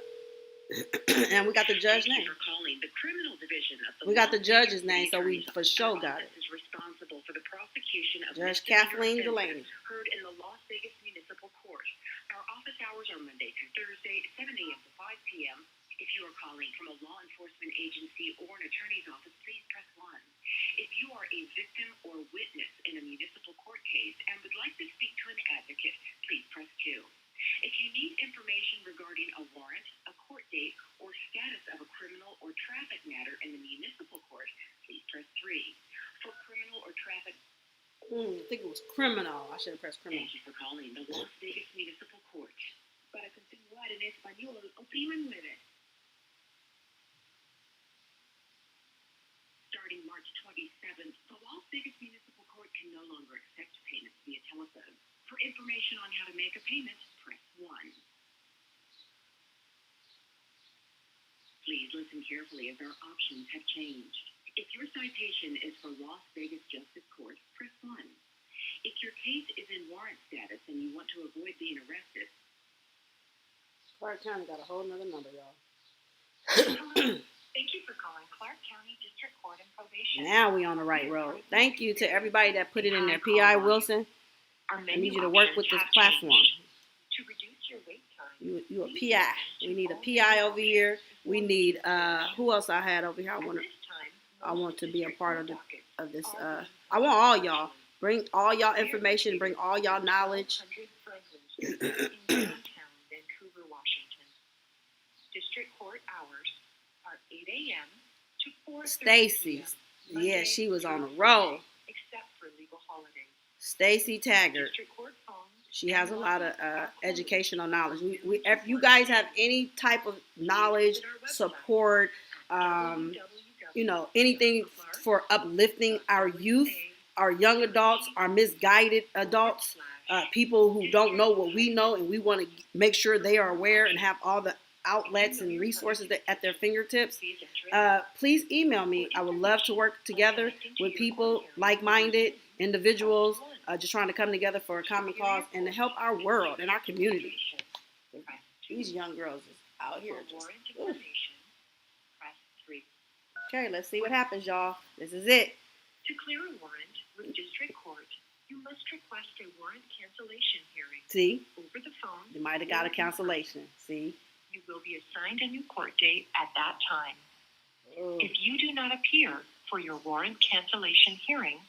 And we got the judge Thank name. you for calling the criminal division of the We got the Las judge's Vegas name, so we Attorney's for sure Office. got it. Is responsible for the prosecution of Judge misdemeanor Kathleen offenses Delaney. heard in the Las Vegas Municipal Court. Our office hours are Monday through Thursday, 7 a.m. to 5 p.m. If you are calling from a law enforcement agency or an attorney's office, please press 1. If you are a victim or witness in a municipal court case and would like to speak to an advocate, please press 2. If you need information regarding a warrant, a court date, or status of a criminal or traffic matter in the municipal court, please press 3. For criminal or traffic... I think it was criminal. I should have pressed criminal. Thank you for calling the Las Vegas Municipal Court. Para continuar en español, oprima 9. Starting March 27th, the Las Vegas Municipal Court can no longer accept payments via telephone. For information on how to make a payment, press 1. Please listen carefully as our options have changed. If your citation is for Las Vegas Justice Court, press 1. If your case is in warrant status and you want to avoid being arrested, Clark County got a whole nother number, y'all. Thank you for calling Clark County District Court and Probation. Now we on the right road. Thank you to everybody that put it in there. P.I. Wilson, I need you to work with this platform. To reduce your wait time, You a PI. We need a PI over here. We need who else I had over here? I want to be a part of this. I want all y'all. Bring all y'all information. Bring all y'all knowledge. in downtown Vancouver, Washington. District Court hours are 8 a.m. to 4:30 Stacy, p.m. yeah, she was on a roll. Except for legal holidays. Stacy Taggart. District Court phones. She has a lot of educational knowledge. If you guys have any type of knowledge, support, anything for uplifting our youth, our young adults, our misguided adults, people who don't know what we know, and we want to make sure they are aware and have all the outlets and resources at their fingertips, please email me. I would love to work together with people, like-minded individuals, just trying to come together for a common cause and to help our world and our community. These young girls is out here just, oof. Okay, let's see what happens, y'all. This is it. To clear a warrant with District Court, you must request a warrant cancellation hearing. See? Over the phone. You might have got a cancellation. See? You will be assigned a new court date at that time. Oh. If you do not appear for your warrant cancellation hearing,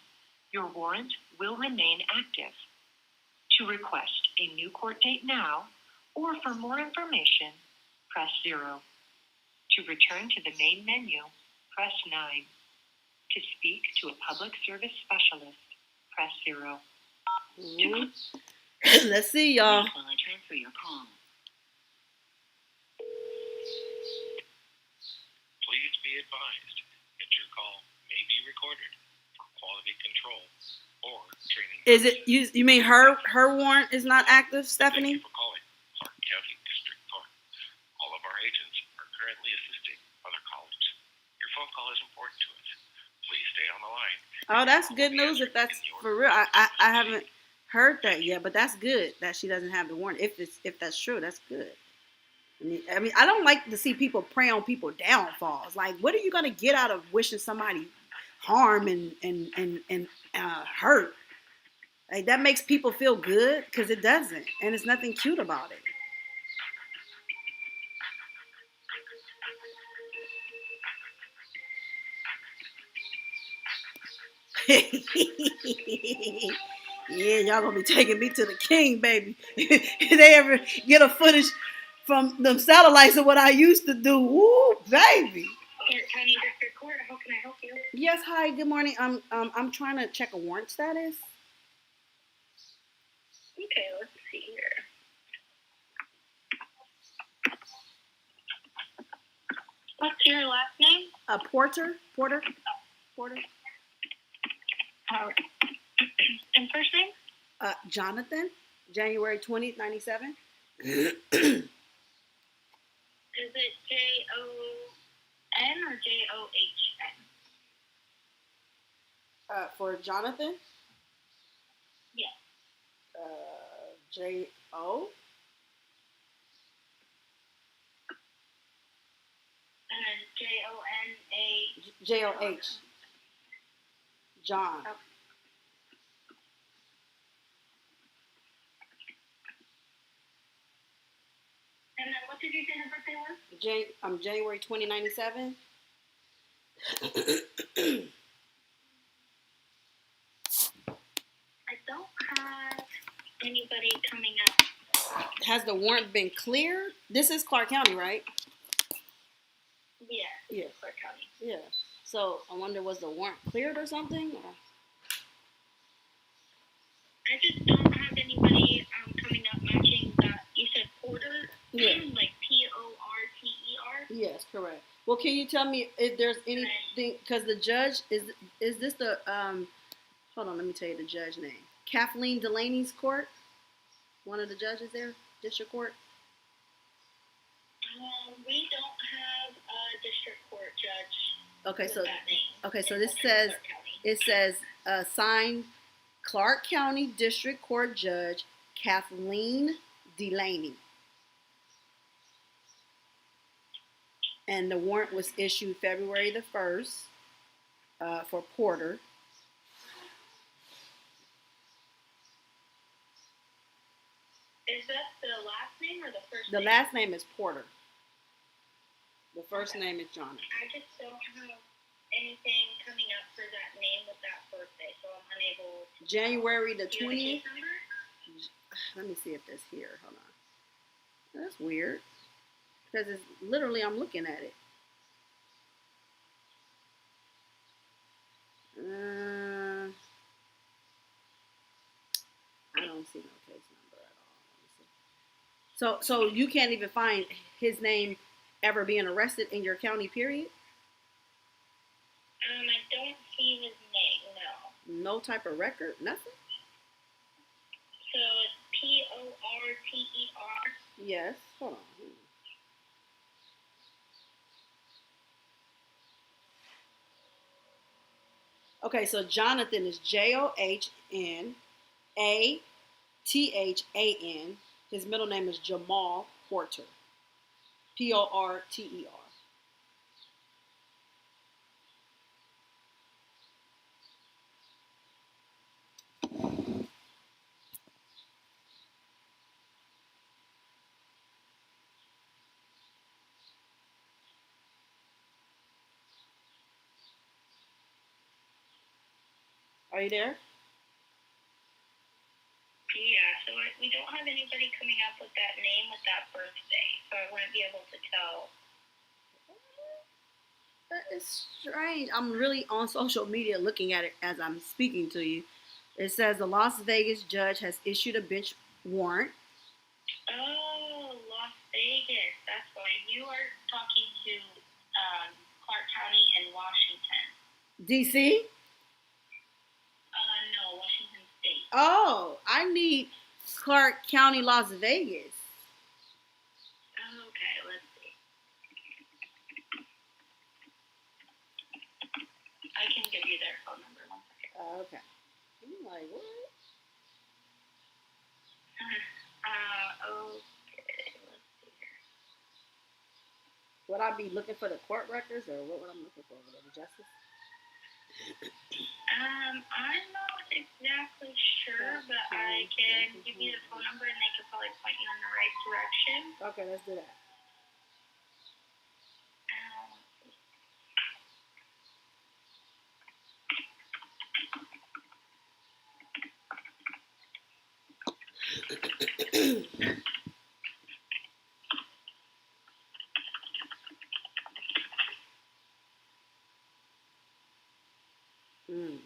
your warrant will remain active. To request a new court date now, or for more information, press 0. To return to the main menu, press 9. To speak to a public service specialist, press 0. Let's see, y'all. while I transfer your call. Please be advised that your call may be recorded for quality control or training. Is it you mean her warrant is not active, Stephanie? Thank you for calling Clark County District Court. All of our agents are currently assisting other callers. Your phone call is important to us. Please stay on the line. Oh, that's good news if that's for real. I haven't heard that yet, but that's good that she doesn't have the warrant. If that's true, that's good. I mean, I don't like to see people prey on people downfalls. Like, what are you gonna get out of wishing somebody harm and hurt? Like, that makes people feel good because it doesn't, and it's nothing cute about it. Yeah, y'all gonna be taking me to the king, baby. If they ever get a footage from them satellites of what I used to do, woo, baby. Clark County District Court, how can I help you? Yes, hi, good morning. I'm trying to check a warrant status. Okay, let's see here. What's your last name? Porter. And first name? Jonathan, January 20th, 97. Is it Jon or John? For Jonathan? Yes. J-O? And then Jona. J-O-H. John. Okay. And then what did you say her birthday was? January 2097. I don't have anybody coming up. Has the warrant been cleared? This is Clark County, right? Yeah. Clark County. Yeah. So I wonder, was the warrant cleared or something? Or? I just don't have anybody coming up matching that. You said Porter? Yeah. Like Porter? Yes, correct. Well, can you tell me if there's anything, because the judge, is this the, hold on, let me tell you the judge name. Kathleen Delaney's court? One of the judges there, district court? We don't have a Okay, with so that name. okay, so in this Central says Clark County. it says signed Clark County District Court Judge Kathleen Delaney. And the warrant was issued February the 1st for Porter. Is that the last name or the first The name? last name is Porter. The first name is Jonathan. I just don't have anything coming up for that name with that birthday, so I'm unable to. January the Do you have a 20th. case number? Let me see if this here. Hold on. That's weird. Because it's literally, I'm looking at it. I don't see no case number at all. Let me see. So you can't even find his name ever being arrested in your county, period? I don't see his name, no. No type of record? Nothing? So it's Porter. Yes. Hold on. Okay, so Jonathan is JOHNATHAN. His middle name is Jamal Porter. PORTER. Are you there? Yeah, so we don't have anybody coming up with that name with that birthday, so I wouldn't be able to tell. That is strange. I'm really on social media looking at it as I'm speaking to you. It says the Las Vegas judge has issued a bench warrant. Oh, Las Vegas. That's why you are talking to Clark County and Washington. DC? No, Washington State. Oh, I need Clark County, Las Vegas. Okay, let's see. I can give you their phone number. 1 second. Okay. I'm like, what? Okay, let's see here. Would I be looking for the court records, or what would I be looking for? The justice? I'm not exactly sure, but I can give you the phone number and they can probably point you in the right direction. Okay, let's do that.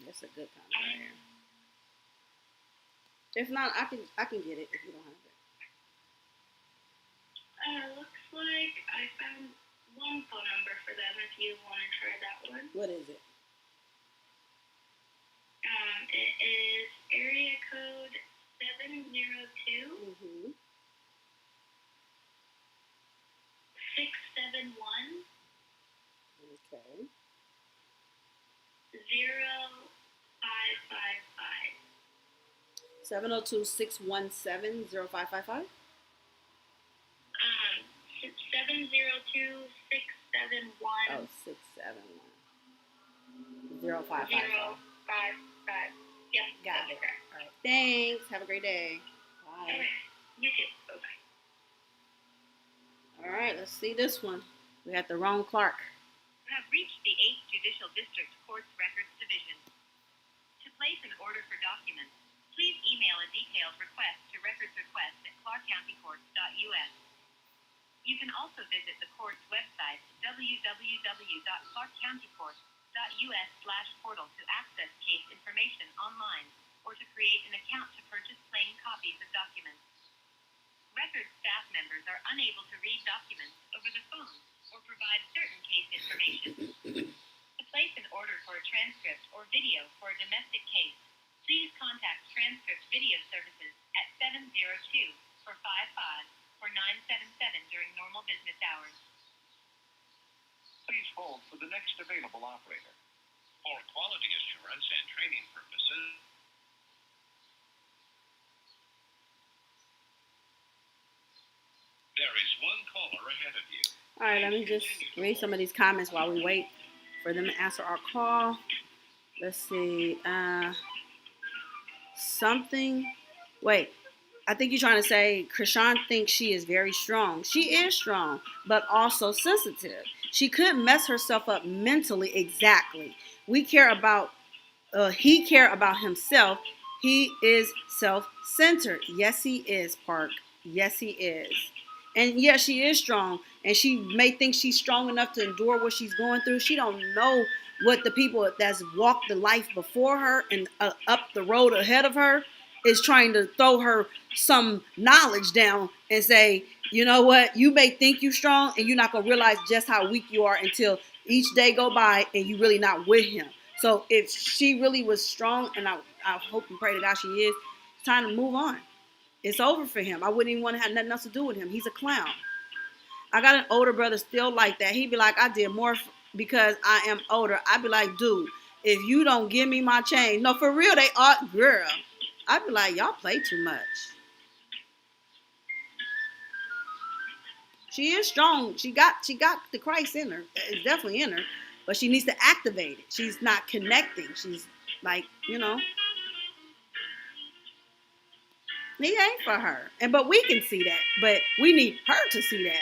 That's a good kind right here. If not, I can get it if you don't have it. Looks like I found one phone number for them if you want to try that one. What is it? It is area code 702 671 Okay. 0555. 702-617-0555? 702-671 Oh, 671 0555. 055. Yep, Got it. correct. All right. Thanks. Have a great day. Bye. Okay, you too. Bye-bye. All right, let's see this one. We got the wrong Clark. You have reached the 8th Judicial District Court's Records Division. To place an order for documents, please email a detailed request to recordsrequest@clarkcountycourts.us. You can also visit the court's website, www.clarkcountycourts.us/portal, to access case information online or to create an account to purchase plain copies of documents. Record staff members are unable to read documents over the phone or provide certain case information. To place an order for a transcript or video for a domestic case, please contact Transcript Video Services at 702-455-4977 during normal business hours. Please hold for the next available operator. For quality assurance and training purposes, there is one caller ahead of you. All right, let me just read some of these comments while we wait for them to answer our call. Let's see. Wait, I think you're trying to say Chrisean thinks she is very strong. She is strong, but also sensitive. She could mess herself up mentally. Exactly. He care about himself. He is self-centered. Yes, he is, Park. Yes, he is. And yes, she is strong. And she may think she's strong enough to endure what she's going through. She don't know what the people that's walked the life before her and up the road ahead of her is trying to throw her some knowledge down and say, you know what, you may think you're strong and you're not going to realize just how weak you are until each day go by and you really not with him. So if she really was strong, and I hope and pray to God she is, it's time to move on. It's over for him. I wouldn't even want to have nothing else to do with him. He's a clown. I got an older brother still like that. He'd be like, I did more because I am older. I'd be like, dude, if you don't give me my change. No, for real, they are, girl. I'd be like, y'all play too much. She is strong. She got the Christ in her. It's definitely in her. But she needs to activate it. She's not connecting. She's like, you know. He ain't for her. But we can see that. But we need her to see that.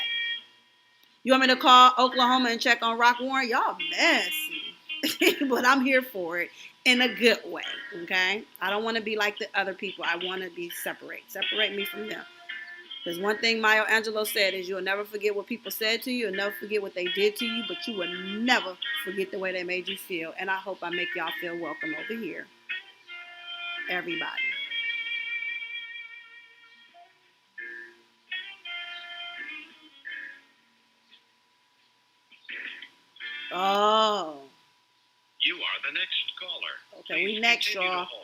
You want me to call Oklahoma and check on Rock Warren? Y'all messy. But I'm here for it in a good way, okay? I don't want to be like the other people. I want to be separate. Separate me from them. Because one thing Maya Angelou said is you'll never forget what people said to you. You'll never forget what they did to you. But you will never forget the way they made you feel. And I hope I make y'all feel welcome over here. Everybody. Oh. You are the next caller. Okay, Please we next, continue to y'all. hold.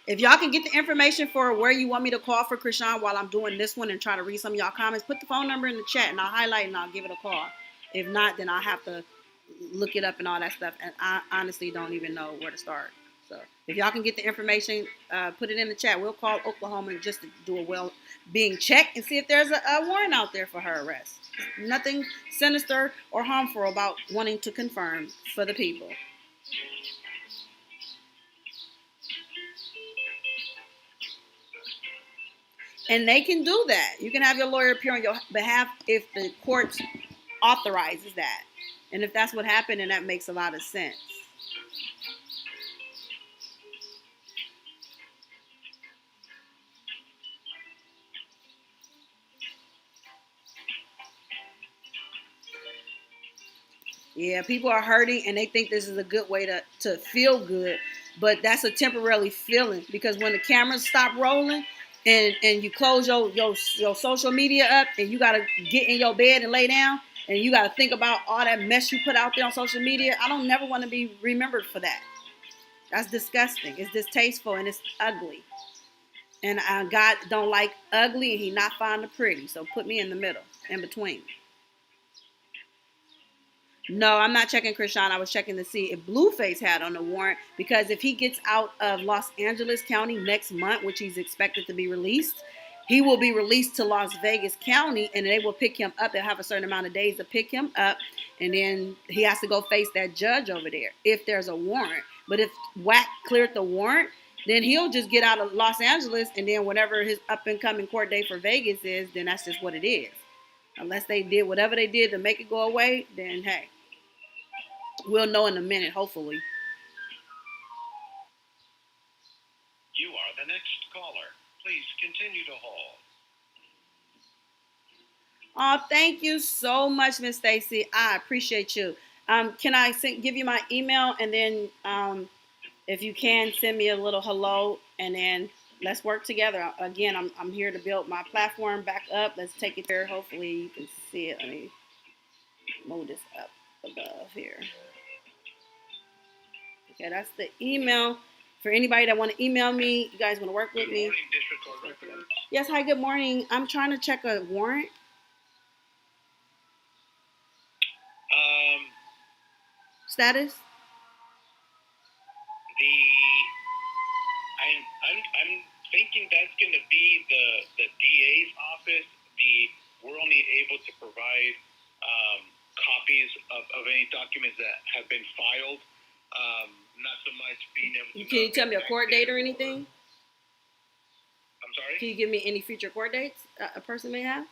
If y'all can get the information for where you want me to call for Chrisean while I'm doing this one and try to read some of y'all comments, put the phone number in the chat and I'll highlight and I'll give it a call. If not, then I'll have to look it up and all that stuff. And I honestly don't even know where to start. So if y'all can get the information, put it in the chat. We'll call Oklahoma just to do a well-being check and see if there's a warrant out there for her arrest. Nothing sinister or harmful about wanting to confirm for the people. And they can do that. You can have your lawyer appear on your behalf if the court authorizes that. And if that's what happened, then that makes a lot of sense. Yeah, people are hurting and they think this is a good way to feel good. But that's a temporary feeling because when the cameras stop rolling, and you close your social media up and you got to get in your bed and lay down and you got to think about all that mess you put out there on social media. I don't never want to be remembered for that. That's disgusting. It's distasteful and it's ugly. And God don't like ugly and he not fond of pretty. So put me in the middle, in between. No, I'm not checking Chrisean. I was checking to see if BlueFace had on the warrant because if he gets out of Los Angeles County next month, which he's expected to be released, he will be released to Las Vegas County and they will pick him up. They'll have a certain amount of days to pick him up and then he has to go face that judge over there if there's a warrant. But if WAC cleared the warrant, then he'll just get out of Los Angeles and then whenever his up and coming court date for Vegas is, then that's just what it is. Unless they did whatever they did to make it go away, then hey. We'll know in a minute, hopefully. You are the next caller. Please continue to hold. Oh, thank you so much, Miss Stacy. I appreciate you. Can I give you my email and then if you can send me a little hello and then let's work together. Again, I'm here to build my platform back up. Let's take it there. Hopefully you can see it. Let me move this up above here. Okay, that's the email for anybody that want to email me. You guys want to work with me? Good morning, District Court Recorder. Yes, hi, good morning. I'm trying to check a warrant. status? I'm thinking that's going to be the DA's office. We're only able to provide copies of any documents that have been filed. Not so much being able to. Can you tell me a court date or anything? I'm sorry? Can you give me any future court dates a person may have?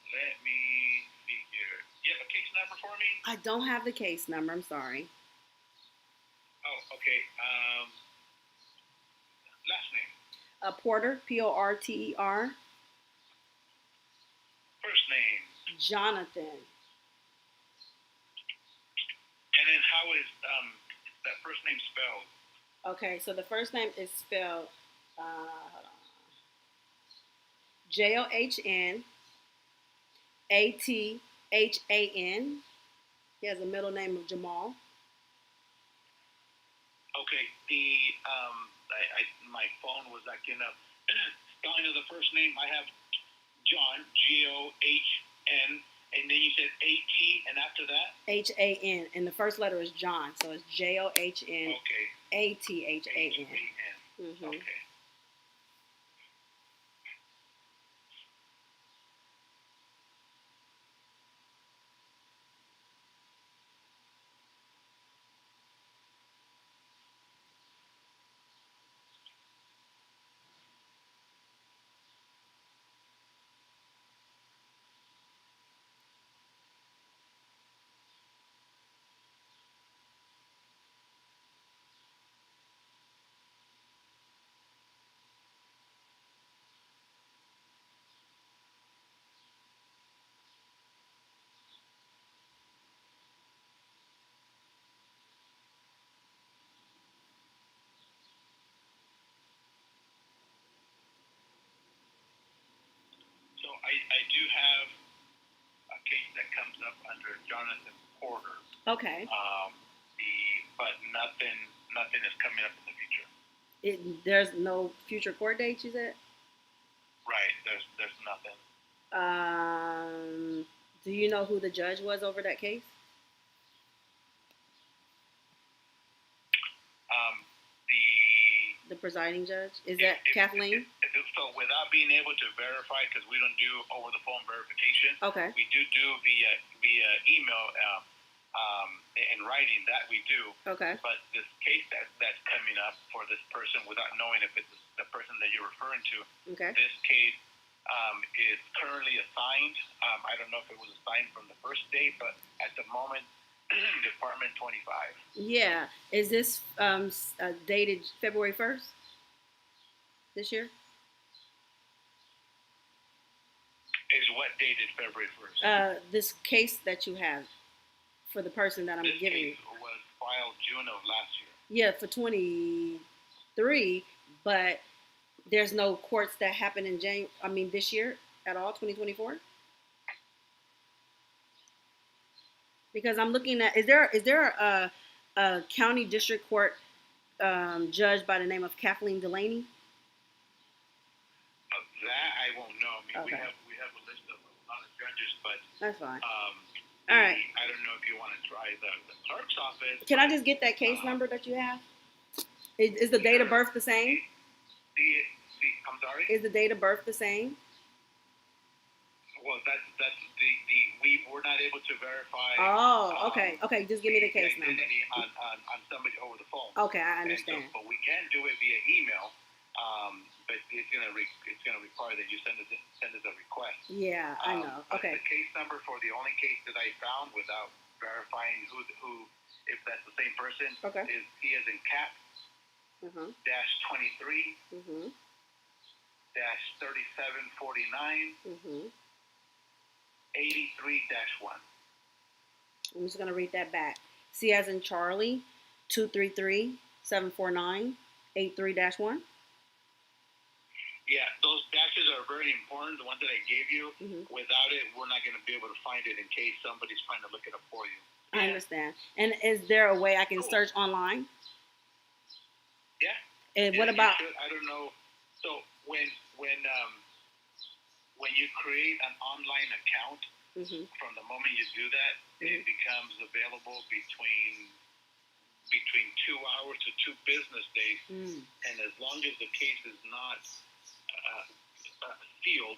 Let me see here. You have a case number for me? I don't have the case number. I'm sorry. Oh, okay. Last name? Porter, Porter. First name? Jonathan. And then how is that first name spelled? Okay, so the first name is spelled John Athan. He has a middle name of Jamal. Okay, my phone was acting up. Spelling of the first name, I have John, John, and then you said A-T, and after that? H-A-N, and the first letter is John, so it's John Athan. Mm-hmm. Okay. So I do have a case that comes up under Jonathan Porter. Okay. But nothing is coming up in the future. There's no future court dates, you said? Right. There's nothing. Do you know who the judge was over that case? The presiding judge? Is that Kathleen? So without being able to verify, because we don't do over the phone verification, okay, we do via email in writing. That we do. Okay. But this case that's coming up for this person, without knowing if it's the person that you're referring to, okay, this case is currently assigned. I don't know if it was assigned from the first date, but at the moment, Department 25. Yeah. Is this dated February 1st this year? Is what dated February 1st? This case that you have for the person that I'm this giving you. This case was filed June of last year. Yeah, for 23, but there's no courts that happen in this year at all, 2024? Because I'm looking at, is there a county district court judge by the name of Kathleen Delaney? That I won't know. I mean, okay, we have a list of a lot of judges, but that's fine. All right. I don't know if you want to try the clerk's office. Can I just get that case number that you have? Is the date of birth the same? I'm sorry? Is the date of birth the same? Well, that's we're not able to verify. Oh, okay. Okay, just give me the case number. On somebody over the phone. Okay, I understand. But we can do it via email. But it's gonna require that you send us a request. Yeah, I know. Okay. The case number for the only case that I found without verifying who if that's the same person. Okay. Is P as in cat. Dash 23. Dash 3749. 83-1. I'm just gonna read that back. C as in Charlie, 233-749-83-1. Yeah, those dashes are very important. The one that I gave you. Without it, we're not gonna be able to find it in case somebody's trying to look it up for you. I understand. And is there a way I can search online? Yeah. And what about? I don't know. So when you create an online account, From the moment you do that, it becomes available between 2 hours to 2 business days, and as long as the case is not sealed,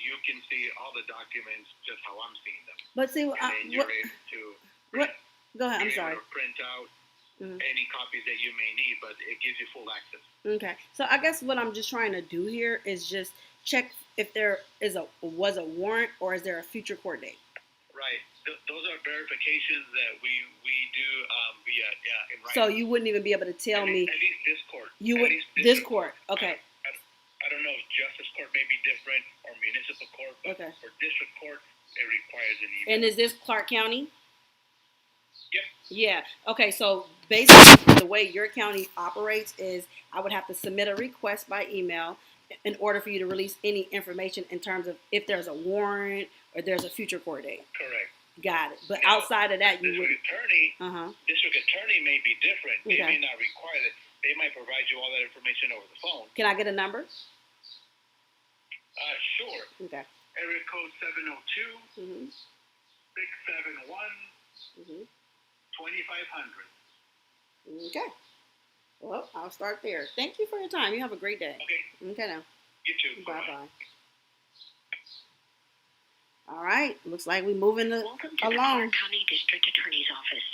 you can see all the documents just how I'm seeing them. But see, and then you're able to go ahead. I'm sorry. Print out any copies that you may need, but it gives you full access. Okay, so I guess what I'm just trying to do here is just check if there was a warrant or is there a future court date. Right. Those are verifications that we do via in writing. So you wouldn't even be able to tell me. At least this court. You would this court. Okay. I don't know if justice court may be different or municipal court, but for district court, it requires an email. And is this Clark County? Yep. Yeah. Okay. So basically, the way your county operates is I would have to submit a request by email in order for you to release any information in terms of if there's a warrant or there's a future court date. Correct. Got it. But outside of that, you would. District attorney may be different. They may not require it. They might provide you all that information over the phone. Can I get a number? Sure. Okay. Area code 702 671 2500. Okay. Well, I'll start there. Thank you for your time. You have a great day. Okay now. You too. Bye-bye. All right. Looks like we're moving Welcome to the along. Clark County District Attorney's Office.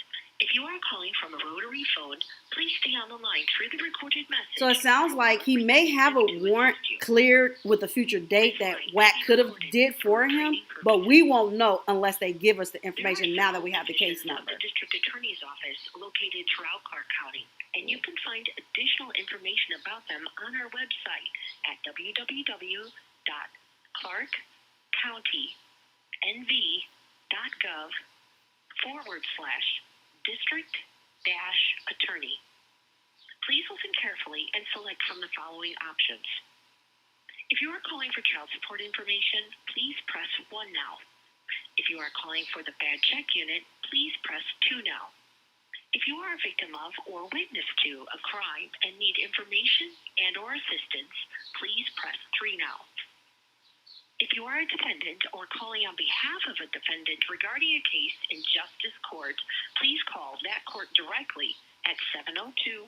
If you are calling from a rotary phone, please stay on the line through the recorded message. So it sounds like he may have a warrant cleared with a future date that WAC could have did for him, but we won't know unless they give us the information now that we have the case number. The District Attorney's Office located throughout Clark County, and you can find additional information about them on our website at www.clarkcounty.nv.gov/district-attorney. Please listen carefully and select from the following options. If you are calling for child support information, please press 1 now. If you are calling for the bad check unit, please press 2 now. If you are a victim of or witness to a crime and need information and or assistance, please press 3 now. If you are a defendant or calling on behalf of a defendant regarding a case in justice court, please call that court directly at 702-671-3201.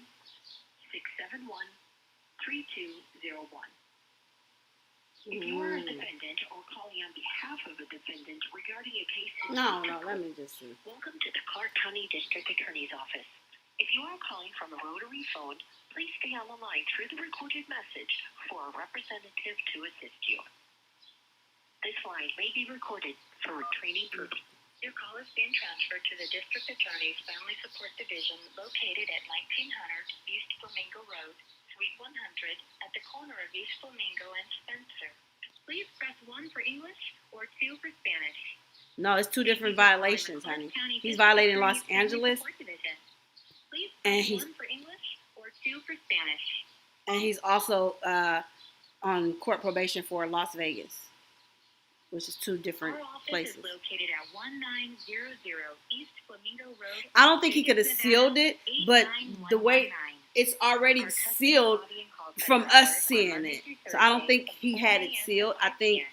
If you are a defendant or calling on behalf of a defendant regarding a case in let me just see. Welcome to the Clark County District Attorney's Office. If you are calling from a rotary phone, please stay on the line through the recorded message for a representative to assist you. This line may be recorded for training purposes. Your call is being transferred to the District Attorney's Family Support Division located at 1900 East Flamingo Road, Suite 100, at the corner of East Flamingo and Spencer. Please press 1 for English or 2 for Spanish. No, it's 2 different violations, honey. He's violating Los Angeles, and he's 1 for English or 2 for Spanish. And he's also on court probation for Las Vegas, which is 2 different places. Our office is located at 1900 East Flamingo Road. I don't think he could have sealed it, but the way it's already sealed from us seeing it. So I don't think he had it sealed. I think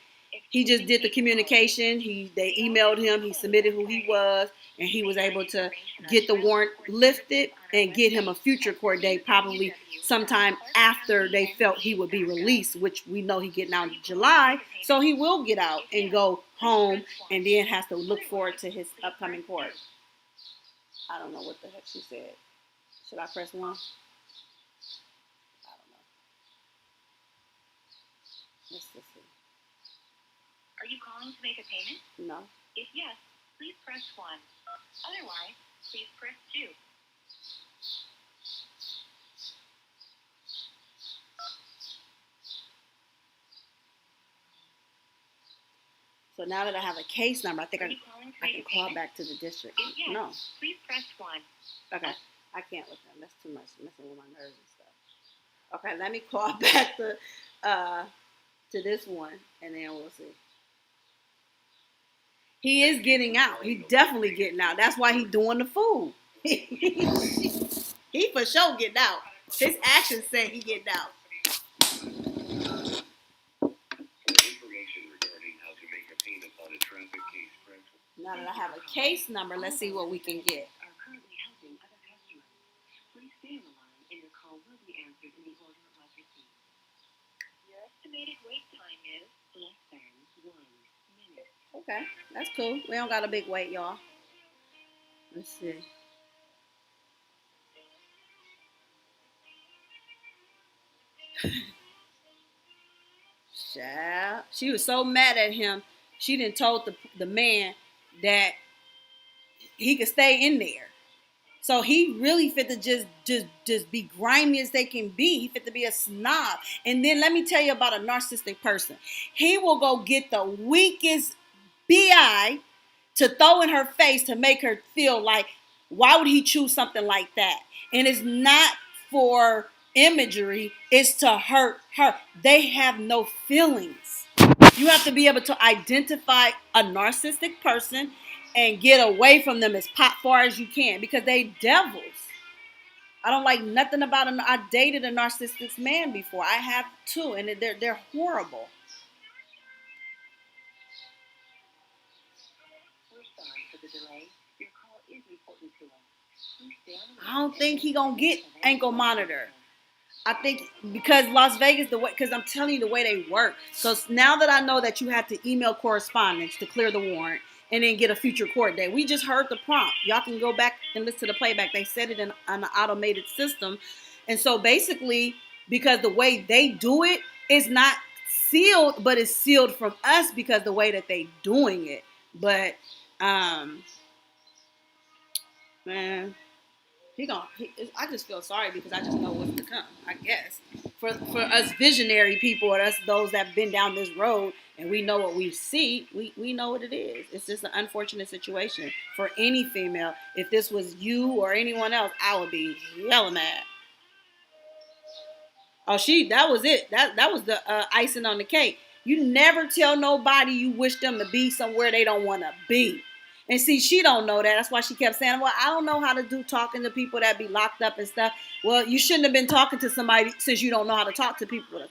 he just did the communication. They emailed him. He submitted who he was, and he was able to get the warrant lifted and get him a future court date, probably sometime after they felt he would be released, which we know he's getting out in July. So he will get out and go home, and then has to look forward to his upcoming court. I don't know what the heck she said. Should I press 1? I don't know. Let's just see. Are you calling to make a payment? No. If yes, please press 1. Otherwise, please press 2. So now that I have a case number, I think I can call back to the district. If yes, No. please press 1. Okay. I can't with them. That's too much messing with my nerves and stuff. Okay, let me call back to this one, and then we'll see. He is getting out. He's definitely getting out. That's why he's doing the fool. He for sure getting out. His actions say he getting out. For information regarding how to make a payment on a transaction with a case, press 1. Now that I have a case number, let's see what we can get. Are currently helping other customers. Please stay on the line and your call will be answered in the order it was received. Your estimated wait time is less than 1 minute. Okay, that's cool. We don't got a big wait, y'all. Let's see. Child. She was so mad at him, she done told the man that he could stay in there. So he really fit to just be grimy as they can be. He fit to be a snob. And then let me tell you about a narcissistic person. He will go get the weakest BI to throw in her face to make her feel like, why would he choose something like that? And it's not for imagery, it's to hurt her. They have no feelings. You have to be able to identify a narcissistic person and get away from them as far as you can, because they devils. I don't like nothing about them. I dated a narcissistic man before. I have too, and they're horrible. We're sorry for the delay. Your call is important to us. Please stay on the line. I don't think he gonna get ankle monitor. I think because Las Vegas, because I'm telling you the way they work. So now that I know that you have to email correspondence to clear the warrant and then get a future court date. We just heard the prompt. Y'all can go back and listen to the playback. They said it in an automated system. And so basically, because the way they do it is not sealed, but it's sealed from us because the way that they doing it. But, man, I just feel sorry because I just know what's to come, I guess. For us visionary people, or us those that have been down this road and we know what we see, we know what it is. It's just an unfortunate situation for any female. If this was you or anyone else, I would be yelling mad. Oh, that was it. That was the icing on the cake. You never tell nobody you wish them to be somewhere they don't want to be. And see, she don't know that. That's why she kept saying, well, I don't know how to do talking to people that be locked up and stuff. Well, you shouldn't have been talking to somebody since you don't know how to talk to people.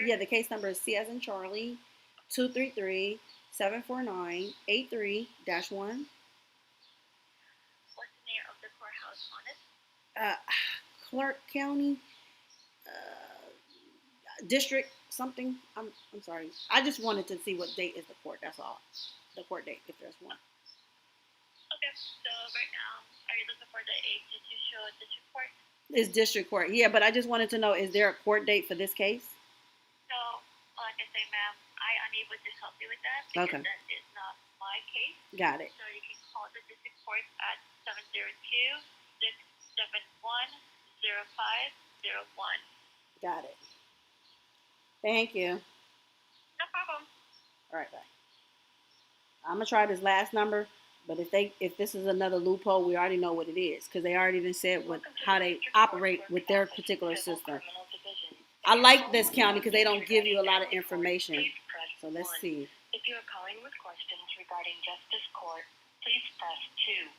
Yeah, the case number is C as in Charlie, 233-749-83-1. What's the name of the courthouse on it? Clark County, District something. I'm sorry. I just wanted to see what date is the court. That's all. The court date, if there's one. Okay, so right now, are you looking for the age to show district court? It's district court. Yeah, but I just wanted to know, is there a court date for this case? So, like I say, ma'am, I'm unable to help you with that because Okay. that is not my case. Got it. So you can call the district court at 702-671-0501. Got it. Thank you. No problem. All right, bye. I'm gonna try this last number, but if this is another loophole, we already know what it is because they already done said how they operate with their particular system. I like this county because they don't give you a lot of information. So let's see. If you are calling with questions regarding Justice Court, please press 2.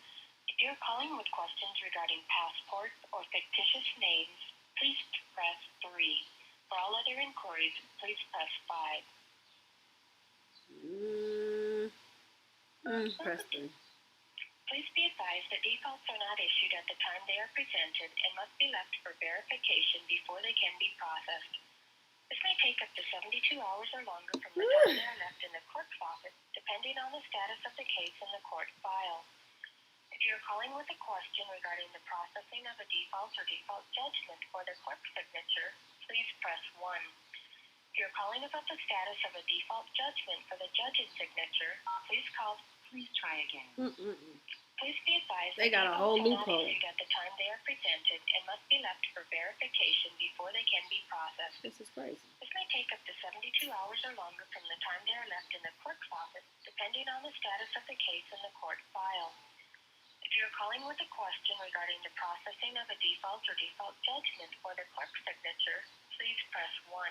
If you are calling with questions regarding passports or fictitious names, please press 3. For all other inquiries, please press 5. Press 3. Please be advised that defaults are not issued at the time they are presented and must be left for verification before they can be processed. This may take up to 72 hours or longer from the time they are left in the clerk's office, depending on the status of the case in the court file. If you are calling with a question regarding the processing of a default or default judgment for the clerk's signature, please press 1. If you are calling about the status of a default judgment for the judge's signature, please try again. Please be advised They got a whole defaults are not loophole. issued at the time they are presented and must be left for verification before they can be processed. This is crazy. This may take up to 72 hours or longer from the time they are left in the clerk's office, depending on the status of the case in the court file. If you are calling with a question regarding the processing of a default or default judgment for the clerk's signature, please press 1.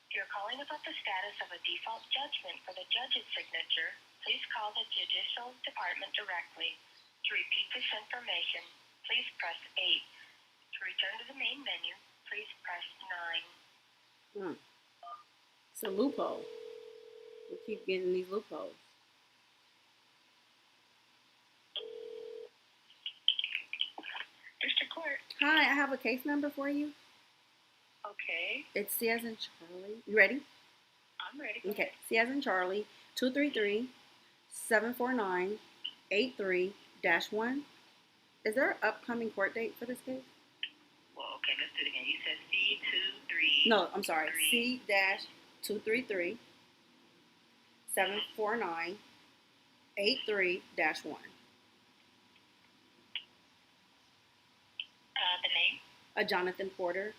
If you are calling about the status of a default judgment for the judge's signature, please call the Judicial Department directly. To repeat this information, please press 8. To return to the main menu, please press 9. It's a loophole. We keep getting these loopholes. District Court. Hi, I have a case number for you. Okay, It's C as in Charlie. You ready? I'm ready. Okay. C as in Charlie. 233-749-83-1. Is there an upcoming court date for this case? Well, okay, let's do it again. You said C23. No, I'm sorry. C-233-749-83-1. The name? Jonathan Porter.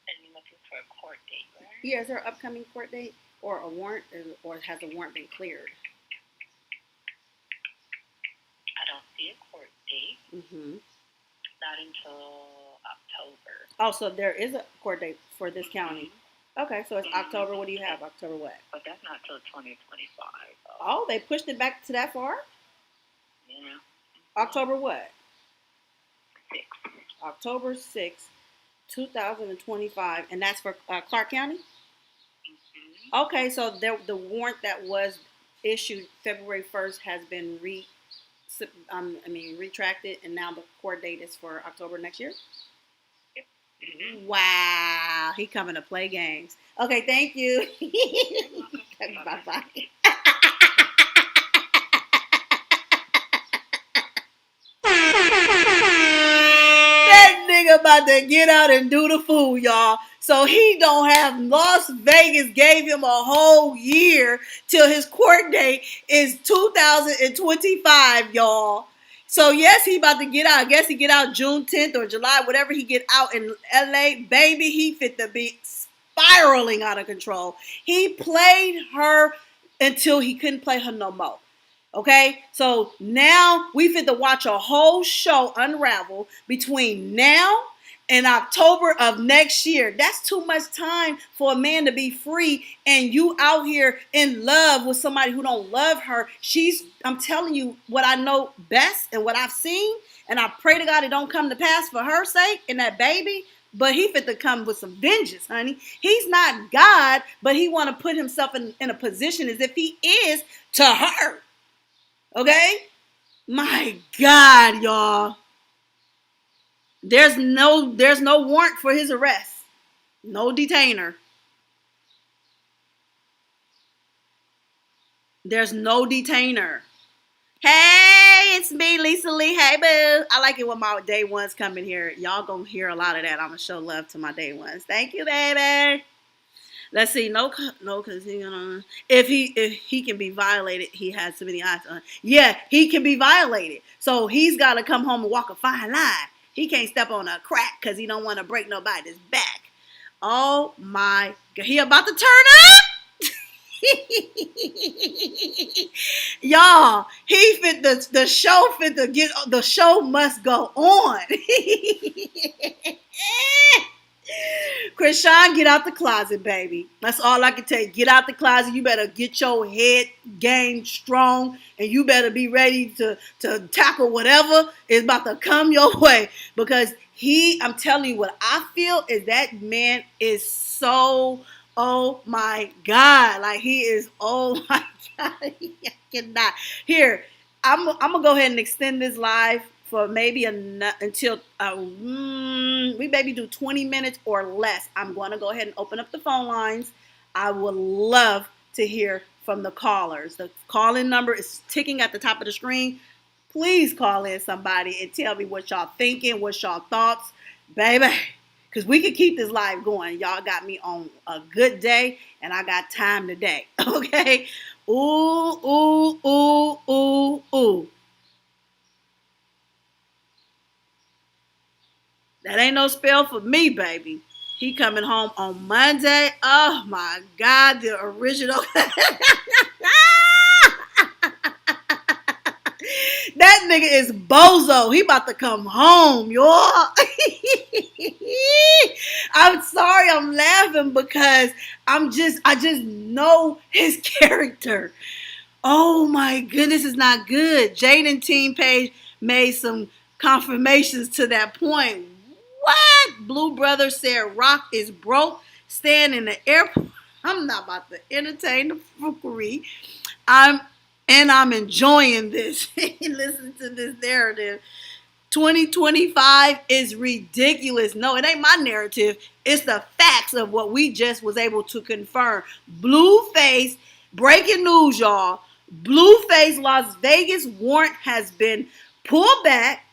And you're looking for a court date, right? Yeah, is there an upcoming court date or a warrant, or has the warrant been cleared? I don't see a court date. Mm-hmm. Not until October. Oh, so there is a court date for this county. Okay, so it's October. What do you have? October what? But that's not till 2025. Oh, they pushed it back to that far? Yeah. October what? 6. October 6th, 2025. And that's for Clark County? Mm-hmm. Okay, so the warrant that was issued February 1st has been retracted, and now the court date is for October next year? Yep. Mm-hmm. Wow, he coming to play games. Okay, thank you. Bye-bye. That nigga about to get out and do the fool, y'all. So he don't have, Las Vegas gave him a whole year till his court date is 2025, y'all. So yes, he about to get out. I guess he get out June 10th or July, whatever he get out in LA. Baby, he fit to be spiraling out of control. He played her until he couldn't play her no more. Okay, so now we fit to watch a whole show unravel between now and October of next year. That's too much time for a man to be free, and you out here in love with somebody who don't love her. I'm telling you what I know best and what I've seen, and I pray to God it don't come to pass for her sake and that baby. But he fit to come with some vengeance, honey. He's not God, but he want to put himself in a position as if he is to her. Okay? My God, y'all. There's no warrant for his arrest. No detainer. There's no detainer. Hey, it's me, Lisa Lee. Hey, boo. I like it when my day ones come in here. Y'all gonna hear a lot of that. I'm gonna show love to my day ones. Thank you, baby. Let's see. No, because if he can be violated, he has too many eyes on. Yeah, he can be violated. So he's got to come home and walk a fine line. He can't step on a crack because he don't want to break nobody's back. Oh my God, he about to turn up. Y'all, he fit the show fit to get the show must go on. Chrisean, get out the closet, baby. That's all I can tell you. Get out the closet. You better get your head game strong, and you better be ready to tackle whatever is about to come your way. Because I'm telling you, what I feel is that man is so, oh my God. Like he is, oh my God. I cannot. Here, I'm going to go ahead and extend this live for maybe until we maybe do 20 minutes or less. I'm going to go ahead and open up the phone lines. I would love to hear from the callers. The call-in number is ticking at the top of the screen. Please call in somebody and tell me what y'all thinking, what y'all thoughts, baby. Because we could keep this live going. Y'all got me on a good day, and I got time today. Okay? Ooh, ooh, ooh, ooh, ooh. That ain't no spell for me, baby. He coming home on Monday. Oh, my God. The original. That nigga is bozo. He about to come home, y'all. I'm sorry I'm laughing because I just know his character. Oh, my goodness, it's not good. Jaden Team Page made some confirmations to that point. What? Blue Brother said Rock is broke. staying in the airport. I'm not about to entertain the fuckery. I'm enjoying this. Listen to this narrative. 2025 is ridiculous. No, it ain't my narrative. It's the facts of what we just was able to confirm. BlueFace, breaking news, y'all. BlueFace Las Vegas warrant has been pulled back.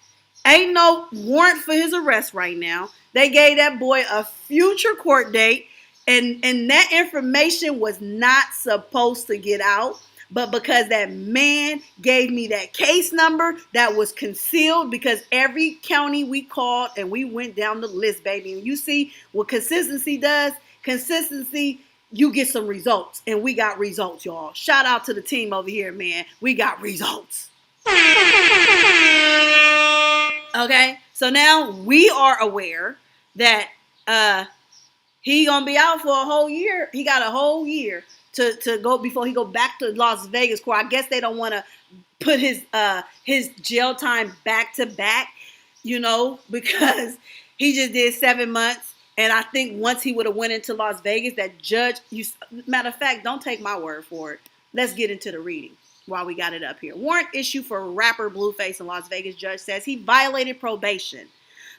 Ain't no warrant for his arrest right now. They gave that boy a future court date, and that information was not supposed to get out. But because that man gave me that case number that was concealed, because every county we called and we went down the list, baby. And you see what consistency does? Consistency, you get some results. And we got results, y'all. Shout out to the team over here, man. We got results. Okay, so now we are aware that he gonna be out for a whole year. He got a whole year to go before he go back to Las Vegas court. I guess they don't want to put his jail time back to back, because he just did 7 months. And I think once he would have went into Las Vegas, that judge, matter of fact, don't take my word for it. Let's get into the reading while we got it up here. Warrant issued for rapper BlueFace in Las Vegas. Judge says he violated probation.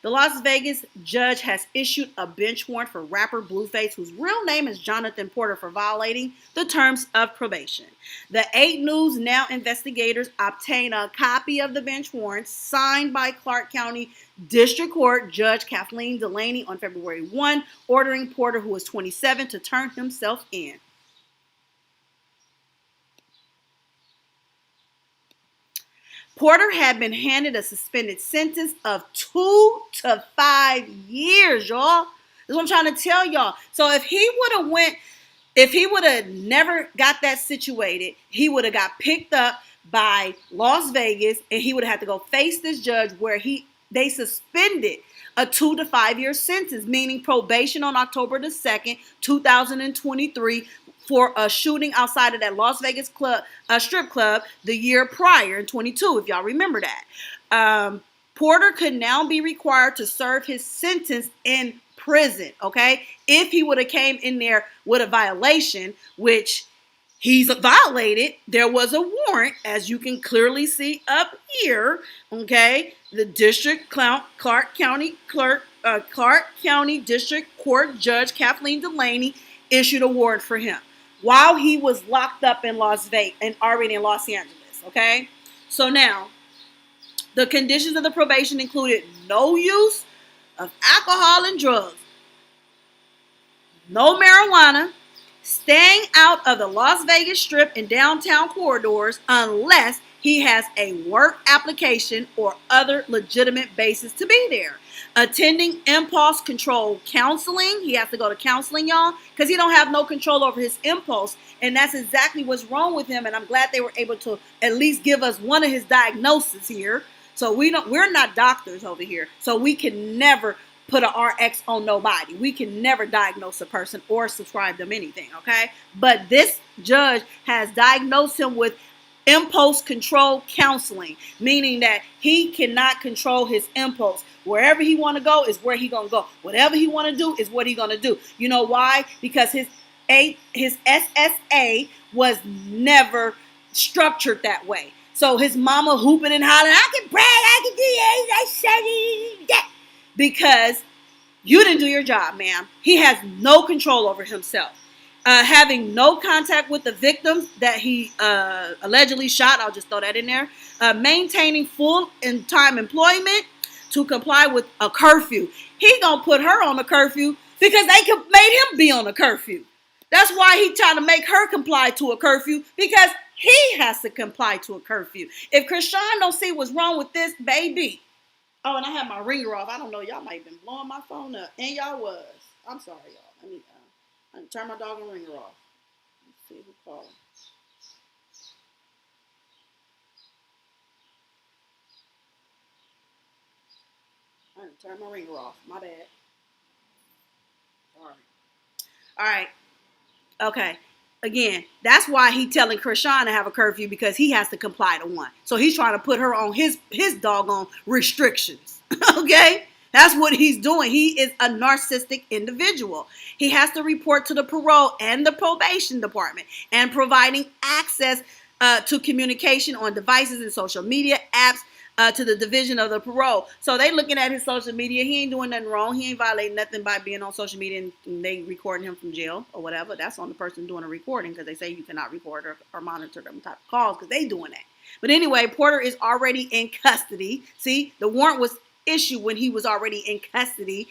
The Las Vegas judge has issued a bench warrant for rapper BlueFace, whose real name is Jonathan Porter, for violating the terms of probation. The 8 News Now investigators obtained a copy of the bench warrant signed by Clark County District Court Judge Kathleen Delaney on February 1, ordering Porter, who was 27, to turn himself in. Porter had been handed a suspended sentence of 2 to 5 years, y'all. That's what I'm trying to tell y'all. So if he would have never got that situated, he would have got picked up by Las Vegas, and he would have had to go face this judge where they suspended a 2 to 5 year sentence, meaning probation on October the 2nd, 2023, for a shooting outside of that Las Vegas club, strip club, the year prior in 22, if y'all remember that. Porter could now be required to serve his sentence in prison, okay? If he would have came in there with a violation, which he's violated, there was a warrant, as you can clearly see up here, okay? The Clark County District Court Judge Kathleen Delaney issued a warrant for him while he was locked up in Las Vegas and already in Los Angeles, okay? So now, the conditions of the probation included no use of alcohol and drugs, no marijuana, staying out of the Las Vegas Strip and downtown corridors unless he has a work application or other legitimate basis to be there. Attending impulse control counseling. He has to go to counseling, y'all, because he don't have no control over his impulse. And that's exactly what's wrong with him. And I'm glad they were able to at least give us one of his diagnoses here. So we're not doctors over here. So we can never put an RX on nobody. We can never diagnose a person or prescribe them anything, okay? But this judge has diagnosed him with impulse control counseling, meaning that he cannot control his impulse. Wherever he want to go is where he gonna go. Whatever he want to do is what he gonna do. You know why? Because his SSA was never structured that way. So his mama hooping and hollering, I can brag, I can do this, I said that. Because you didn't do your job, ma'am. He has no control over himself. Having no contact with the victims that he allegedly shot, I'll just throw that in there. Maintaining full-time employment to comply with a curfew. He gonna put her on a curfew because they made him be on a curfew. That's why he trying to make her comply to a curfew, because he has to comply to a curfew. If Chrisean don't see what's wrong with this baby. Oh, and I have my ringer off. I don't know. Y'all might have been blowing my phone up. And y'all was. I'm sorry, y'all. Let me turn my dog and ringer off. Let's see who called. I didn't turn my ringer off. My bad. Sorry. All right. Okay. Again, that's why he telling Chrisean to have a curfew, because he has to comply to one. So he's trying to put her on his doggone restrictions. Okay? That's what he's doing. He is a narcissistic individual. He has to report to the parole and the probation department and providing access to communication on devices and social media apps to the division of the parole. So they looking at his social media. He ain't doing nothing wrong. He ain't violating nothing by being on social media and they recording him from jail or whatever. That's on the person doing a recording because they say you cannot record or monitor them type of calls because they doing that. But anyway, Porter is already in custody. See, the warrant was issued when he was already in custody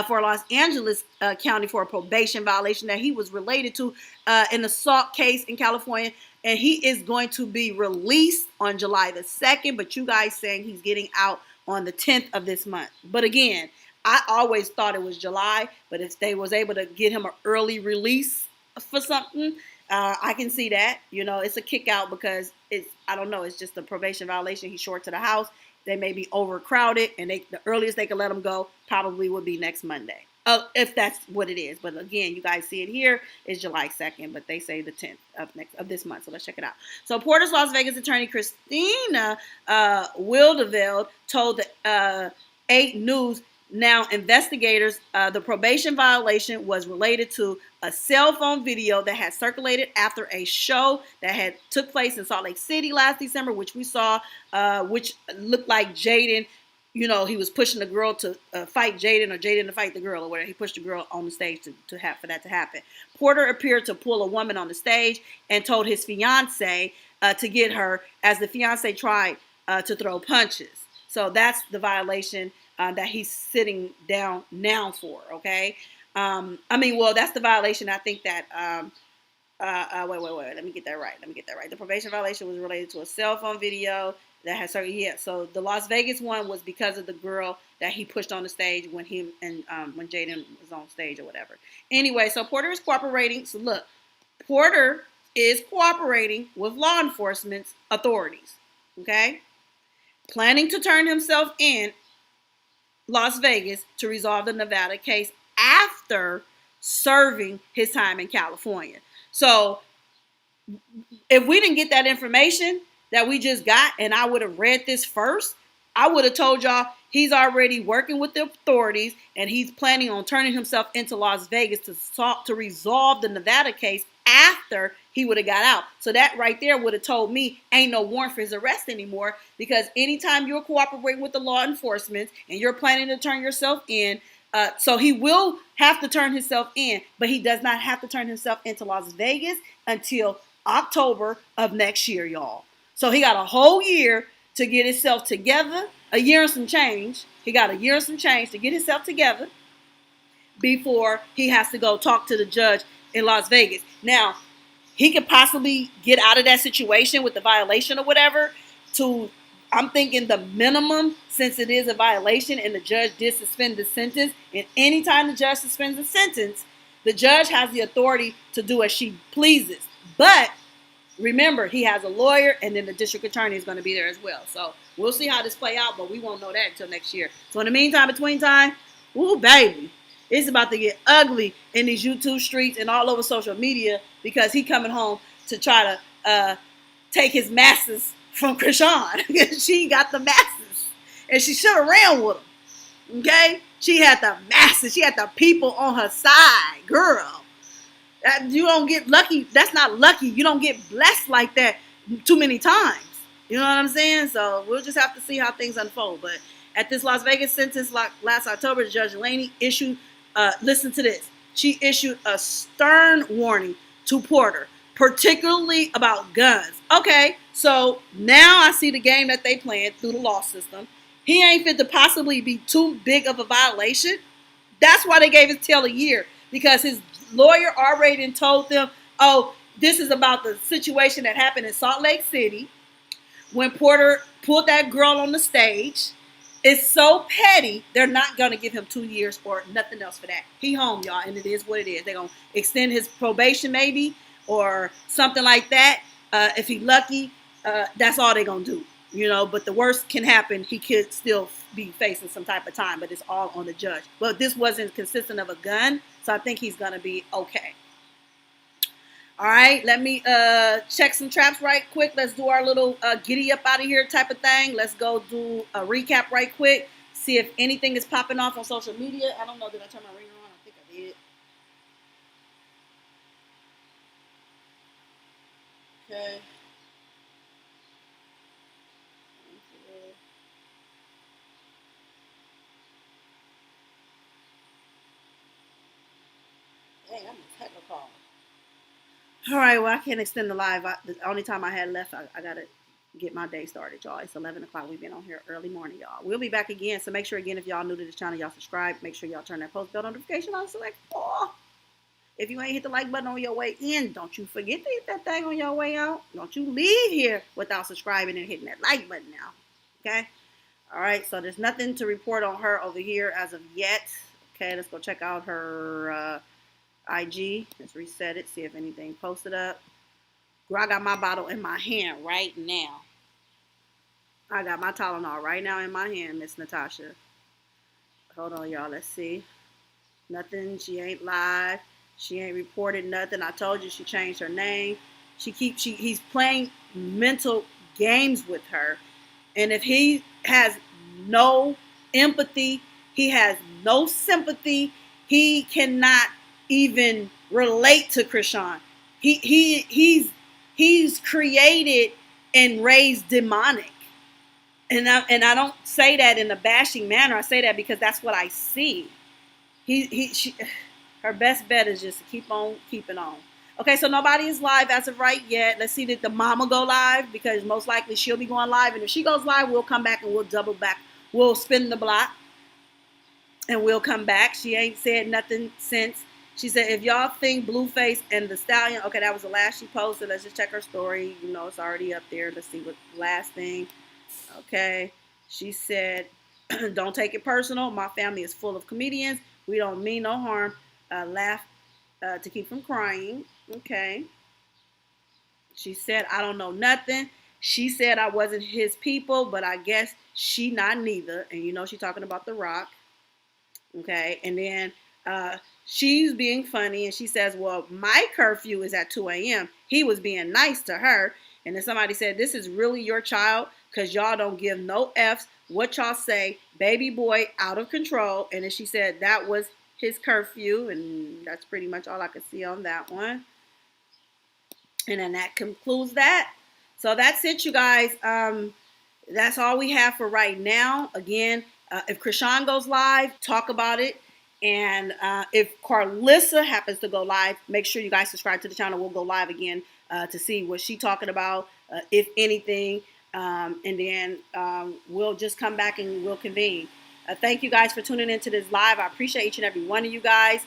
for Los Angeles County for a probation violation that he was related to an assault case in California. And he is going to be released on July the 2nd. But you guys saying he's getting out on the 10th of this month. But again, I always thought it was July. But if they was able to get him an early release for something, I can see that. You know, it's a kick out because I don't know, it's just a probation violation. He's short to the house. They may be overcrowded, and the earliest they can let him go probably would be next Monday, if that's what it is. But again, you guys see it here is July 2nd, but they say the 10th of this month. So let's check it out. So Porter's Las Vegas attorney Christina Wildeveld told the 8 News. Now, investigators, the probation violation was related to a cell phone video that had circulated after a show that had took place in Salt Lake City last December, which we saw, which looked like Jaden, you know, he was pushing the girl to fight Jaden or Jaden to fight the girl or whatever. He pushed the girl on the stage for that to happen. Porter appeared to pull a woman on the stage and told his fiance to get her as the fiance tried to throw punches. So that's the violation that he's sitting down now for, okay? That's the violation. I think that, wait, let me get that right. The probation violation was related to a cell phone video that has, so the Las Vegas one was because of the girl that he pushed on the stage when when Jaden was on stage or whatever. Anyway, so Porter is cooperating. So look, Porter is cooperating with law enforcement authorities, okay? Planning to turn himself in Las Vegas to resolve the Nevada case after serving his time in California. So if we didn't get that information that we just got and I would have read this first, I would have told y'all he's already working with the authorities and he's planning on turning himself into Las Vegas to resolve the Nevada case after he would have got out. So that right there would have told me ain't no warrant for his arrest anymore, because anytime you're cooperating with the law enforcement and you're planning to turn yourself in, so he will have to turn himself in, but he does not have to turn himself into Las Vegas until October of next year, y'all. So he got a whole year to get himself together, a year and some change. He got a year and some change to get himself together before he has to go talk to the judge in Las Vegas. Now, he could possibly get out of that situation with the violation or whatever I'm thinking the minimum, since it is a violation and the judge did suspend the sentence, and anytime the judge suspends the sentence, the judge has the authority to do as she pleases. But remember, he has a lawyer, and then the district attorney is going to be there as well. So we'll see how this play out, but we won't know that until next year. So in the meantime, between time, ooh, baby, it's about to get ugly in these YouTube streets and all over social media, because he coming home to try to take his masses from Chrisean. She got the masses, and she should have ran with him. Okay, she had the masses. She had the people on her side, girl. You don't get lucky. That's not lucky. You don't get blessed like that too many times. You know what I'm saying? So we'll just have to see how things unfold. But at this Las Vegas sentence last October, Judge Laney issued, listen to this. She issued a stern warning to Porter, particularly about guns. Okay, so now I see the game that they playing through the law system. He ain't fit to possibly be too big of a violation. That's why they gave his tail a year, because his lawyer already told them, oh, this is about the situation that happened in Salt Lake City when Porter pulled that girl on the stage. It's so petty, they're not going to give him 2 years or nothing else for that. He home, y'all, and it is what it is. They're going to extend his probation maybe or something like that. If he's lucky, that's all they're going to do. You know, but the worst can happen. He could still be facing some type of time, but it's all on the judge. But this wasn't consistent of a gun, so I think he's going to be okay. All right, let me check some traps right quick. Let's do our little giddy up out of here type of thing. Let's go do a recap right quick. see if anything is popping off on social media. I don't know. Did I turn my ringer on? I think I did. Okay. Dang, I'm a technical call. All right, well, I can't extend the live. The only time I had left, I got to get my day started, y'all. It's 11 o'clock. We've been on here early morning, y'all. We'll be back again. So make sure, again, if y'all new to the channel, y'all subscribe. Make sure y'all turn that post bell notification on. Select all. If you ain't hit the like button on your way in, don't you forget to hit that thing on your way out. Don't you leave here without subscribing and hitting that like button now. Okay? All right, so there's nothing to report on her over here as of yet. Okay, let's go check out her IG. Let's reset it, see if anything posted up. Girl, I got my bottle in my hand right now. I got my Tylenol right now in my hand, Miss Natasha. Hold on, y'all. Let's see. Nothing. She ain't live. She ain't reported nothing. I told you she changed her name. He's playing mental games with her. And if he has no empathy, he has no sympathy, he cannot even relate to Chrisean. He's created and raised demonic. And I don't say that in a bashing manner. I say that because that's what I see. Her best bet is just to keep on keeping on. Okay, so nobody is live as of right yet. Let's see that the mama go live, because most likely she'll be going live. And if she goes live, we'll come back and we'll double back. We'll spin the block and we'll come back. She ain't said nothing since. She said, if y'all think BlueFace and the Stallion, okay, that was the last she posted. Let's just check her story. You know, it's already up there. Let's see what last thing. Okay, she said, don't take it personal. My family is full of comedians. We don't mean no harm. Laugh to keep from crying. Okay. She said, I don't know nothing. She said I wasn't his people, but I guess she not neither. And you know she's talking about The Rock. Okay. And then she's being funny, and she says, well, my curfew is at 2 a.m. He was being nice to her. And then somebody said, this is really your child, because y'all don't give no F's. What y'all say, baby boy out of control. And then she said that was his curfew, and that's pretty much all I could see on that one. And then that concludes that. So that's it, you guys. That's all we have for right now. Again, if Chrisean goes live, talk about it. And if Carlissa happens to go live, make sure you guys subscribe to the channel. We'll go live again to see what she's talking about, if anything. And then we'll just come back and we'll convene. Thank you guys for tuning into this live. I appreciate each and every one of you guys.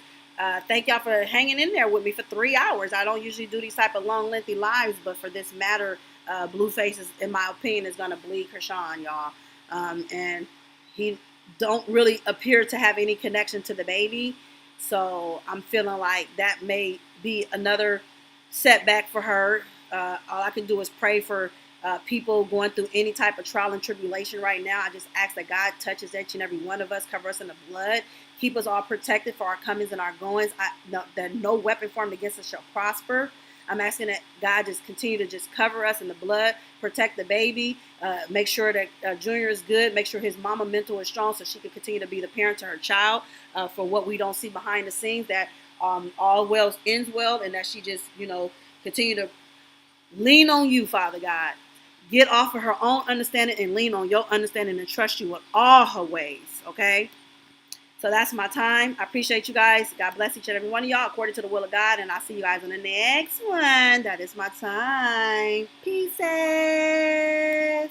Thank y'all for hanging in there with me for 3 hours. I don't usually do these type of long, lengthy lives, but for this matter, BlueFace, is, in my opinion, is going to bleed Chrisean, y'all. And he don't really appear to have any connection to the baby. So I'm feeling like that may be another setback for her. All I can do is pray for people going through any type of trial and tribulation right now. I just ask that God touches each and every one of us, cover us in the blood, keep us all protected for our comings and our goings, that no weapon formed against us shall prosper. I'm asking that God just continue to just cover us in the blood, protect the baby, make sure that Junior is good, make sure his mama mental is strong so she can continue to be the parent to her child, for what we don't see behind the scenes, that all well ends well, and that she just, continue to lean on you, Father God. Get off of her own understanding and lean on your understanding and trust you with all her ways, okay? So that's my time. I appreciate you guys. God bless each and every one of y'all according to the will of God. And I'll see you guys on the next one. That is my time. Piecez.